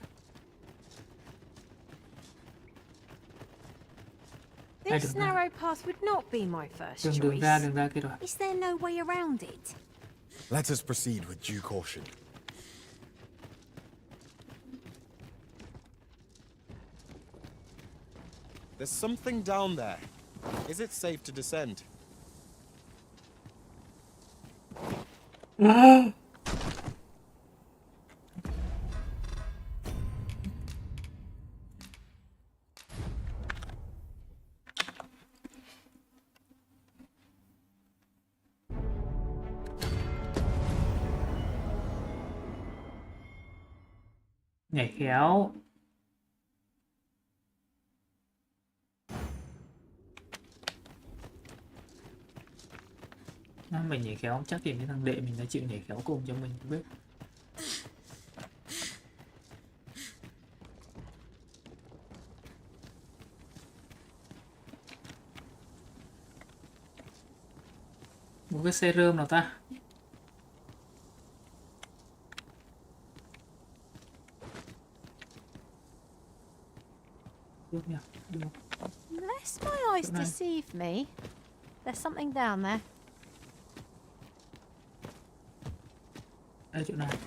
This narrow path would not be my first choice. Đường ra kia rồi. Is there no way around it? Let us proceed with due caution. There's something down there. Is it safe to descend? Nhảy khéo. Mình nhảy khéo chắc thì cái thằng đệ mình đã chịu nhảy khéo cùng cho mình không biết. Một cái serum nào ta? Lest my eyes deceive me, there's something down there. Đây chỗ này.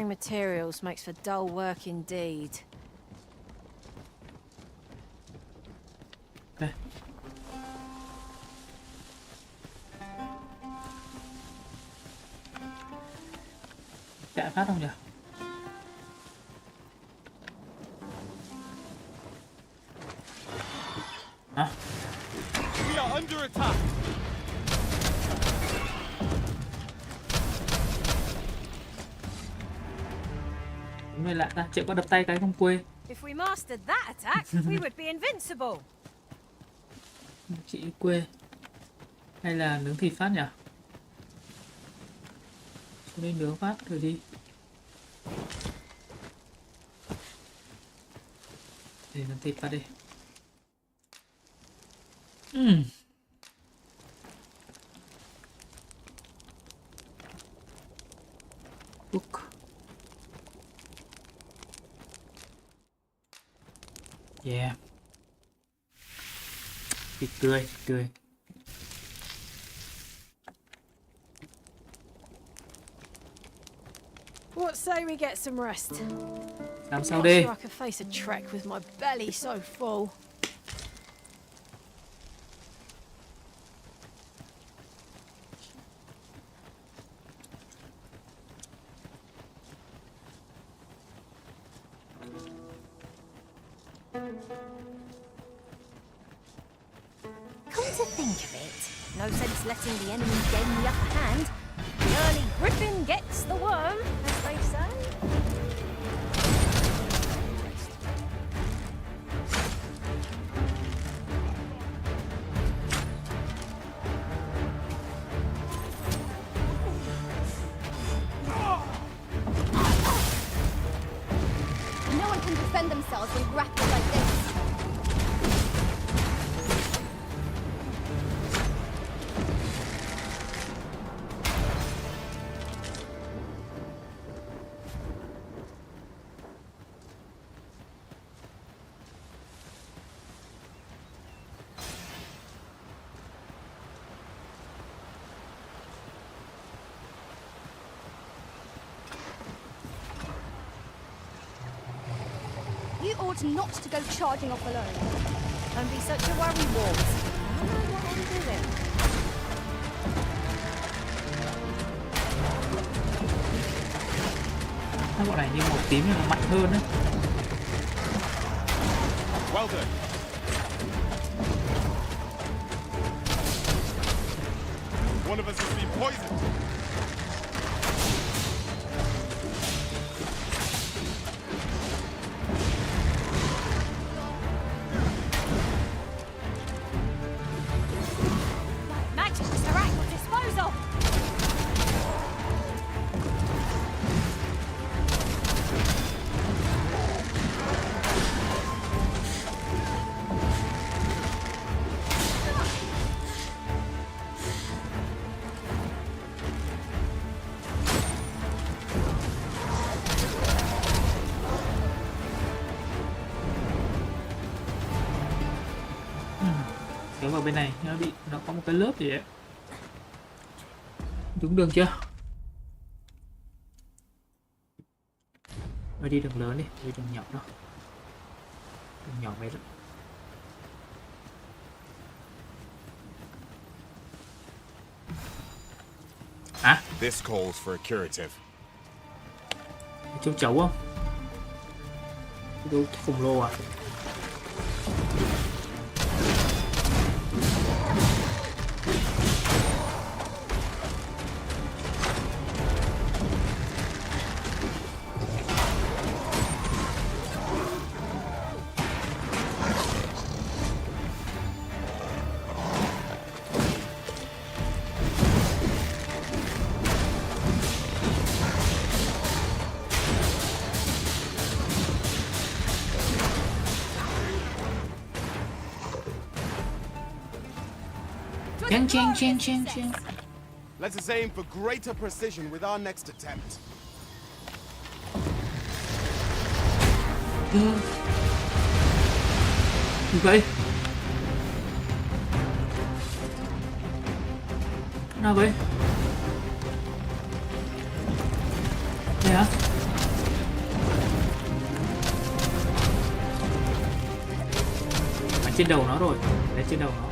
gathering materials makes for dull work indeed. Ok. Chạy phát không nhỉ? Hả? We are under attack. Người lạ ta, chị có đập tay cái không quê. If we mastered that attack, we would be invincible. Chị quê. Hay là nướng thịt phát nhỉ? Cho nên nướng phát rồi đi. Để nướng thịt phát đi. Book. Yeah. Thịt tươi, tươi. What say we get some rest? Làm sao Not đi? sure I could face a trek with my belly so full. Come to think of it, no sense letting the enemy gain the upper hand. The early griffin gets the worm, as they say. No one can defend themselves when grappled like this. You ought not to go charging off alone. Don't be such a worry, Walt. I know what I'm doing. Các bọn này như màu tím nhưng nó mạnh hơn đấy. Well done. One of us has been poisoned. Magic are at your disposal. Kéo vào bên này nó có một cái lớp gì ấy. Đúng đường chưa? Rồi đi đường lớn đi, đi đường nhỏ đâu. Đường nhỏ mấy lắm. Hả? This calls for a curative. Châu chấu không? Đâu khổng lồ à? Ching. Let us aim for greater precision with our next attempt. Gì vậy? Nào vậy? Đây hả? trên đầu nó rồi. Đấy, trên đầu nó.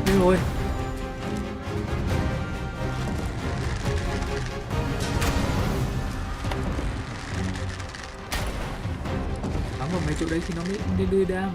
Đây rồi. Bắn vào mấy chỗ đấy thì nó mới đưa đam.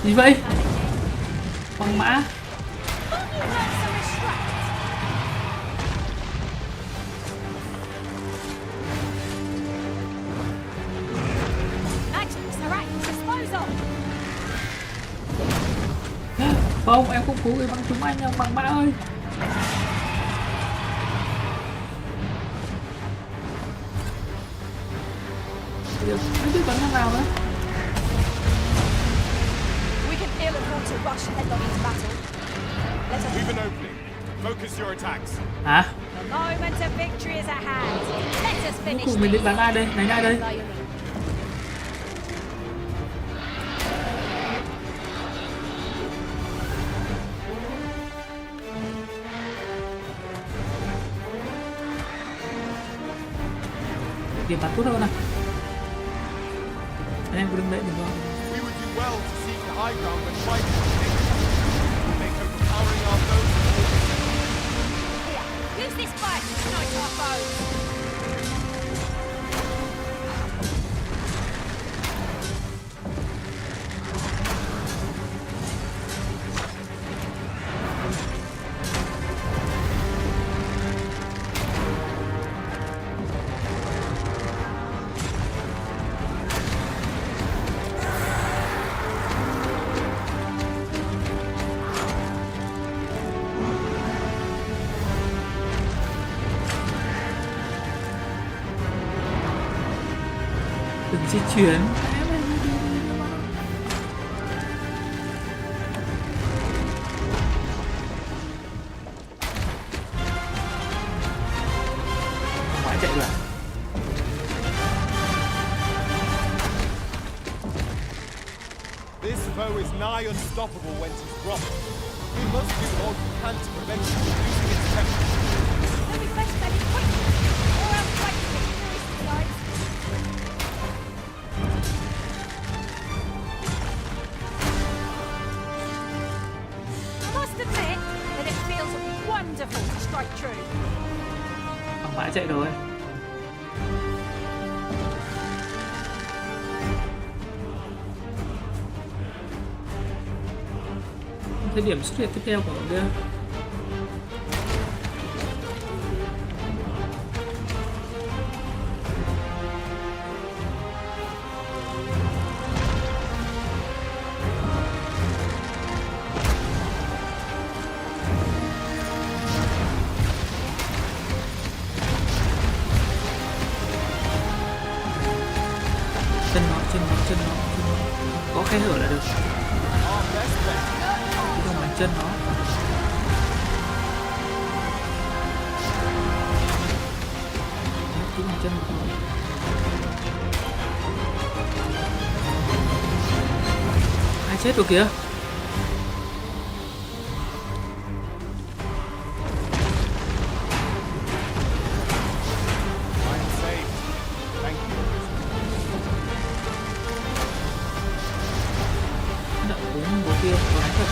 Gì vậy? Băng mã. Không, em không cố cái băng chúng anh nha, băng mã ơi. Không biết bắn thằng nào nữa. We've an opening. Focus your attacks. Hả? The moment of victory is at hand. Let us Cuối finish cùng mình định bắn ai đây? Đánh ai đây? Điểm bắn tốt hơn à? Em có đứng đấy được không? We would do well to seek the high ground and fight for the victory. Make overpowering our foes. Here, use this fight to unite our foes. Đừng di chuyển. Phải chạy được. This foe is nigh unstoppable when he's dropped. We must do all we can to prevent him from losing its temper. Let me fetch that quickly, or else fight with guys. I must admit that it feels wonderful to strike true. Thằng mãi chạy rồi. Thời điểm xuất hiện tiếp theo của nó kia. Chân nó có khe hở là được. Chứ không bằng chân nó. Chứ bằng chân nó. Ai chết rồi kìa. Kia có đánh thật.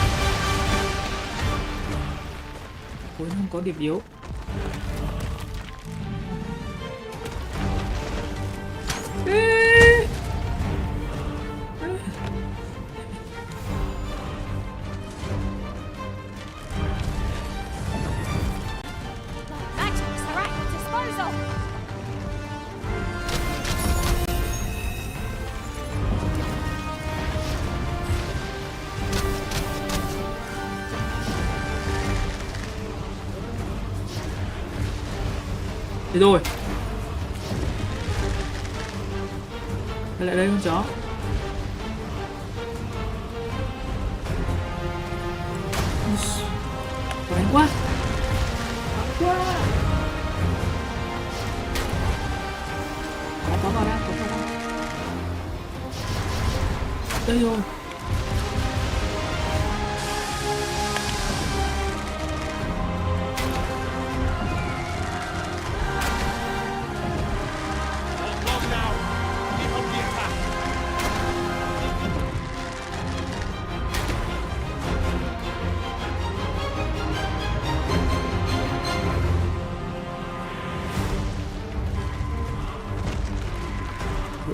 cuối không có điểm yếu. Magic's are at your disposal. Đi rồi. Quay lại đây con chó. Đánh quá. Quá. Có vào đây, có vào đây. Đây rồi.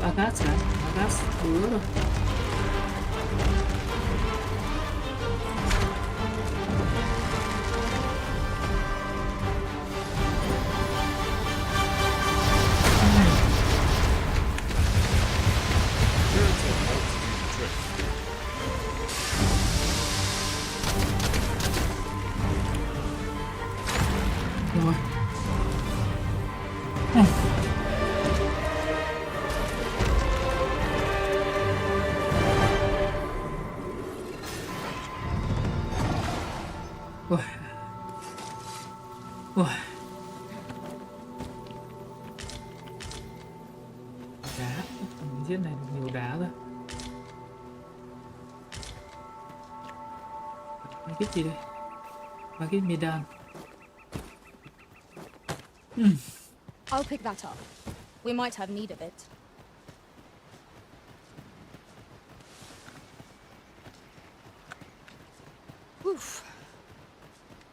Agas hả? Agas đứa rồi. Rồi. Ôi. Ôi. Đá, giết này nhiều đá rồi. Cái gì đây? Cái medan. I'll pick that up. We might have need of it. Oof.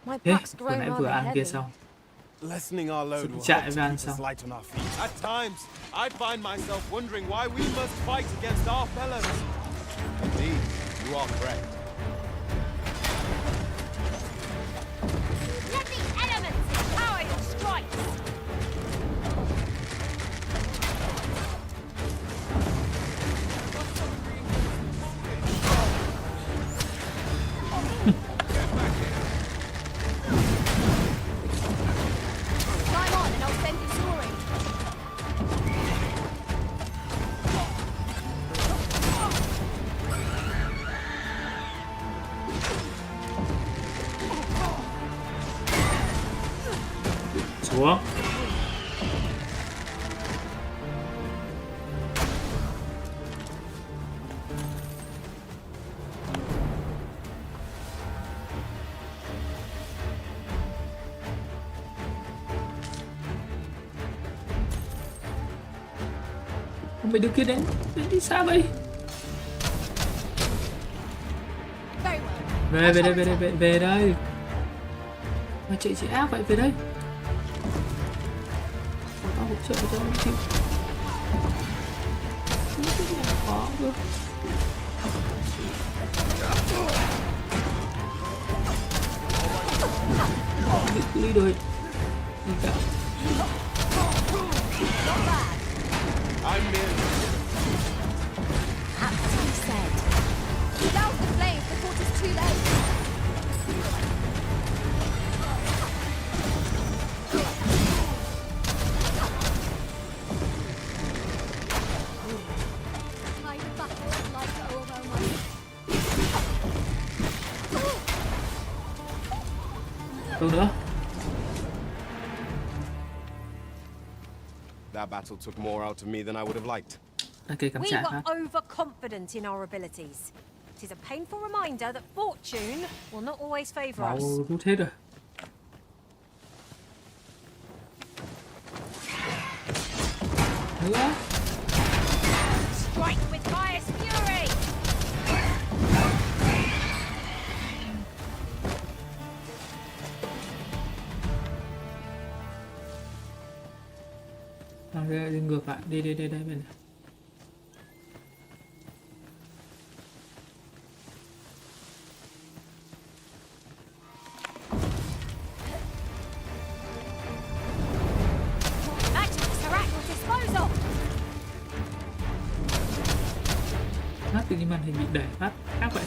My back's Vừa grown nãy vừa rather ăn kia heavy. xong. Lessening our load will Chạy help ra to ăn keep us xong. light on our feet. At times, I find myself wondering why we must fight against our fellows. Indeed, you are correct. Let the elements empower your strikes. Climb on and I'll send you soaring. Xuống. Không bị đứa kia đến đi xa vậy. Về về đây. Mà chị ác vậy, về đây. Tao hỗ trợ cho anh chịu. Cái này khó cơ. Đi rồi. Đi cả. I'm near. Aptly said. Douse the flames before it is too late. Tide of battle is like to overwhelm us. Đâu nữa? That battle took more out of me than I would have liked. Okay, We were overconfident in our abilities. It is a painful reminder that fortune will not always favor Máu us. rút hết rồi. Nữa. Strike with highest fury. Đi ngược lại, đi đây bên này. Tự nhiên màn hình bị đẩy phát khác vậy.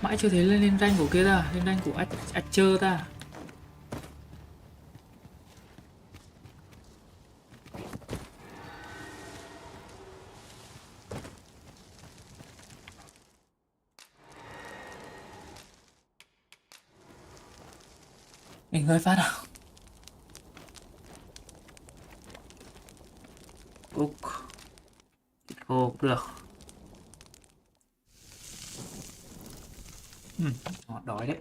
Mãi chưa thấy lên rank của kia ta, lên rank của Archer ta. Nghỉ ngơi phát nào. Úc được. Họ đói đấy.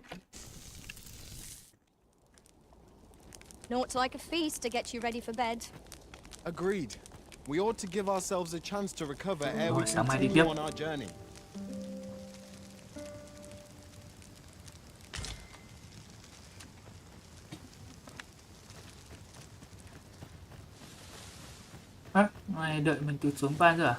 Not like a feast to get you ready for bed. Agreed. We ought to give ourselves a chance to recover ere Rồi, we sáng mai đi continue tiếp. on our journey. Mày đợi mình tụt xuống van rồi à?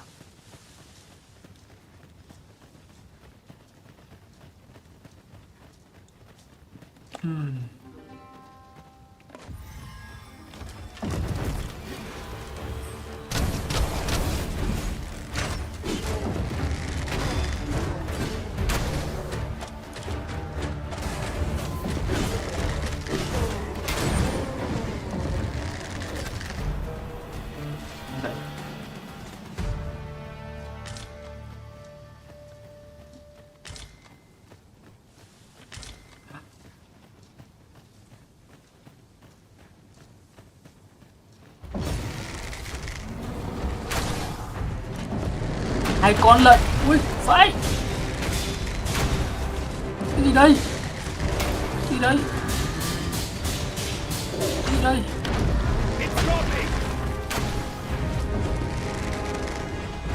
Hai con lợn. Ui, phải. Cái gì đây? Cái gì đây? Cái gì đây?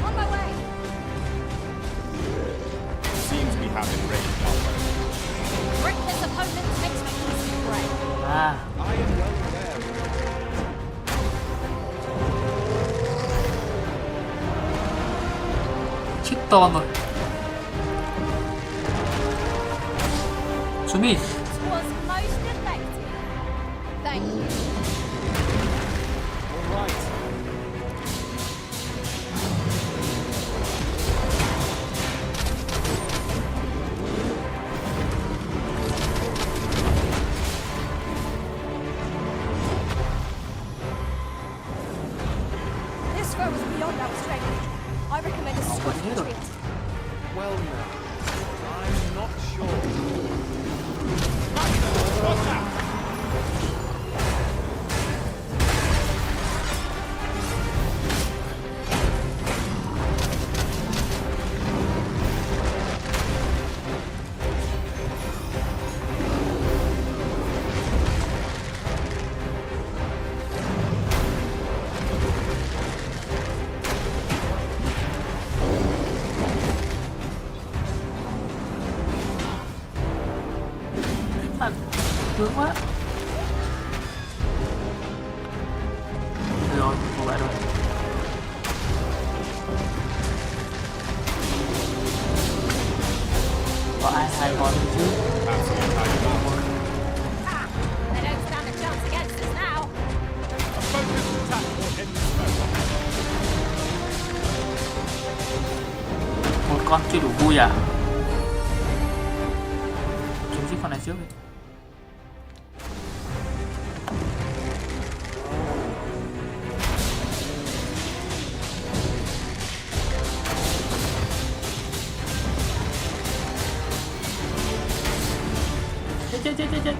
On my way. Seems we have been raided our way. Break this opponent makes me easy prey. À. I am well aware. Chết to rồi. Xuống đi. Was most effective. Thank you. All right. This foe is beyond our strength. I recommend a swift retreat. Well now, I'm not sure. Sướng quá. Rồi, cô bạn rồi. Có ai hai con chứ? They don't stand a chance against us now. A focused attack will end this foe. Một con chưa đủ vui à? Chúng giết con này trước đi. Chết.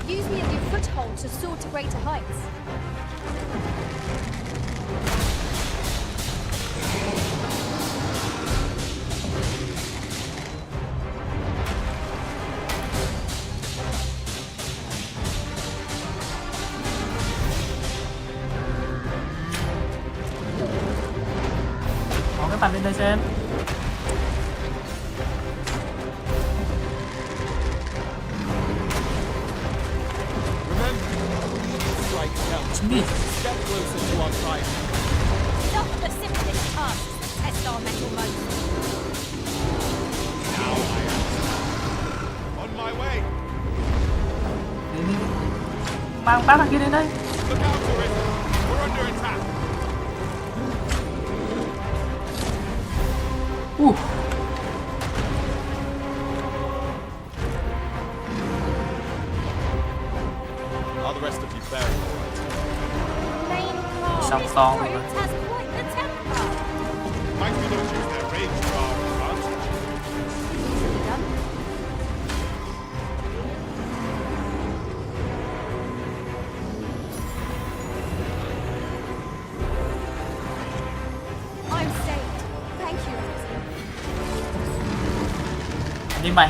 Use me as your foothold to soar to greater heights. Có cái bàn lên đây xem. strike down. Step closer to our client. Not the simplest tasks that test our metal most. Now I am on my way. Mang bác thằng kia đến đây. Look out for it. We're under attack. Are the rest of you faring all right? Main car Song is song fruit rồi. has quite the temper. Might we not use their range to our advantage? I'm saved. Thank you. Đi mày.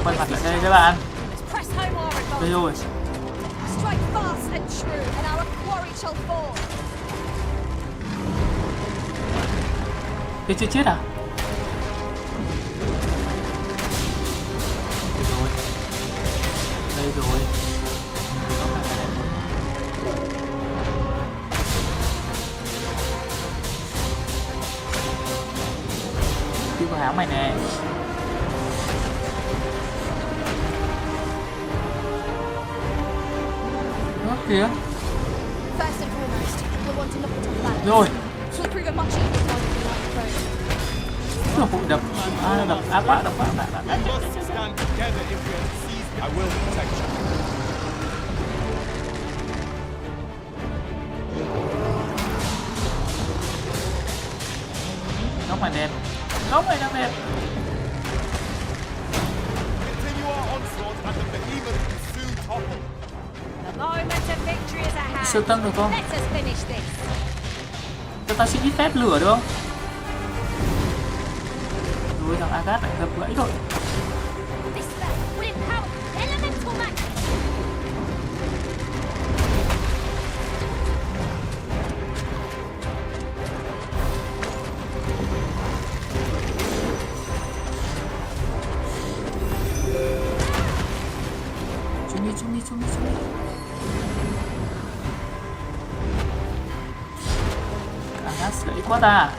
Quay mặt lại đây các bạn. Press home our Đây advantage. rồi. Strike fast and true, and our quarry shall fall. Cái chưa chết à? Đây rồi. Đi vào áo mày nè. Kìa. First and foremost, we'll want to look at our balance. Rồi. She'll prove a much easier target than our approach. Nó cũng đập. Đập áp quá, đập quá. We must stand together if we are to seize them. I will protect you. Nó mày đẹp. Nó mày đang đẹp. Continue our onslaught and the behemoth will soon topple. The moment of victory is at hand. Siêu tăng được không? Let us finish this. Cho ta xin ít phép lửa được không? Rồi thằng Agat lại gặp gãy rồi. This spell will empower elemental magic. Xuống đi. Agat gãy quá ta.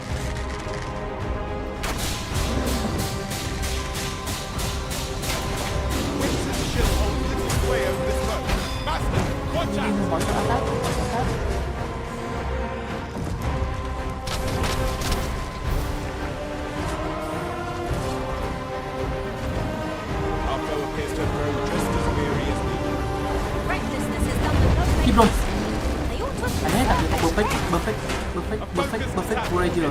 Kịp rồi. Anh hết là perfect warrior.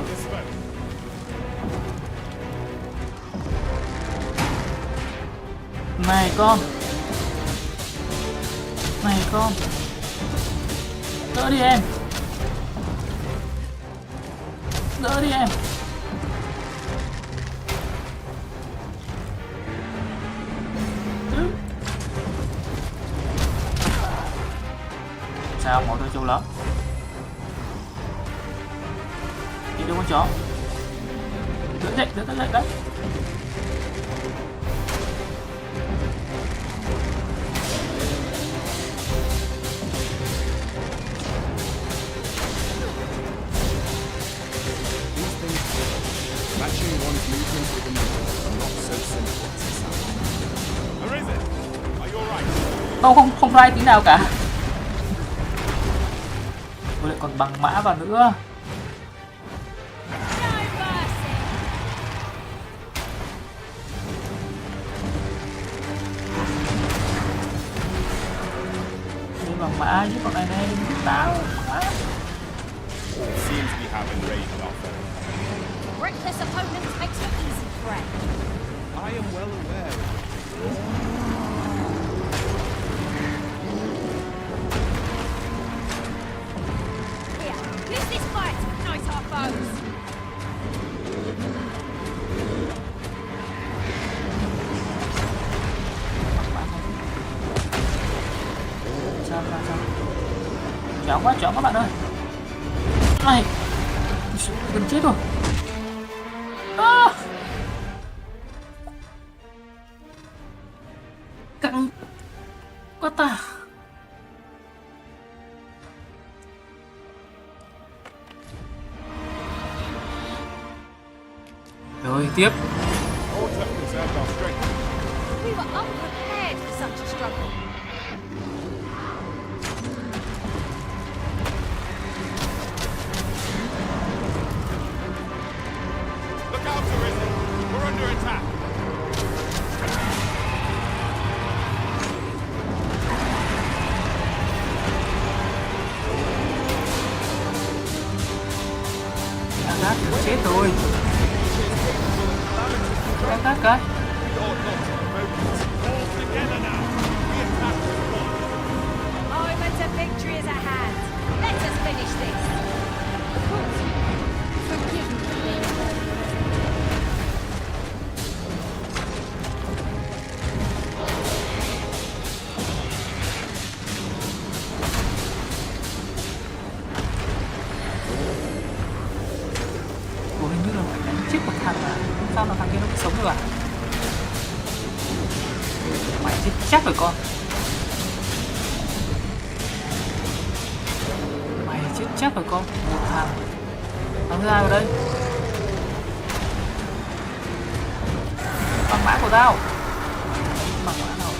Này con. Đỡ đi em. Sao mọi người trâu lớn. Đi đâu con chó. Đỡ dậy đấy. Matching one's movement with another are not so simple as it sounds. Where is it? Are you alright? Không fly tí nào cả. Tôi lại còn bằng mã vào nữa. Đi bằng mã với con này này, táo quá. Seems we have enraged our foe. Reckless opponent makes for easy prey. I am well aware. Here, use this fire to ignite our foes. Sao? Chóng quá bạn ơi. Này, gần chết rồi. Căng quá ta. Rồi tiếp. We were unprepared for such a struggle. Look out, Arisen! We're under attack! Agat chết rồi. Agat cái. Moment of victory is at hand. Let us finish this. Forgive me for being Ủa, hình như là phải đánh chết một thằng à? Sao mà thằng kia nó cũng sống được à? Mày chết chắc rồi con. Mày chết chắc rồi con. Một thằng. Thằng thứ hai vào đây. Bằng mã của tao. Bằng mã nào?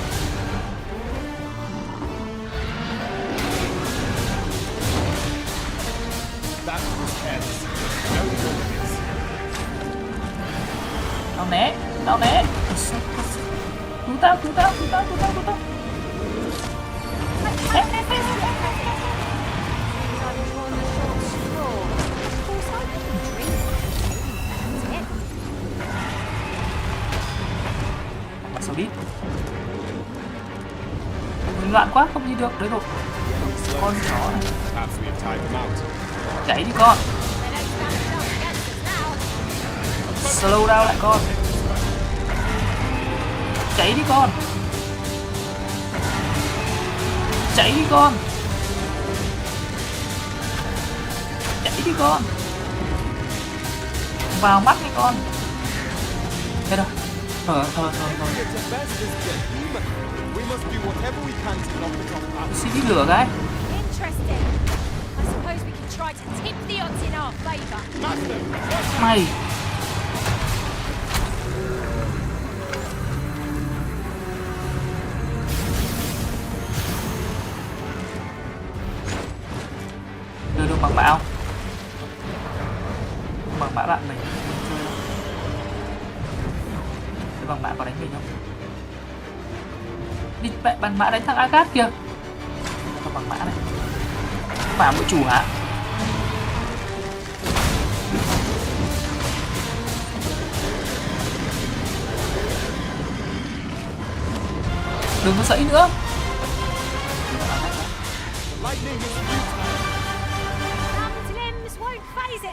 That was careless. No bullets. Tao né. Cứu tao. Bạn xấu đi. Mình loạn quá, không đi được. Đấy rồi. Con chó này. Chạy đi con. Slow down lại con. Chạy đi con. Chạy đi con. Vào mắt đi con. Thế rồi. Thôi. Xin đi lửa cái. Interesting. I suppose we can try to tip the odds in our favor. Mày. Đưa được bằng bão. Bằng bão bạn mình. Cái bằng bão có đánh mình không? Đi bằng mã đánh thằng Agat kìa. Còn bằng mã này. Bảo mũi chủ hả? Đừng có sẫy nữa.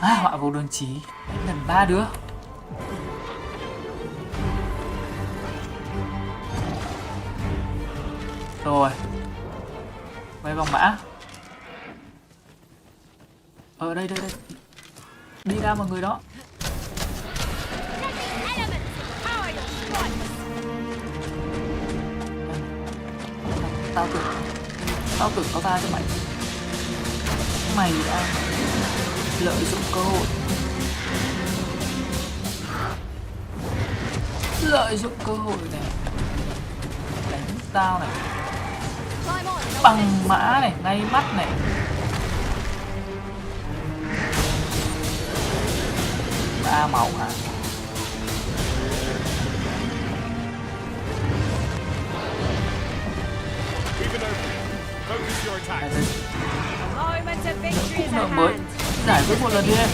Họa vô đơn chí. Đánh lần 3 đứa. Rồi. Quay vòng mã. Ở đây. Đi ra mọi người đó. Tao tưởng có ra cho mày. Mày đã lợi dụng cơ hội. Này. Đánh tao này. Bằng mã này, ngay mắt này. Ba màu hả? Cũng nợ mới. Giải quyết một lần đi em.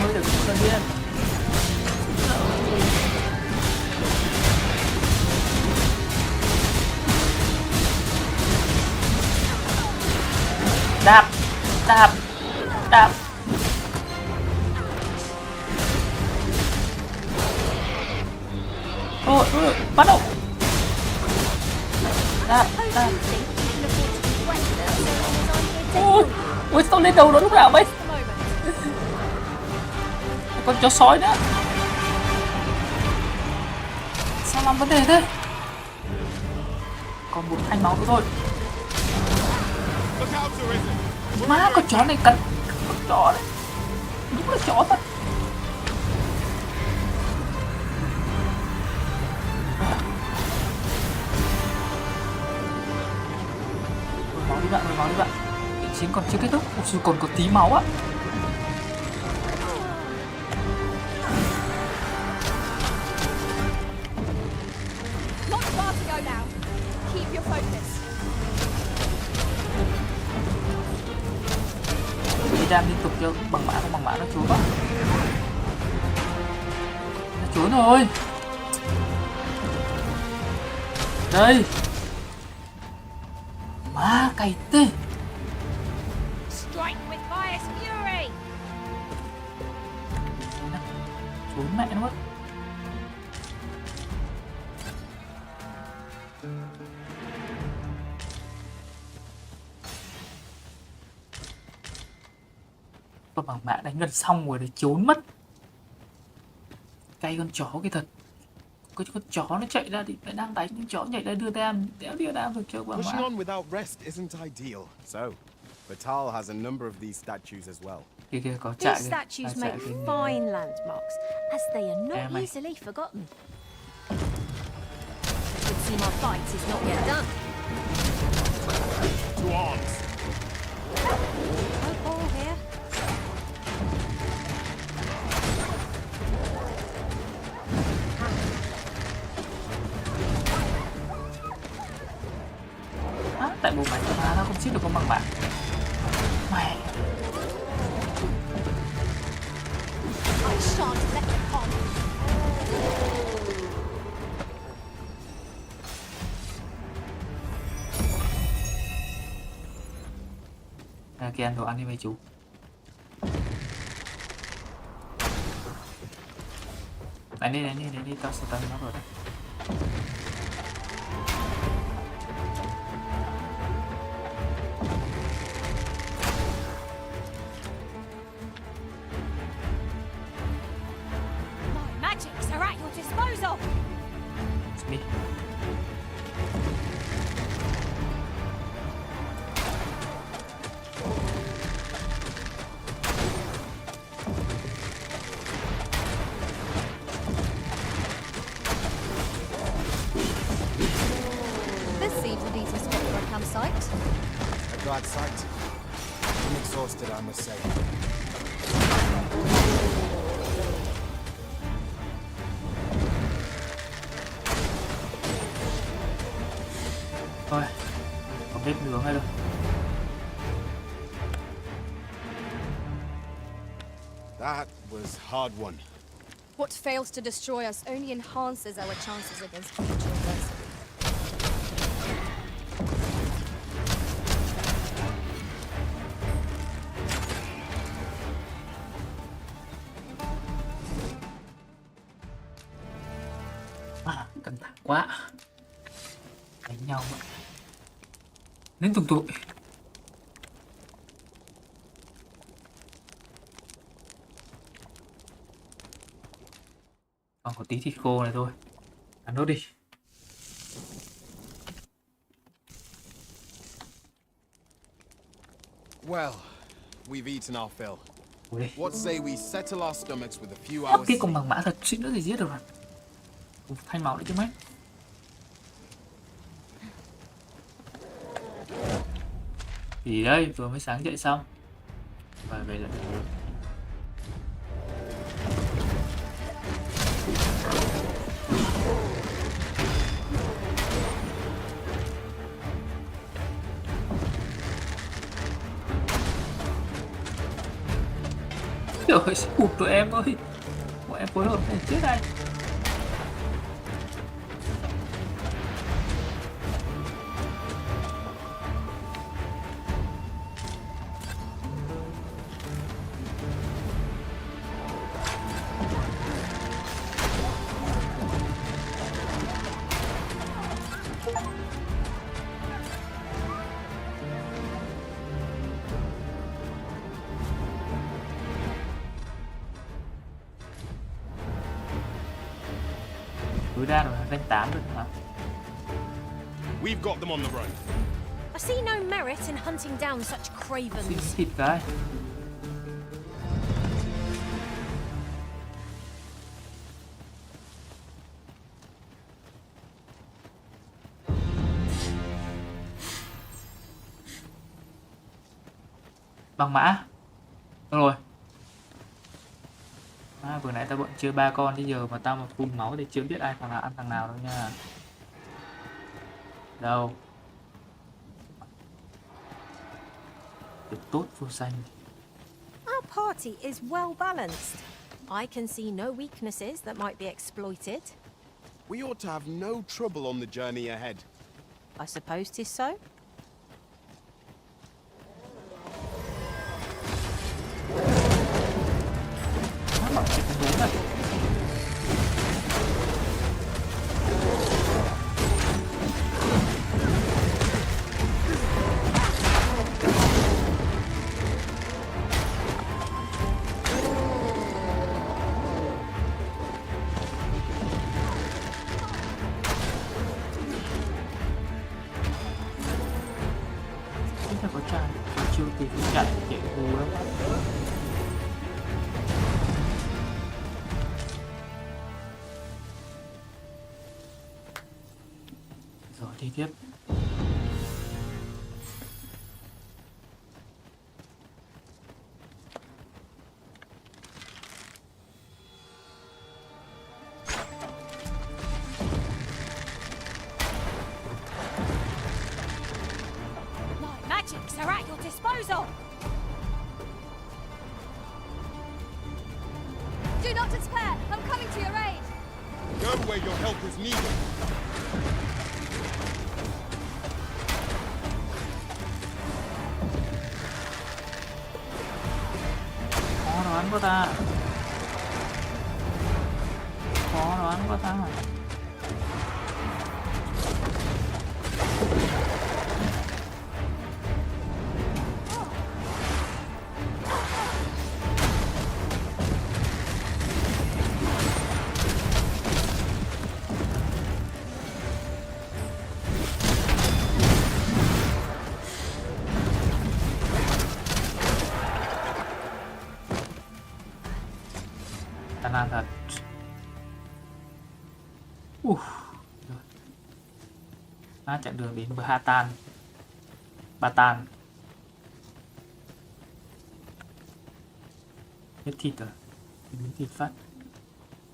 Mới được một lần đi em. Đạp. Đạp. Đạp. Ôi, bắt đầu. Đạp. Đạp. Ôi, sao lên đầu nó lúc nào vậy? Con chó sói nữa. Sao làm vấn đề thế? Còn một thanh máu nữa thôi. Má, con chó này cắn. Con chó này đúng là chó thật. Hồi máu đi bạn. Chiến còn chưa kết thúc. Ôi, còn có tí máu á. Đam liên tục cho bằng mã nó trốn á. Nó trốn rồi. Đây. Má cày tê. Trốn mẹ nó mất. Con bằng mã đánh gần xong rồi để trốn mất. Cay con chó cái thật. Con chó nó chạy ra thì phải đang đánh, con chó nhảy ra đưa đam, đéo đưa đam được cho bằng mã. Pushing on without rest isn't ideal. So, Batal has a number of these statues as well. Kia có chạy. These statues make fine landmarks, as they are not easily forgotten. Would see my fight is not yet done. To arms. No ball here. Tại bộ máy của nó không giết được con bằng bạn. Mày. Kia ăn đồ ăn đi mấy chú. Đánh đi, tao sẽ tao nó rồi đấy. Magics are at your disposal. Me. This seems a decent spot for a campsite. A glad sight. I'm exhausted, I must say. Thôi, không biết nướng hay đâu. That was hard won. What fails to destroy us only enhances our chances against future adversity. Căng thẳng quá. Đánh nhau vậy. Đến tụi tụi. Còn có tí thịt khô này thôi. Ăn nốt đi. Well, we've eaten our fill. Ui. What say we settle our stomachs with a few Cái hours con bằng mã thật xịn nữa thì giết được rồi. Thanh máu nữa chứ mấy. Thì đây vừa mới sáng dậy xong và về lại. Trời ơi, cụt tụi em ơi. Bọn em phối hợp để chết anh. tối đa rồi, rank 8 rồi hả? We've got them on the run. I see no merit in hunting down such Xin cravens. thịt cái. Bằng mã. Được rồi. Vừa nãy tao bận chưa 3 con, bây giờ mà tao mà full máu thì chưa biết ai thằng nào ăn thằng nào đâu nha. Đâu. Được tốt vô danh. Our party is well balanced. I can see no weaknesses that might be exploited. We ought to have no trouble on the journey ahead. I suppose 'tis so. Chắc có trai, chiêu thì phải chạy cù lắm. Rồi đi tiếp. My magics are at your disposal. Do not despair. I'm coming to your aid. Go where your help is needed. Khó đoán quá ta. Khó đoán quá ta. Tan lan thật. Chặng đường đến Batan. Hết thịt rồi. Miếng thịt phát.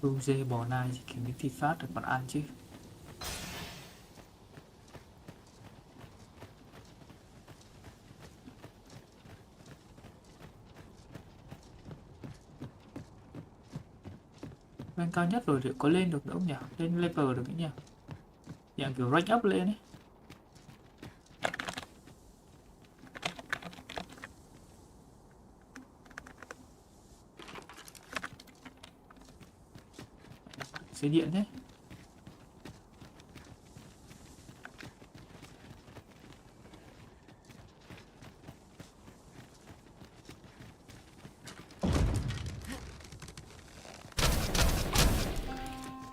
Bưu dê bò nai chỉ kiếm miếng thịt phát được còn ăn chứ. Rank cao nhất rồi thì có lên được nữa không nhỉ? Lên level được nữa nhỉ? Dạng kiểu rank up lên ấy. Xe điện thế.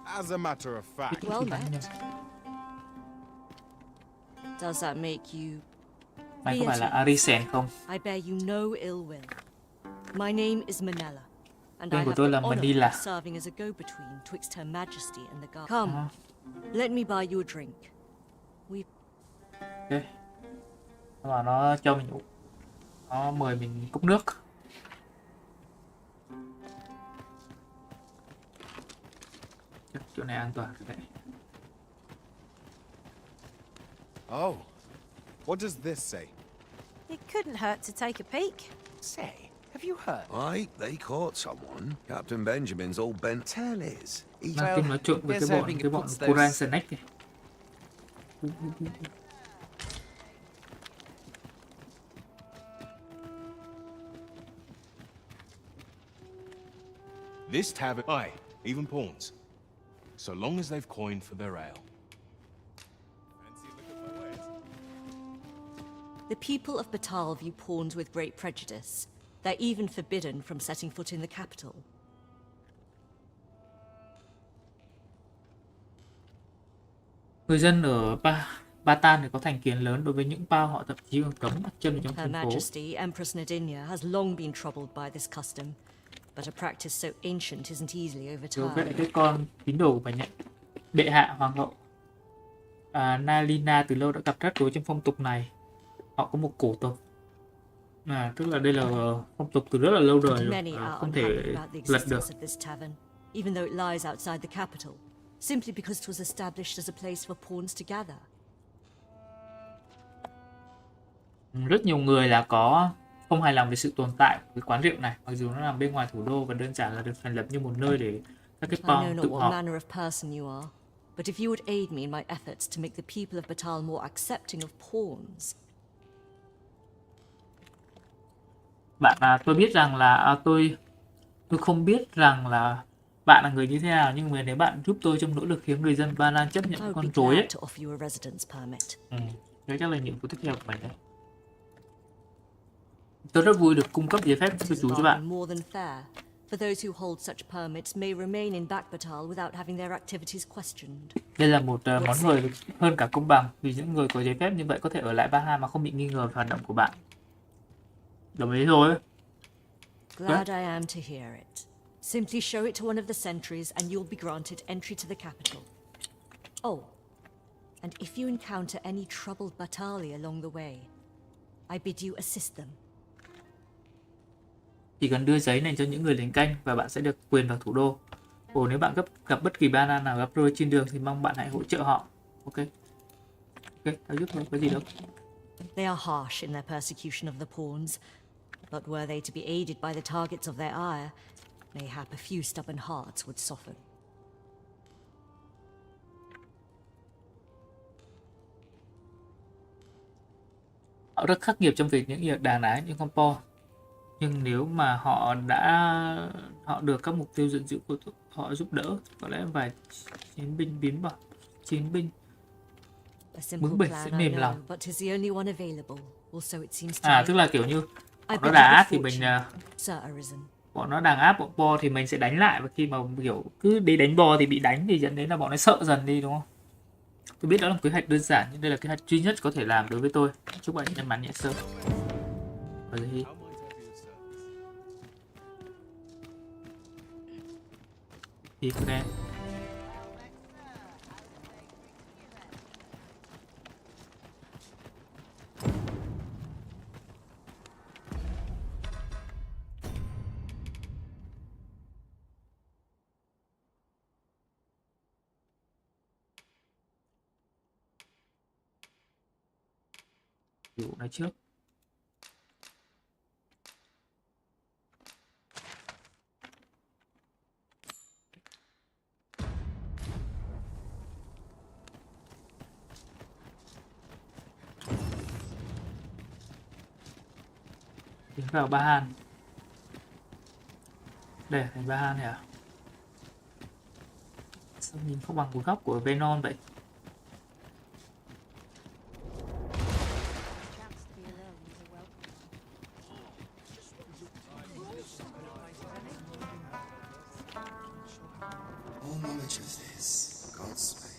As a matter of fact. Well met. Does that make you... Mày có phải là Arisen không? I bear you no ill will. My name is Manella, and I Tên của have tôi the là honor Manila. of serving as a go-between twixt Her Majesty and the guard. Come, let me buy you a drink. Ok. Mà nó cho mình uống. Nó mời mình cốc nước. Chắc chỗ này an toàn rồi đấy. Oh, what does this say? It couldn't hurt to take a peek. Say, have you heard? Aye, they caught someone. Captain Benjamin's all bent. Tell is, he's... Đang tìm nói chuyện với cái bọn Koran Snack này. This tavern, aye, even pawns. So long as they've coined for their ale. The people of Batal view pawns with great prejudice. They're even forbidden from setting foot in the capital. Người dân ở Batan thì có thành kiến lớn đối với những bao họ thậm chí còn cấm đặt chân vào trong Her thành phố. Majesty, Empress Nadinia, has long been troubled by this custom, but a practice so ancient isn't easily Đối với overturned. cái con tín đồ của mình ấy, bệ hạ hoàng hậu Nalina từ lâu đã gặp rắc rối trong phong tục này. Họ có một cổ tục, tức là đây là phong tục từ rất là lâu đời rồi, Many are không thể unhappy about the lật được. existence of this tavern, even though it lies outside the capital, simply because it was established as a place for pawns to gather. Rất nhiều người là không hài lòng về sự tồn tại của cái quán rượu này, mặc dù nó nằm bên ngoài thủ đô và đơn giản là được thành lập như một nơi để các cái I know pawn not tụ what họp. manner of person you are, but if you would aid me in my efforts to make the people of Batal more accepting of pawns. Tôi biết rằng là tôi không biết rằng là bạn là người như thế nào, nhưng mà nếu bạn giúp tôi trong nỗ lực khiến người dân Ba Lan chấp nhận I would con be rối ấy, glad to offer you a residence permit. đấy chắc là nhiệm vụ tiếp theo của mình đấy. Tôi rất vui được cung cấp giấy phép It cư is a trú cho bargain bạn. more than fair, for those who hold such permits may remain in Batal without having their activities questioned. Đây là một món hời hơn cả công bằng, vì những người có giấy phép như vậy có thể ở lại Ba mà không bị nghi ngờ về hoạt động của bạn. Đồng ý rồi. Glad I am to hear it. Simply show it to one of the sentries and you'll be granted entry to the capital. Oh, and if you encounter any troubled Batali along the way, I bid you assist them. Chỉ cần đưa giấy này cho những người lính canh và bạn sẽ được quyền vào thủ đô. Nếu bạn gặp bất kỳ ba lan nào gặp rơi trên đường thì mong bạn hãy hỗ trợ họ. Ok, tao giúp thôi, có gì đâu. They are harsh in their persecution of the pawns, but were they to be aided by the targets of their ire, mayhap a few stubborn hearts would soften. Họ rất khắc nghiệt trong việc những việc đàn ái những con po, nhưng nếu mà họ được các mục tiêu giận dữ của họ giúp đỡ, có lẽ vài chiến binh bướng bỉnh sẽ mềm lòng. Tức là kiểu như bọn nó đàn áp thì mình bọn nó đàn áp bọn po thì mình sẽ đánh lại, và khi mà kiểu cứ đi đánh bò thì bị đánh thì dẫn đến là bọn nó sợ dần đi, đúng không? Tôi biết đó là một kế hoạch đơn giản, nhưng đây là kế hoạch duy nhất có thể làm đối với tôi. Chúc bạn may mắn nhé sơ. Đi con em. Vụ này trước. Tiến vào Ba Han. Đây, thành Ba Han này à? Sao nhìn không bằng một góc của Venon vậy? All knowledge of this, God's way,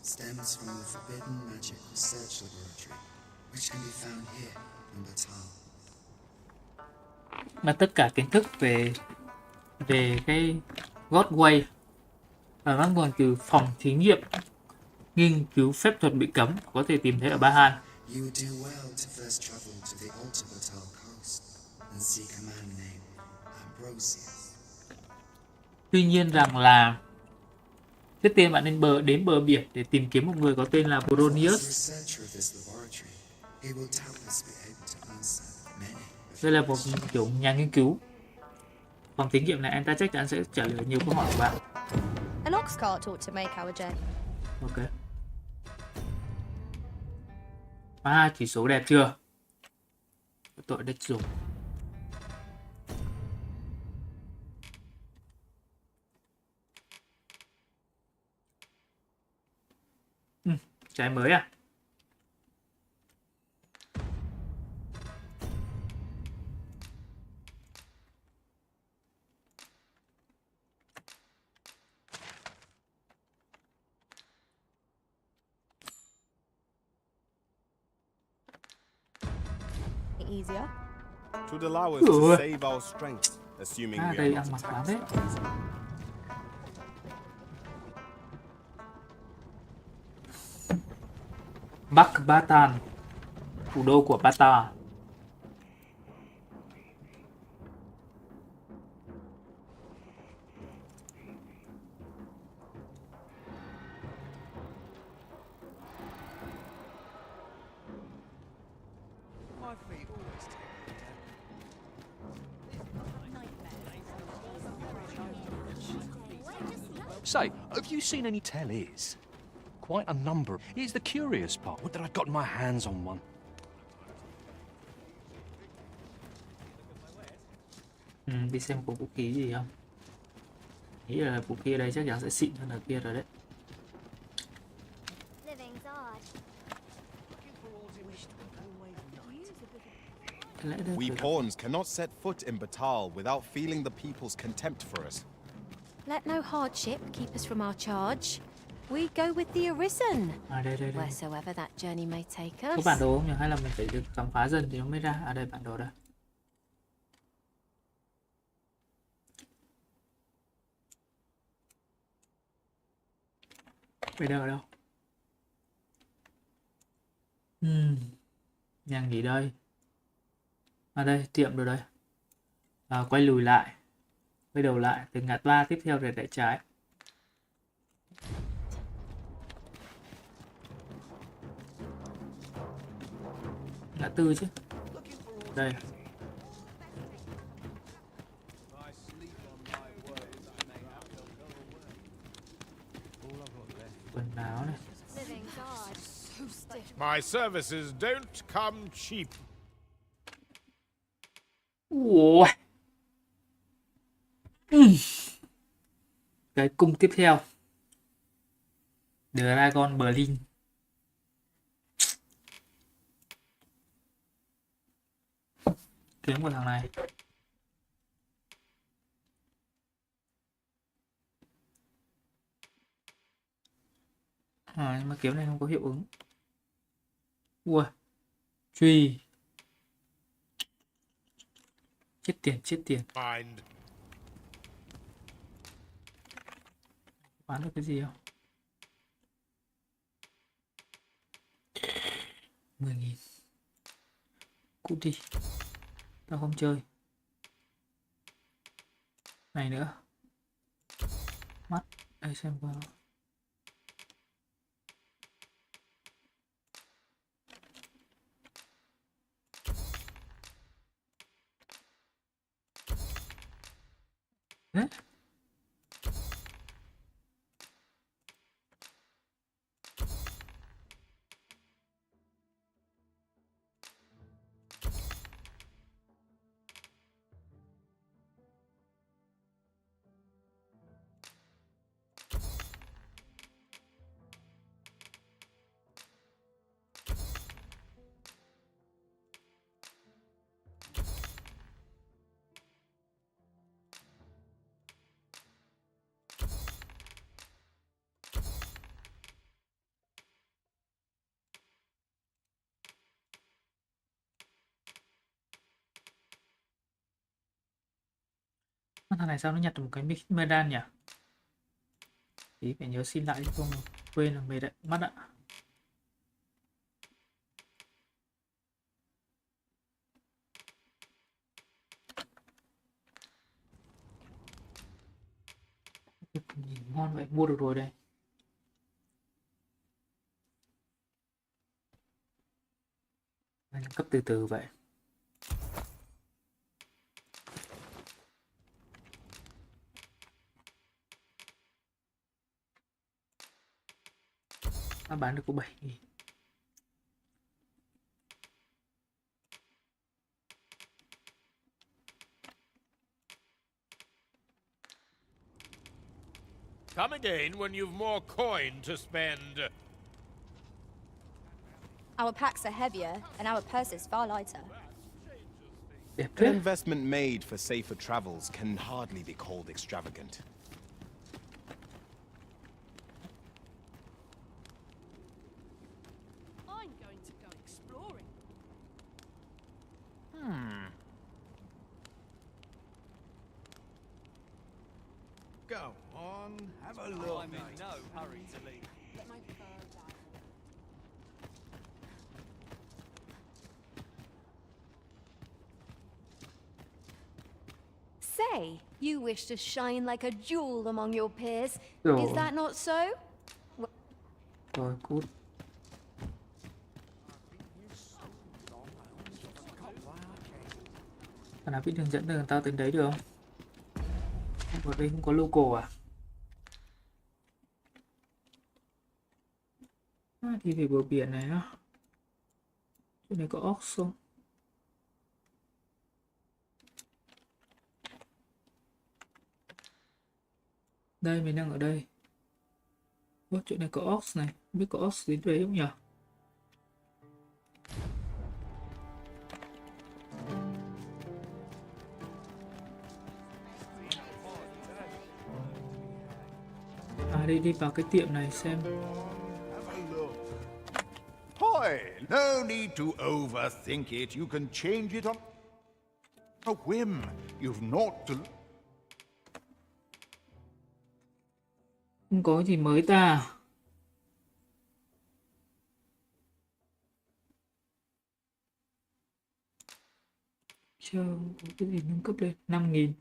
stems from the forbidden magic research laboratory, which can be found here in Batal. Mà tất cả kiến thức về cái God's Way là bắt nguồn từ phòng thí nghiệm nghiên cứu phép thuật bị cấm, có thể tìm thấy ở Ba Han. You would do well to first travel to the Alta Batal coast and seek a man named Ambrosius. Tuy nhiên rằng là trước tiên bạn nên đến bờ biển để tìm kiếm một người có tên là Bronius. Đây là một kiểu nhà nghiên cứu. Phòng thí nghiệm này anh ta chắc chắn sẽ trả lời nhiều câu hỏi của bạn. An ox cart ought to make our journey. Ok. Chỉ số đẹp chưa? Tội đất dùng. Trái mới à? easier. It would allow us to save our strength, assuming we are đây not ăn mặc lắm attacked. đấy. Bắc Batan, thủ đô của Bata. Say, have you seen any tellies? Quite a number. Here's the curious part. Would that I'd gotten my hands on one. Đi xem có vũ khí gì không. Nghĩ là vũ khí ở đây chắc chắn sẽ xịn hơn ở kia rồi đấy. We pawns cannot set foot in Batal without feeling the people's contempt for us. Let no hardship keep us from our charge. We go with the Arisen, Đây. wheresoever that journey may take Có us. bản đồ không nhỉ? Hay là mình phải được khám phá dần thì nó mới ra? Đây bản đồ đây. Bây giờ ở đâu? Nhà nghỉ đây. Đây, tiệm rồi đây. Quay lùi lại. Quay đầu lại, từ ngã ba tiếp theo để rẽ trái. Ngã tư chứ. Đây. Quần áo này. My services don't come cheap. Ủa. Cái cung tiếp theo. Dragon Berlin. Kiếm của thằng này. Nhưng mà kiếm này không có hiệu ứng. Ui. Truy. Chết tiền. Bán được cái gì không? 10.000. Cút đi. Tao không chơi. Này nữa. Mắt. Đây xem vào. Đấy. Thằng này sao nó nhặt được một cái medal nhỉ? Tí phải nhớ xin lại chứ không quên là mệt đấy, mất ạ. Nhìn ngon vậy, mua được rồi đây. Nâng cấp từ từ vậy. Bán được có 7.000. Come again when you've more coin to spend. Our packs are heavier and our purses far lighter. An investment made for safer travels can hardly be called extravagant. Go on, have a look. I'm in no hurry to leave. Say, you wish to shine like a jewel among your peers. Rồi. Is that not so? Rồi, cút. Thằng nào biết đường dẫn đường tao tới đấy được không? Ở đây không có local à? Đi về bờ biển này á. Chỗ này có ox không? Đây, mình đang ở đây. Ủa, chỗ này có ox này. Không biết có ox đến đấy không nhỉ? À, đi vào cái tiệm này xem. Boy, no need to overthink it. You can change it on a whim. You've not to... Không có gì mới ta. Chờ, có cái gì nâng cấp lên 5.000.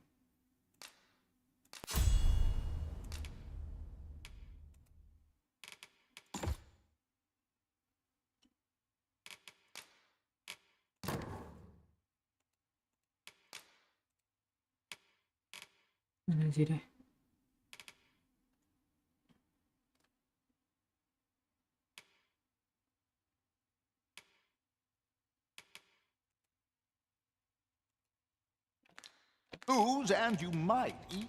Là gì đây? Booze and you might eat.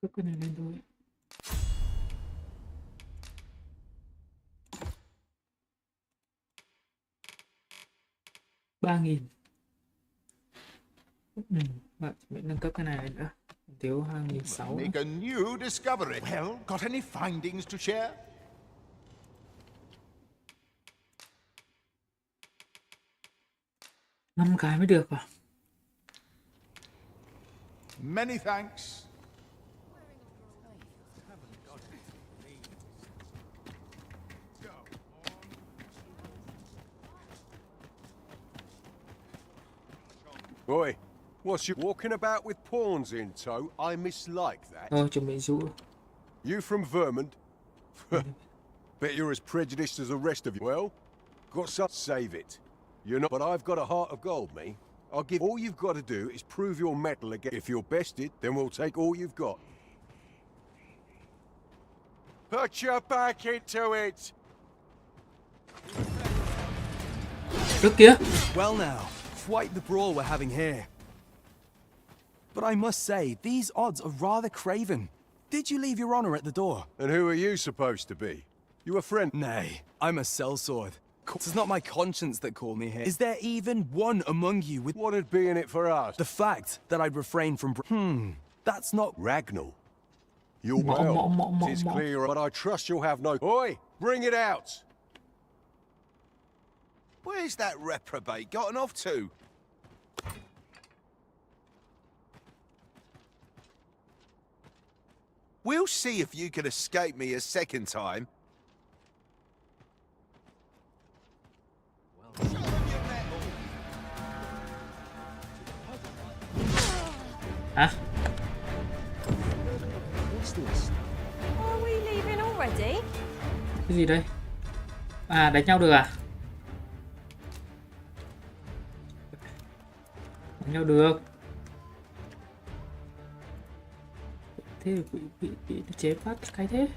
Cấp cái này lên thôi. Bạn nâng cấp cái này lên nữa. Thiếu 2.600. Make a new discovery. Well, got any findings to share? Năm cái mới được à? Many thanks. Boy, what's you walking about with pawns in tow? I mislike that. Thôi, chuẩn bị dụ. You from Vermont? Bet you're as prejudiced as the rest of you. Well, got some save it. You're not, but I've got a heart of gold, me. I'll give all you've got to do is prove your mettle again. If you're bested, then we'll take all you've got. Put your back into it. Trước kia. Well now, quite the brawl we're having here. But I must say, these odds are rather craven. Did you leave your honor at the door? And who are you supposed to be? You a friend? Nay, I'm a sellsword. It's not my conscience that called me here. Is there even one among you with... What'd be in it for us? The fact that I'd refrain from... that's not... Ragnall. You're well. It's clear, but I trust you'll have no... Oi! Bring it out! Where's that reprobate gotten off to? We'll see if you can escape me a second time. Hả? Are we leaving already? Cái gì đây? À, đánh nhau được à? Đánh nhau được. Thế bị chế phát cái thế.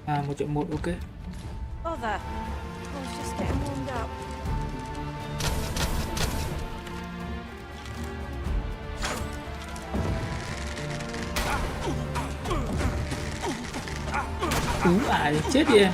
À, 1.1, ok. Bother. I was just getting warmed up. Chết đi em.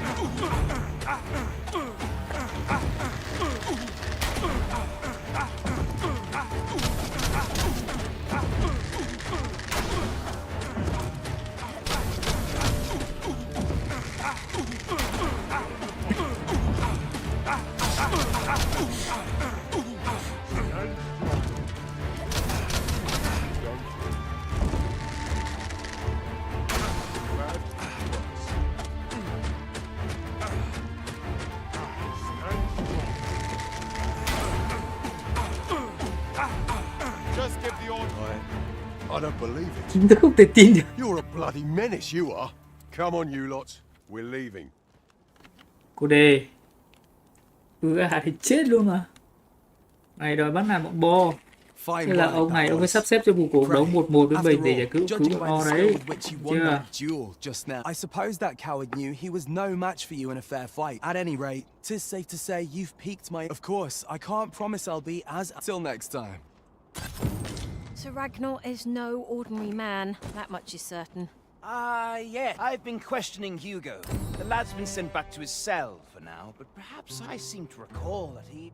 I don't believe it. Tôi không thể tin được. You're a bloody menace, you are. Come on, you lot. We're leaving. Cô đề. Thì chết luôn mà. Này đòi bắt nạt bọn bo. Thế là ông này ông ấy sắp xếp cho bù cổ đấu 1-1 với mình để giải cứu bọn bo đấy. Chưa? I suppose that coward knew he was no match for you in a fair fight. At any rate, 'tis safe to say you've piqued my... Of course, I can't promise I'll be as... Till next time. Sir Ragnar is no ordinary man, that much is certain. Yeah, I've been questioning Hugo. The lad's been sent back to his cell for now, but perhaps I seem to recall that he...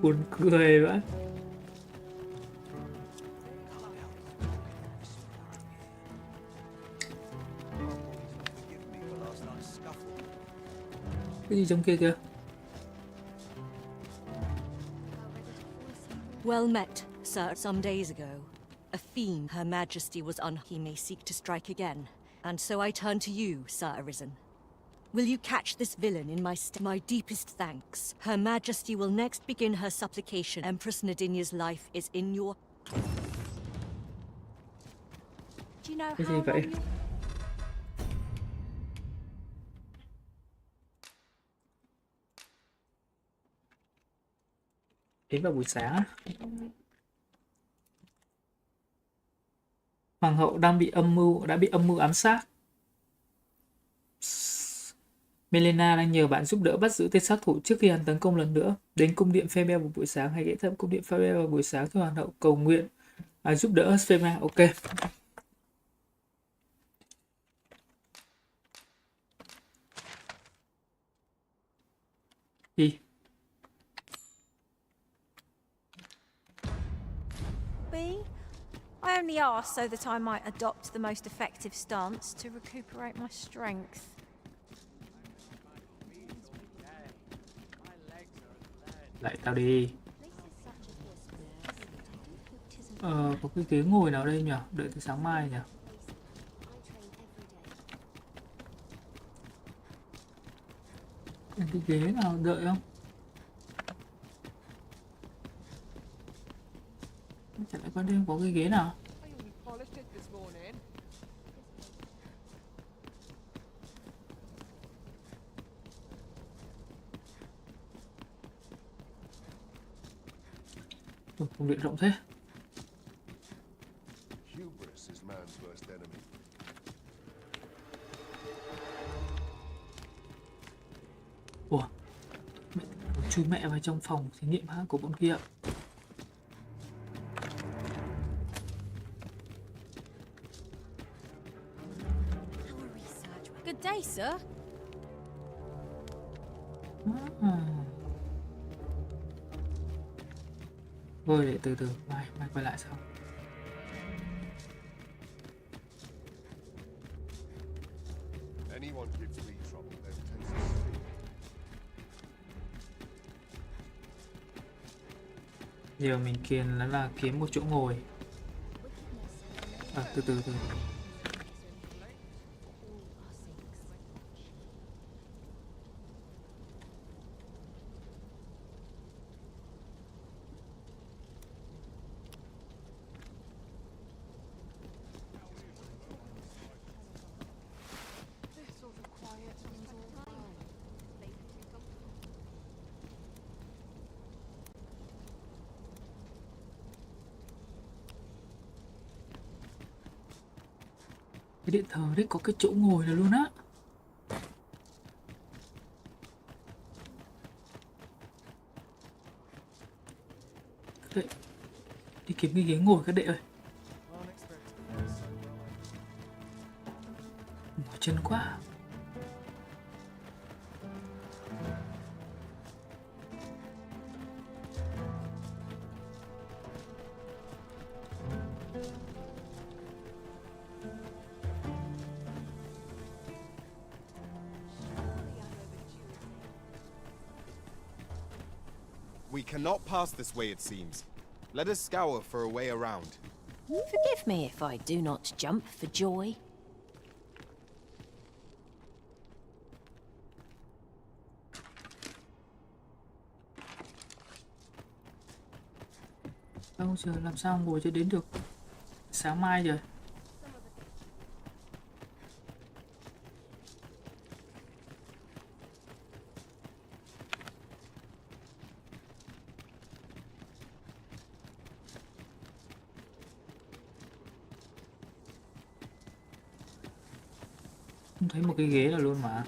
Buồn cười vậy. Cái gì trong kia kìa? Well met, sir. Some days ago, a fiend, Her Majesty was he may seek to strike again. And so I turn to you, Sir Arisen. Will you catch this villain in my deepest thanks? Her Majesty will next begin her supplication. Empress Nadinia's life is in your... Do you know Cái gì how vậy? Đến vào buổi sáng. Hoàng hậu đã bị âm mưu ám sát. Melena đang nhờ bạn giúp đỡ bắt giữ tên sát thủ trước khi hắn tấn công lần nữa. Đến cung điện Femia vào buổi sáng, hay ghé thăm cung điện Femia vào buổi sáng cho hoàng hậu cầu nguyện giúp đỡ Femia. Ok. Đi. B? I only asked so that I might adopt the most effective stance to recuperate my strength. Lại tao đi. Có cái ghế ngồi nào đây nhỉ? Đợi tới sáng mai nhỉ? Cái ghế nào đợi không? Chẳng lẽ qua đêm có cái ghế nào? Cung điện rộng thế. Ủa, chui mẹ vào trong phòng thí nghiệm hả của bọn kia. Good day, sir. Thôi để từ từ, mai quay lại sau. Giờ mình kiền là kiếm một chỗ ngồi. Từ từ. Cái điện thờ đấy có cái chỗ ngồi này luôn á. Đấy, đi kiếm cái ghế ngồi các đệ ơi. Mỏi chân quá. We cannot pass this way, it seems. Let us scour for a way around. Forgive me if I do not jump for joy. Đâu giờ làm sao ngồi cho đến được sáng mai rồi. Không thấy một cái ghế nào luôn mà.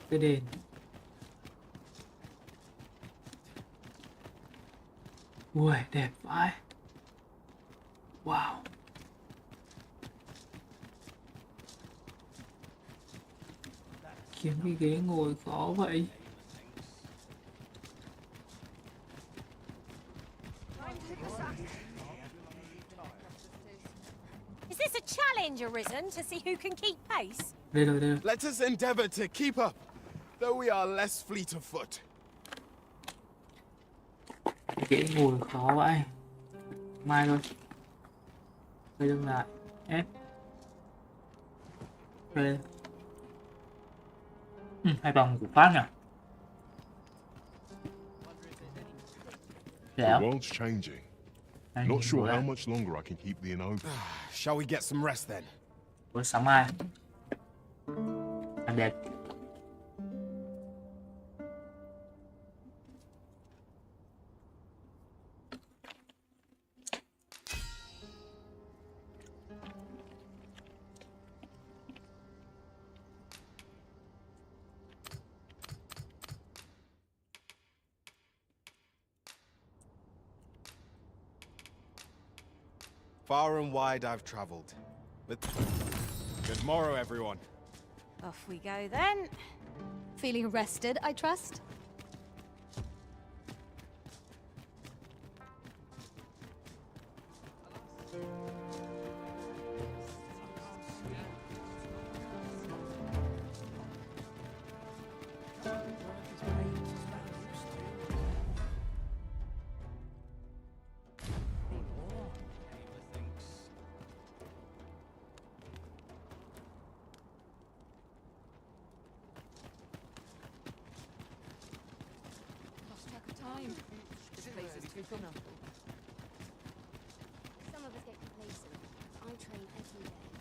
Cái đền. Ui, đẹp vãi. Wow. Kiếm cái ghế ngồi khó vậy. Is this a challenge arisen to see who can keep pace? Đây rồi, đây rồi. Let us endeavor to keep up, though we are less fleet of foot. Ghế ngồi khó vậy. Mai thôi. Quay lưng lại. F. Đây. Hai vòng của Pháp nhỉ? The world's changing. Not sure how much longer I can keep the Innova. Shall we get some rest then? Buổi sáng mai. Đẹp. Far and wide I've traveled. But good morrow, everyone. Off we go then. Feeling rested, I trust?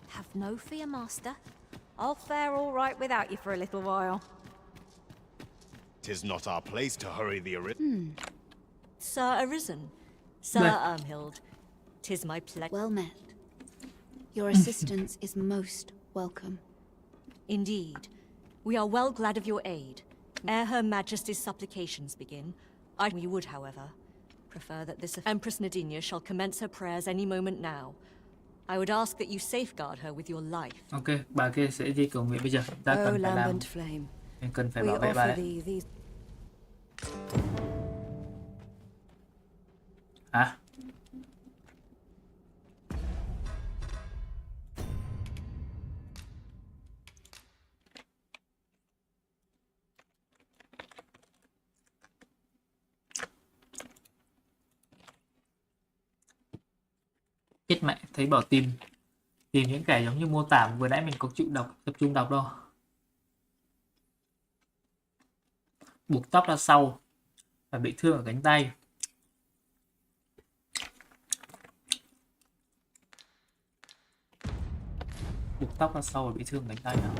Have no fear, Master. I'll fare all right without you for a little while. 'Tis not our place to hurry the arisen. Sir Arisen, Sir Ermhild, 'tis my pleasure. Well met. Your assistance is most welcome. Indeed. We are well glad of your aid. Ere Her Majesty's supplications begin, we would, however, prefer that this Empress Nadinia shall commence her prayers any moment now. I would ask that you safeguard her with your life. Ok, bà kia sẽ đi cầu nguyện bây giờ. Ta cần phải làm. Mình cần phải bảo vệ bà đấy. Hả? Chết mẹ, thấy bảo tìm những kẻ giống như mô tả vừa nãy mình có chịu tập trung đọc đâu. Buộc tóc ra sau và bị thương ở cánh tay. Buộc tóc ra sau và bị thương cánh tay nào.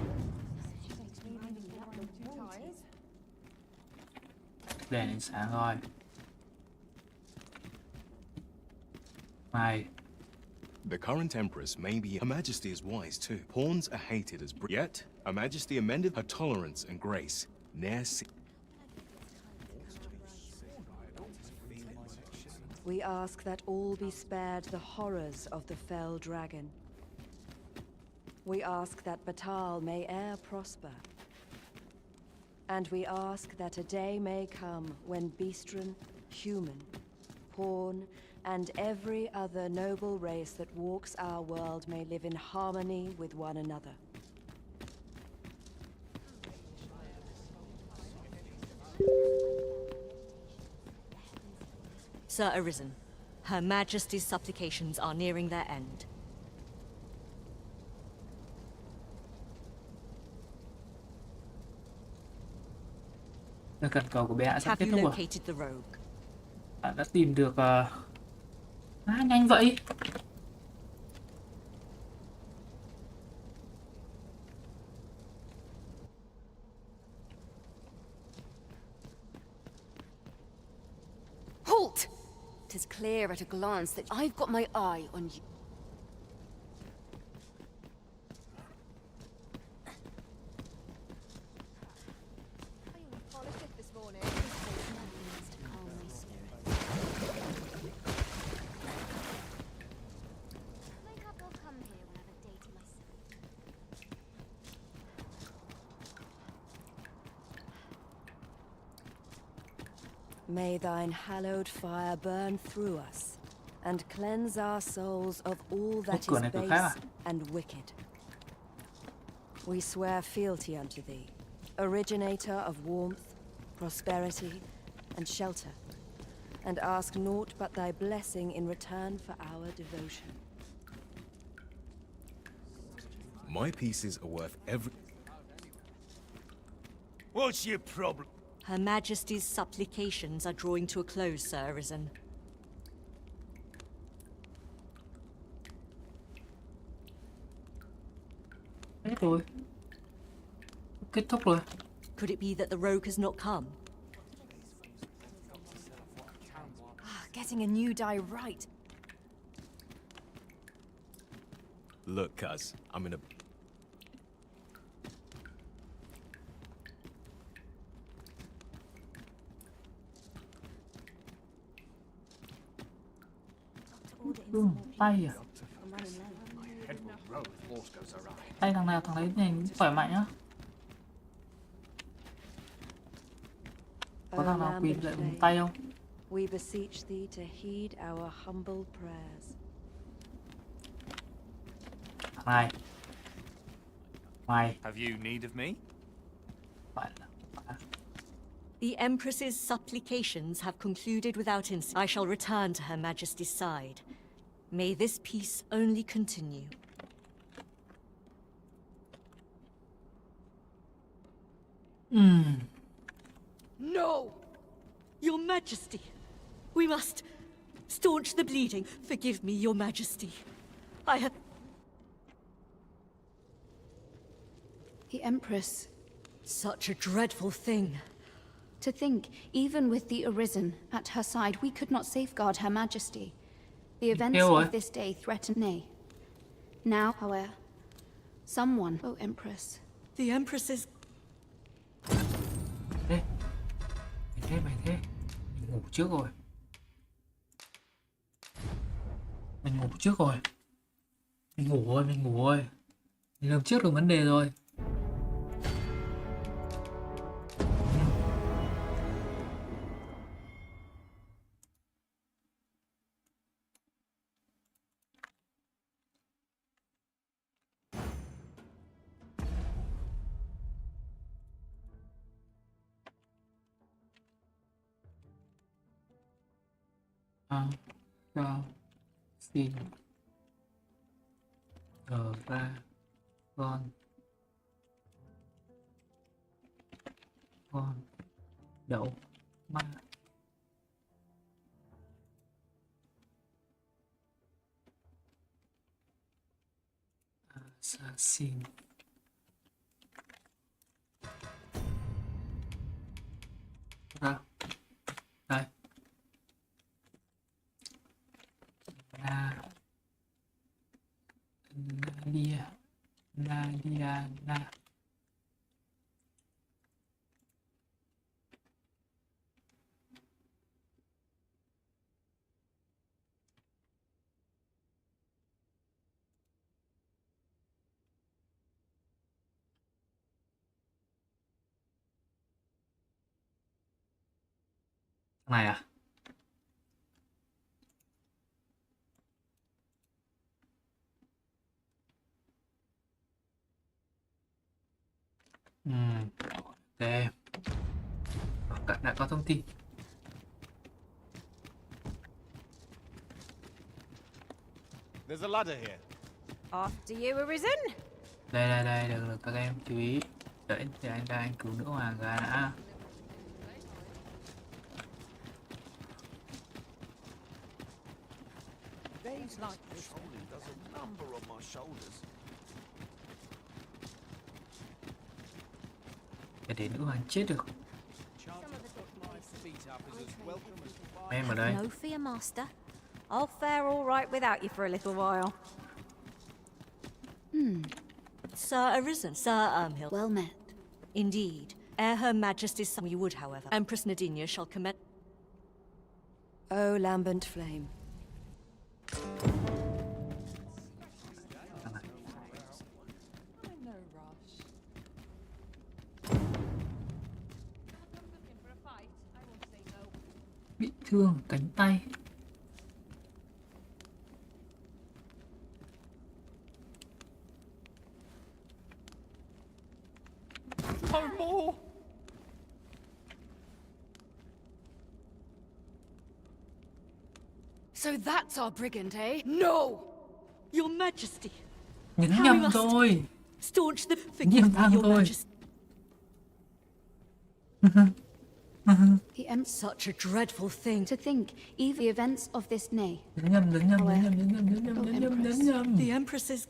Đèn ánh sáng rồi. Mai. The current Empress may be... Her Majesty is wise too. Pawns are hated as... Yet, Her Majesty amended her tolerance and grace. We ask that all be spared the horrors of the fell dragon. We ask that Batal may e'er prosper. And we ask that a day may come when Beastren, human, Pawn, and every other noble race that walks our world may live in harmony with one another. Sir Arisen, Her Majesty's supplications are nearing their end. Lời khẩn cầu của bệ hạ sắp Have kết you thúc rồi. located the rogue? Bạn đã tìm được nhanh vậy. Halt! 'Tis clear at a glance that I've got my eye on you. May thine hallowed fire burn through us, and cleanse our souls of all that is base and wicked. We swear fealty unto thee, originator of warmth, prosperity, and shelter, and ask naught but thy blessing in return for our devotion. My pieces are worth every... What's your problem? Her Majesty's supplications are drawing to a close, Sir Arisen. Hết rồi. Kết thúc rồi. Could it be that the rogue has not come? Getting a new die right. Look, cuz, I'm in a... Tay à? Tay thằng nào thằng đấy nhìn khỏe mạnh á. Có thằng nào quỳ lại bằng tay không? We beseech thee to heed our humble prayers. Thằng này. Mày. Have you need of me? The Empress's supplications have concluded without incident. I shall return to Her Majesty's side. May this peace only continue. No! Your Majesty! We must staunch the bleeding. Forgive me, Your Majesty. I have... The Empress. Such a dreadful thing. To think, even with the Arisen at her side, we could not safeguard Her Majesty. The events of this day threaten nay. Now, however, someone, oh Empress. The Empress is... Mày thế. Mình ngủ trước rồi. Mình ngủ trước rồi. Mình ngủ rồi. Mình làm trước được vấn đề rồi. Cho xin ra con đậu ma assassin. Ra đây. Nadia. Này à? Ok. Đã có thông tin. There's a ladder here. After you, Arisen. Đây, được các em chú ý. Đợi để anh cứu nữ hoàng gà đã. Days like this only does a number on my shoulders. Để nữ hoàng chết được. Em ở đây. No fear, Master. I'll fare all right without you for a little while. Sir Arisen, Sir Ermhild. Well met. Indeed. Ere Her Majesty's son we would, however, Empress Nadinia shall commence. O lambent flame. Bị thương cánh tay. No more! So that's our brigand, eh? No! Your Majesty. Nhấn nhầm thôi. Staunch the Nhầm thằng thôi. Such a dreadful thing. To think, even the events of this nay. Nhấn nhầm. The Empress is...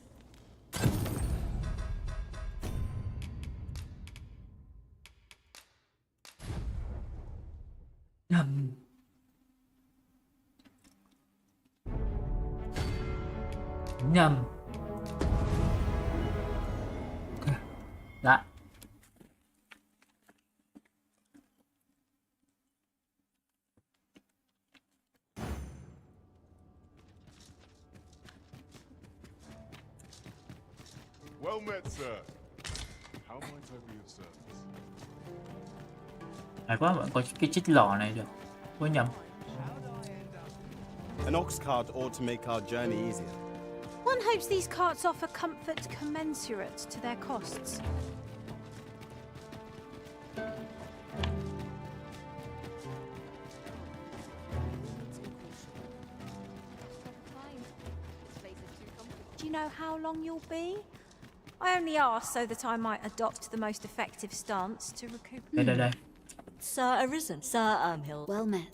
Nhầm. Okay. Dạ. Well met, sir. How might I be of service? Hay quá, vẫn có cái chiếc lọ này được. Ôi nhầm. An ox cart ought to make our journey easier. One hopes these carts offer comfort commensurate to their costs. Do you know how long you'll be? I only ask so that I might adopt the most effective stance to recuperate. Đây. Sir Arisen, Sir Ermhild. Well met.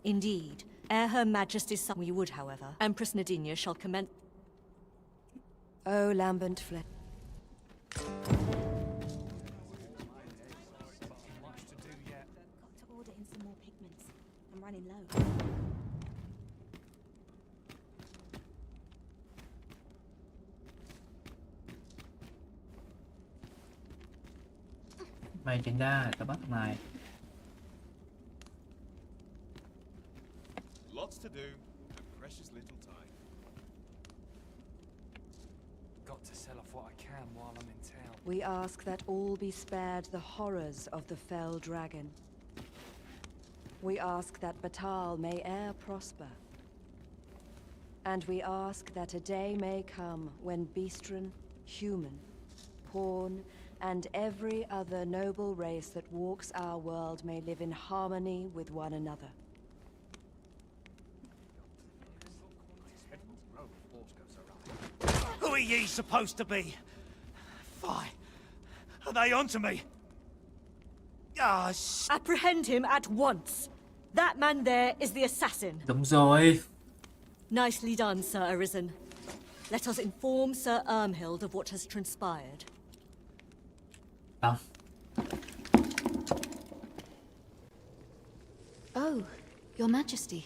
Indeed. Ere Her Majesty's son we would, however, Empress Nadinia shall commence. O lambent flame. Got to order in some more pigments. I'm running low. Mày chính ra tao bắt mày. Lots to do and precious little time. Got to sell off what I can while I'm in town. We ask that all be spared the horrors of the fell dragon. We ask that Batal may e'er prosper. And we ask that a day may come when Beastren, human, pawn, and every other noble race that walks our world may live in harmony with one another. Who are ye supposed to be? Fie. Are they onto me? Ah, Apprehend him at once. That man there is the assassin. Đúng rồi. Nicely done, Sir Arisen. Let us inform Sir Ermhild of what has transpired. Oh, Your Majesty.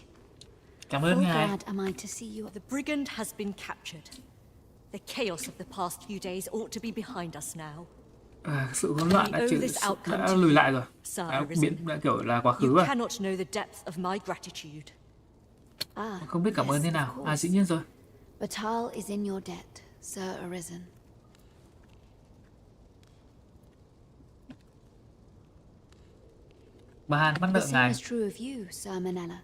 Cảm ơn How ngài. glad am I to see you. The brigand has been captured. The chaos of the past few days ought to be behind us now. Sự hỗn loạn đã lùi lại rồi. Đã kiểu là quá khứ You rồi. cannot know the depth of my gratitude. Không biết cảm ơn thế nào. Dĩ nhiên rồi. Batal is in your debt, Sir Arisen. Bà Hàn mắc The nợ same ngài. is true of you, Sir Manella.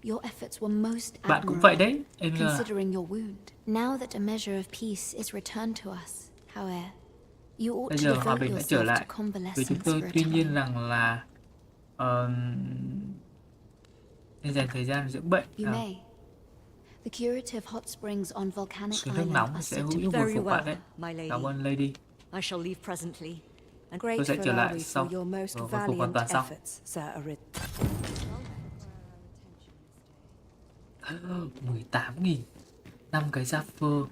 Your efforts were most Bạn cũng vậy admirable, đấy. Em là... considering your wound. Now that a measure of peace is returned to us, however, you ought Bây to giờ hòa devote bình đã trở yourself lại to với chúng convalescence tôi. for a Tuy time. nhiên rằng là nên dành thời gian dưỡng bệnh. You may. The curative hot springs on Volcanic Nước Island nóng are sẽ said to giúp be hồi Very phục well, bạn đấy. my lady. Cảm ơn Lady. I shall leave presently. And Tôi sẽ trở Grateful are lại we sau. for your most Hồi phục hoàn valiant toàn sau. efforts, Sir Arid. 18.000. 5 cái Zaffer.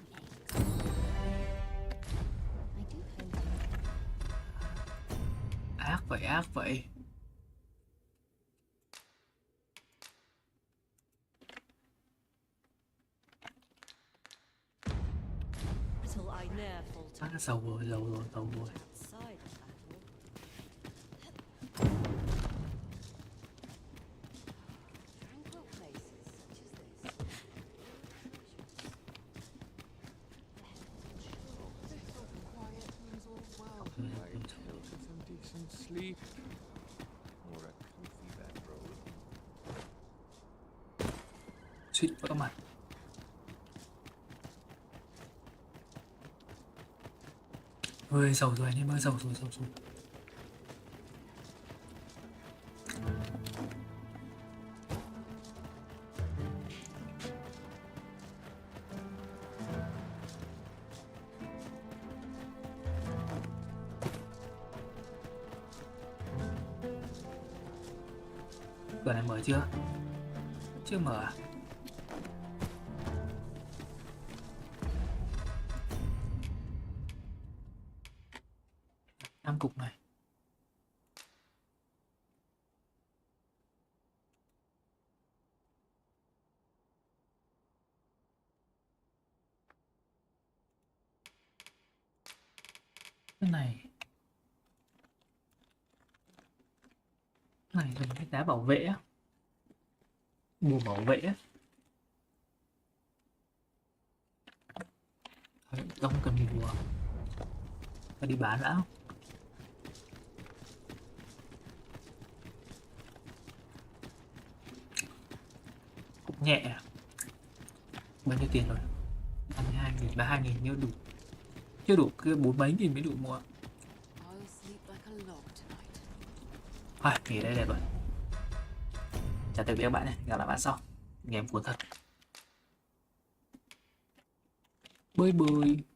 Ác vậy, ác vậy. Giàu rồi, giàu rồi, giàu rồi. Sleep or a comfy bedroll. Suýt vỡ mặt. Ơi, giàu rồi anh em ơi, giàu rồi, giàu rồi. Cửa này mở chưa? Chưa mở à? Năm cục này. Cái này. Này là cái đá bảo vệ á. Bùa bảo vệ á. Không cần bùa. Ta đi bán đã. Cũng nhẹ. Bao nhiêu tiền rồi? 22.000, 32.000 nếu đủ. Chưa đủ, cứ 4 mấy nghìn mới đủ mua. Thôi, nghỉ đây đẹp rồi. Chào tạm biệt các bạn này, gặp lại bạn sau. Game cuốn thật. Bye bye.